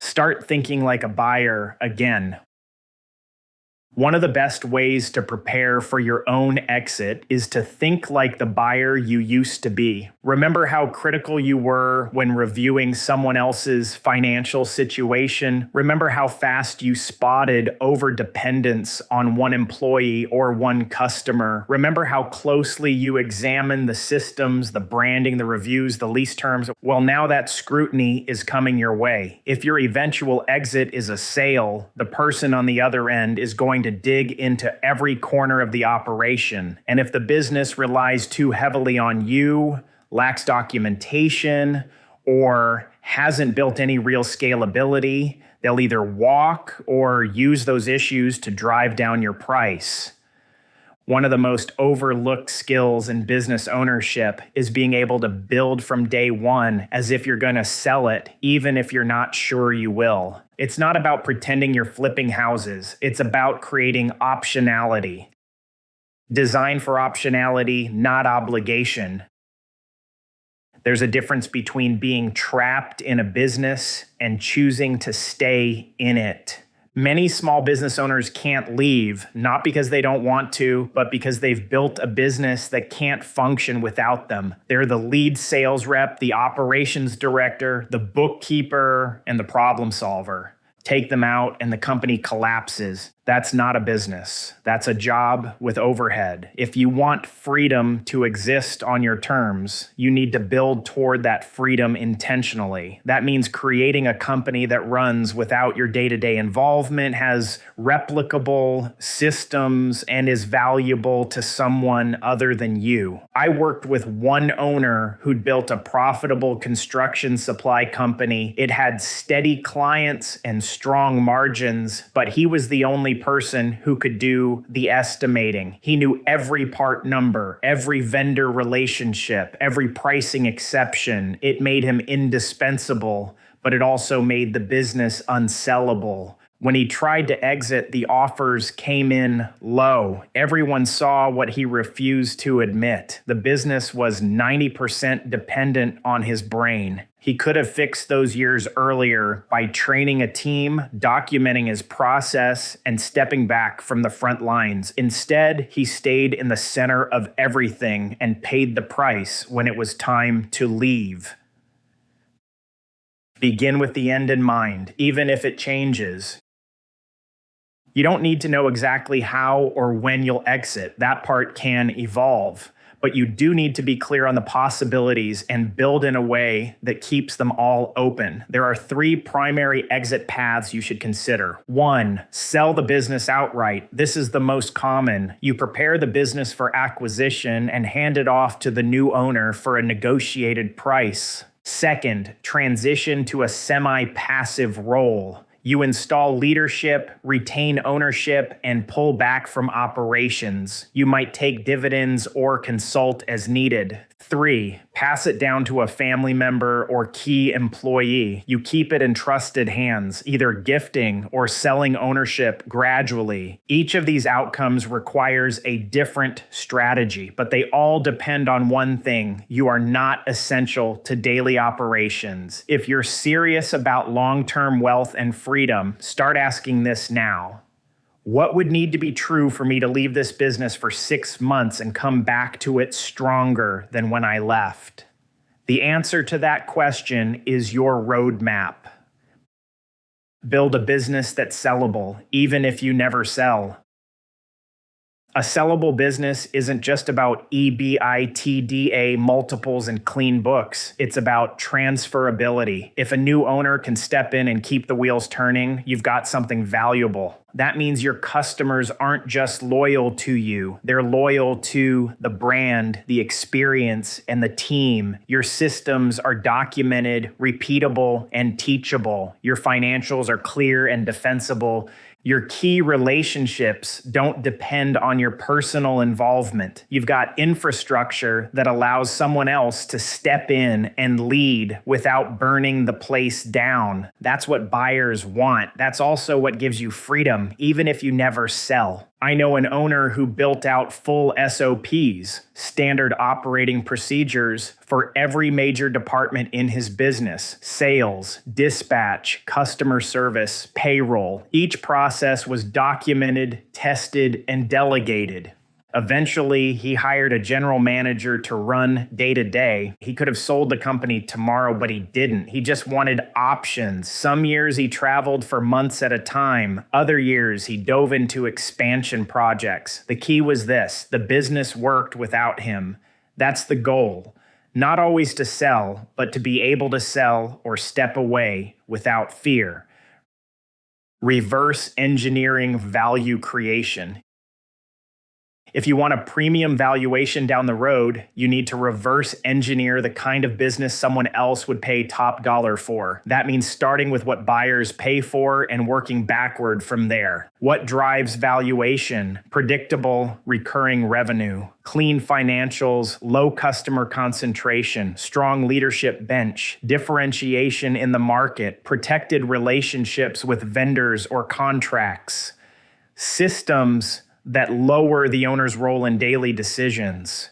Start thinking like a buyer again. One of the best ways to prepare for your own exit is to think like the buyer you used to be. Remember how critical you were when reviewing someone else's financial situation? Remember how fast you spotted overdependence on one employee or one customer? Remember how closely you examined the systems, the branding, the reviews, the lease terms? Well, now that scrutiny is coming your way. If your eventual exit is a sale, the person on the other end is going to dig into every corner of the operation. And if the business relies too heavily on you, lacks documentation, or hasn't built any real scalability, they'll either walk or use those issues to drive down your price. One of the most overlooked skills in business ownership is being able to build from day one as if you're going to sell it, even if you're not sure you will. It's not about pretending you're flipping houses. It's about creating optionality. Design for optionality, not obligation. There's a difference between being trapped in a business and choosing to stay in it. Many small business owners can't leave, not because they don't want to, but because they've built a business that can't function without them. They're the lead sales rep, the operations director, the bookkeeper, and the problem solver. Take them out and the company collapses. That's not a business. That's a job with overhead. If you want freedom to exist on your terms, you need to build toward that freedom intentionally. That means creating a company that runs without your day-to-day involvement, has replicable systems, and is valuable to someone other than you. I worked with one owner who'd built a profitable construction supply company. It had steady clients and strong margins, but he was the only person who could do the estimating. He knew every part number, every vendor relationship, every pricing exception. It made him indispensable, but it also made the business unsellable. When he tried to exit, the offers came in low. Everyone saw what he refused to admit. The business was 90% dependent on his brain. He could have fixed those years earlier by training a team, documenting his process, and stepping back from the front lines. Instead, he stayed in the center of everything and paid the price when it was time to leave. Begin with the end in mind, even if it changes. You don't need to know exactly how or when you'll exit. That part can evolve. But you do need to be clear on the possibilities and build in a way that keeps them all open. There are 3 primary exit paths you should consider. 1, sell the business outright. This is the most common. You prepare the business for acquisition and hand it off to the new owner for a negotiated price. 2nd, transition to a semi-passive role. You install leadership, retain ownership, and pull back from operations. You might take dividends or consult as needed. 3, pass it down to a family member or key employee. You keep it in trusted hands, either gifting or selling ownership gradually. Each of these outcomes requires a different strategy, but they all depend on one thing: you are not essential to daily operations. If you're serious about long-term wealth and freedom, start asking this now. What would need to be true for me to leave this business for 6 months and come back to it stronger than when I left? The answer to that question is your roadmap. Build a business that's sellable, even if you never sell. A sellable business isn't just about EBITDA multiples and clean books. It's about transferability. If a new owner can step in and keep the wheels turning, you've got something valuable. That means your customers aren't just loyal to you. They're loyal to the brand, the experience, and the team. Your systems are documented, repeatable, and teachable. Your financials are clear and defensible. Your key relationships don't depend on your personal involvement. You've got infrastructure that allows someone else to step in and lead without burning the place down. That's what buyers want. That's also what gives you freedom, even if you never sell. I know an owner who built out full SOPs, standard operating procedures, for every major department in his business: sales, dispatch, customer service, payroll. Each process was documented, tested, and delegated. Eventually, he hired a general manager to run day-to-day. He could have sold the company tomorrow, but he didn't. He just wanted options. Some years he traveled for months at a time. Other years he dove into expansion projects. The key was this: the business worked without him. That's the goal. Not always to sell, but to be able to sell or step away without fear. Reverse engineering value creation. If you want a premium valuation down the road, you need to reverse engineer the kind of business someone else would pay top dollar for. That means starting with what buyers pay for and working backward from there. What drives valuation? Predictable, recurring revenue, clean financials, low customer concentration, strong leadership bench, differentiation in the market, protected relationships with vendors or contracts, systems that lower the owner's role in daily decisions.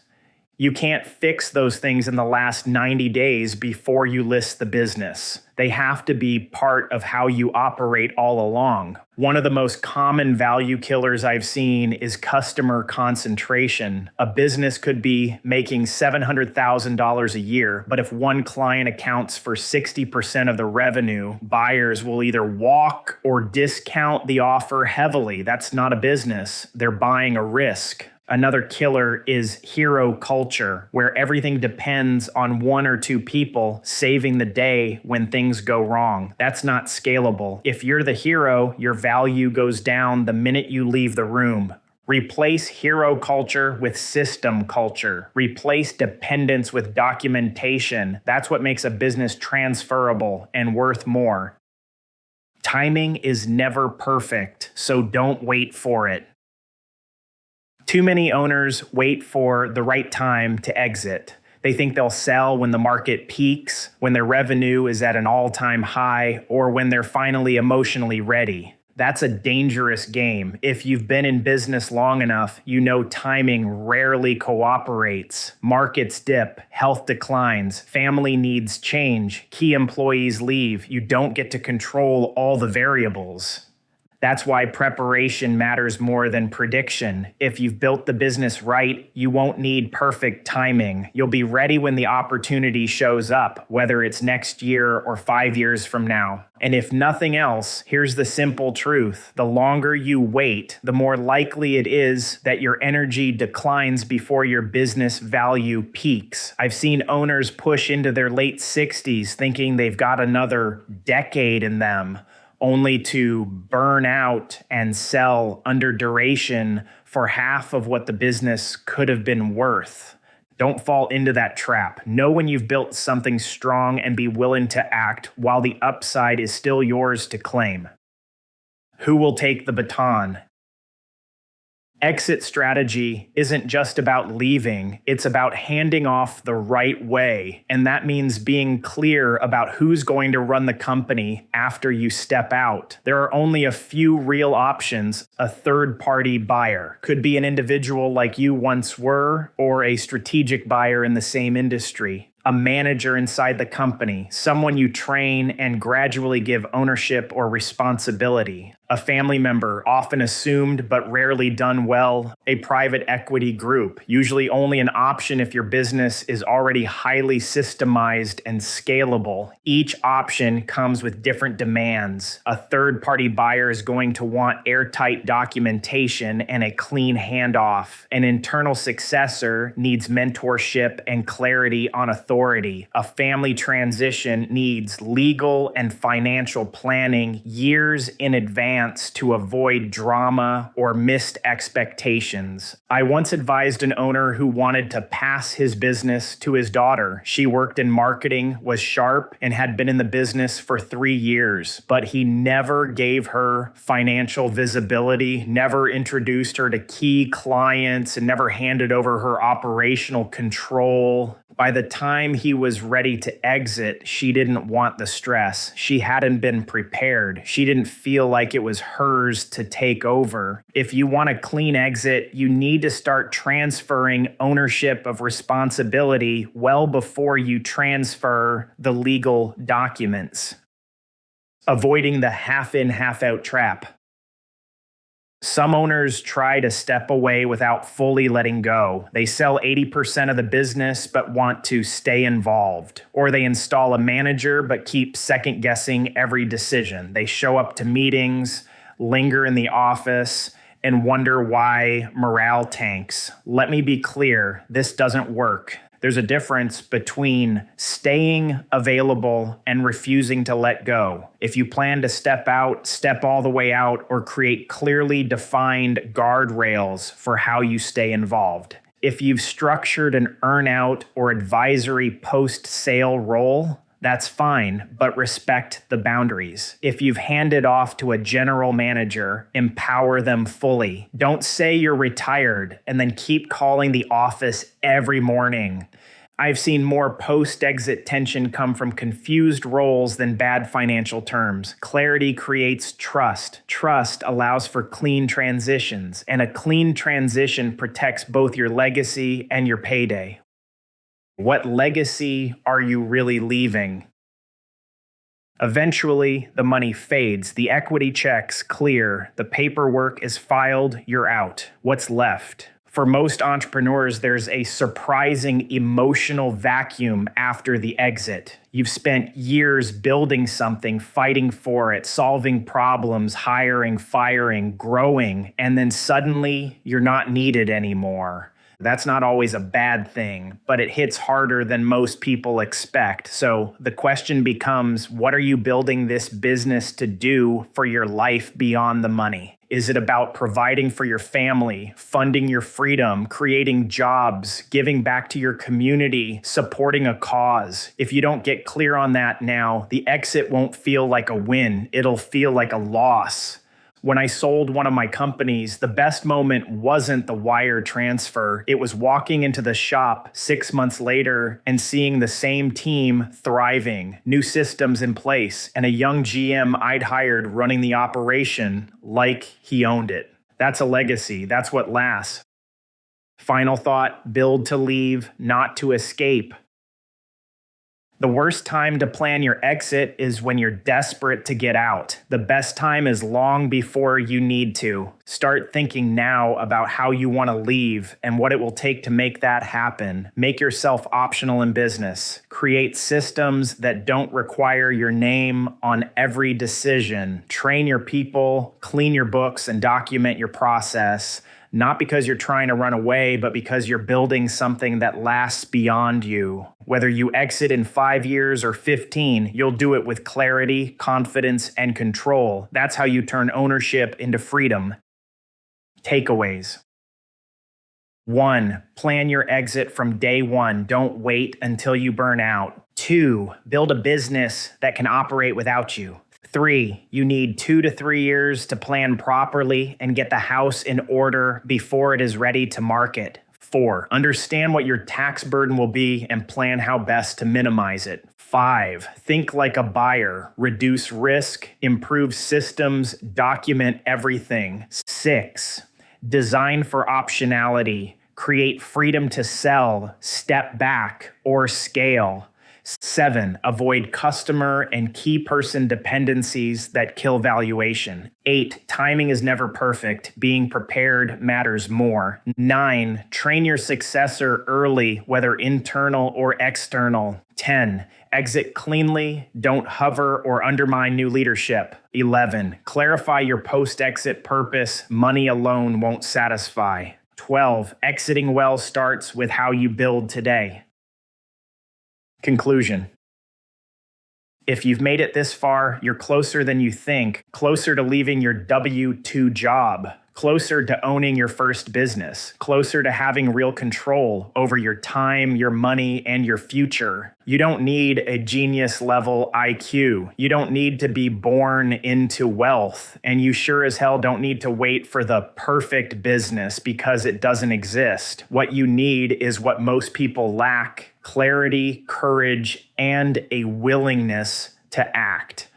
You can't fix those things in the last 90 days before you list the business. They have to be part of how you operate all along. One of the most common value killers I've seen is customer concentration. A business could be making $700,000 a year, but if one client accounts for 60% of the revenue, buyers will either walk or discount the offer heavily. That's not a business. They're buying a risk. Another killer is hero culture, where everything depends on one or two people saving the day when things go wrong. That's not scalable. If you're the hero, your value goes down the minute you leave the room. Replace hero culture with system culture. Replace dependence with documentation. That's what makes a business transferable and worth more. Timing is never perfect, so don't wait for it. Too many owners wait for the right time to exit. They think they'll sell when the market peaks, when their revenue is at an all-time high, or when they're finally emotionally ready. That's a dangerous game. If you've been in business long enough, you know timing rarely cooperates. Markets dip, health declines, family needs change, key employees leave. You don't get to control all the variables. That's why preparation matters more than prediction. If you've built the business right, you won't need perfect timing. You'll be ready when the opportunity shows up, whether it's next year or 5 years from now. And if nothing else, here's the simple truth. The longer you wait, the more likely it is that your energy declines before your business value peaks. I've seen owners push into their late 60s thinking they've got another decade in them, only to burn out and sell under duration for half of what the business could have been worth. Don't fall into that trap. Know when you've built something strong and be willing to act while the upside is still yours to claim. Who will take the baton? Exit strategy isn't just about leaving, it's about handing off the right way. And that means being clear about who's going to run the company after you step out. There are only a few real options. A third-party buyer could be an individual like you once were, or a strategic buyer in the same industry. A manager inside the company, someone you train and gradually give ownership or responsibility. A family member, often assumed but rarely done well. A private equity group, usually only an option if your business is already highly systemized and scalable. Each option comes with different demands. A third-party buyer is going to want airtight documentation and a clean handoff. An internal successor needs mentorship and clarity on authority. A family transition needs legal and financial planning years in advance to avoid drama or missed expectations. I once advised an owner who wanted to pass his business to his daughter. She worked in marketing, was sharp, and had been in the business for 3 years, but he never gave her financial visibility, never introduced her to key clients, and never handed over her operational control. By the time he was ready to exit, she didn't want the stress. She hadn't been prepared. She didn't feel like it was hers to take over. If you want a clean exit, you need to start transferring ownership of responsibility well before you transfer the legal documents. Avoiding the half-in, half-out trap. Some owners try to step away without fully letting go. They sell 80% of the business but want to stay involved. Or they install a manager but keep second-guessing every decision. They show up to meetings, linger in the office, and wonder why morale tanks. Let me be clear, this doesn't work. There's a difference between staying available and refusing to let go. If you plan to step out, step all the way out, or create clearly defined guardrails for how you stay involved. If you've structured an earn-out or advisory post-sale role, that's fine, but respect the boundaries. If you've handed off to a general manager, empower them fully. Don't say you're retired and then keep calling the office every morning. I've seen more post-exit tension come from confused roles than bad financial terms. Clarity creates trust. Trust allows for clean transitions, and a clean transition protects both your legacy and your payday. What legacy are you really leaving? Eventually, the money fades, the equity checks clear, the paperwork is filed, you're out. What's left? For most entrepreneurs, there's a surprising emotional vacuum after the exit. You've spent years building something, fighting for it, solving problems, hiring, firing, growing, and then suddenly you're not needed anymore. That's not always a bad thing, but it hits harder than most people expect. So the question becomes, what are you building this business to do for your life beyond the money? Is it about providing for your family, funding your freedom, creating jobs, giving back to your community, supporting a cause? If you don't get clear on that now, the exit won't feel like a win. It'll feel like a loss. When I sold one of my companies, the best moment wasn't the wire transfer. It was walking into the shop 6 months later and seeing the same team thriving, new systems in place, and a young GM I'd hired running the operation like he owned it. That's a legacy. That's what lasts. Final thought, build to leave, not to escape. The worst time to plan your exit is when you're desperate to get out. The best time is long before you need to. Start thinking now about how you want to leave and what it will take to make that happen. Make yourself optional in business. Create systems that don't require your name on every decision. Train your people, clean your books, and document your process. Not because you're trying to run away, but because you're building something that lasts beyond you. Whether you exit in 5 years or 15, you'll do it with clarity, confidence, and control. That's how you turn ownership into freedom. Takeaways. 1. Plan your exit from day one. Don't wait until you burn out. 2. Build a business that can operate without you. 3, you need 2 to 3 years to plan properly and get the house in order before it is ready to market. 4, understand what your tax burden will be and plan how best to minimize it. 5, think like a buyer, reduce risk, improve systems, document everything. 6, design for optionality, create freedom to sell, step back, or scale. 7, avoid customer and key person dependencies that kill valuation. 8, timing is never perfect. Being prepared matters more. 9, train your successor early, whether internal or external. 10, exit cleanly. Don't hover or undermine new leadership. 11, clarify your post-exit purpose. Money alone won't satisfy. 12, exiting well starts with how you build today. Conclusion. If you've made it this far, you're closer than you think, closer to leaving your W-2 job, closer to owning your first business, closer to having real control over your time, your money, and your future. You don't need a genius-level IQ. You don't need to be born into wealth. And you sure as hell don't need to wait for the perfect business because it doesn't exist. What you need is what most people lack: clarity, courage, and a willingness to act.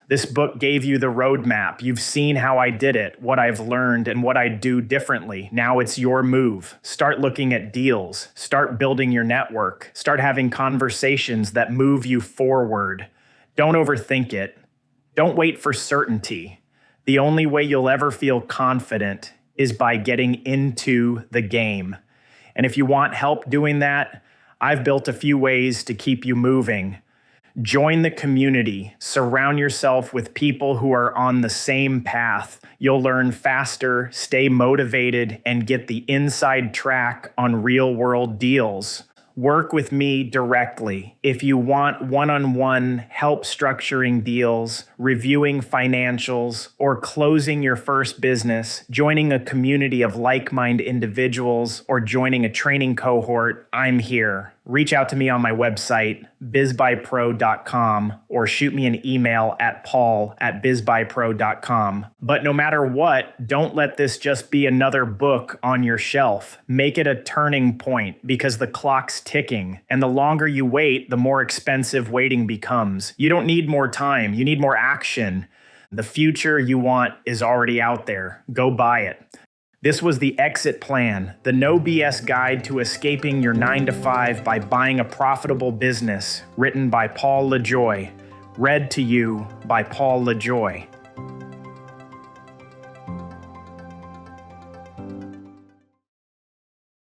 This book gave you the roadmap. You've seen how I did it, what I've learned, and what I do differently. Now it's your move. Start looking at deals. Start building your network. Start having conversations that move you forward. Don't overthink it. Don't wait for certainty. The only way you'll ever feel confident is by getting into the game. And if you want help doing that, I've built a few ways to keep you moving. Join the community. Surround yourself with people who are on the same path. You'll learn faster, stay motivated, and get the inside track on real-world deals. Work with me directly. If you want one-on-one help structuring deals, reviewing financials, or closing your first business, joining a community of like-minded individuals, or joining a training cohort, I'm here. Reach out to me on my website, bizbypro.com, or shoot me an email at paul@bizbypro.com. But no matter what, don't let this just be another book on your shelf. Make it a turning point, because the clock's ticking, and the longer you wait, the more expensive waiting becomes. You don't need more time, you need more action. The future you want is already out there. Go buy it. This was the exit plan, the no BS guide to escaping your 9 to 5 by buying a profitable business, written by Paul Lajoie. Read to you by Paul Lajoie.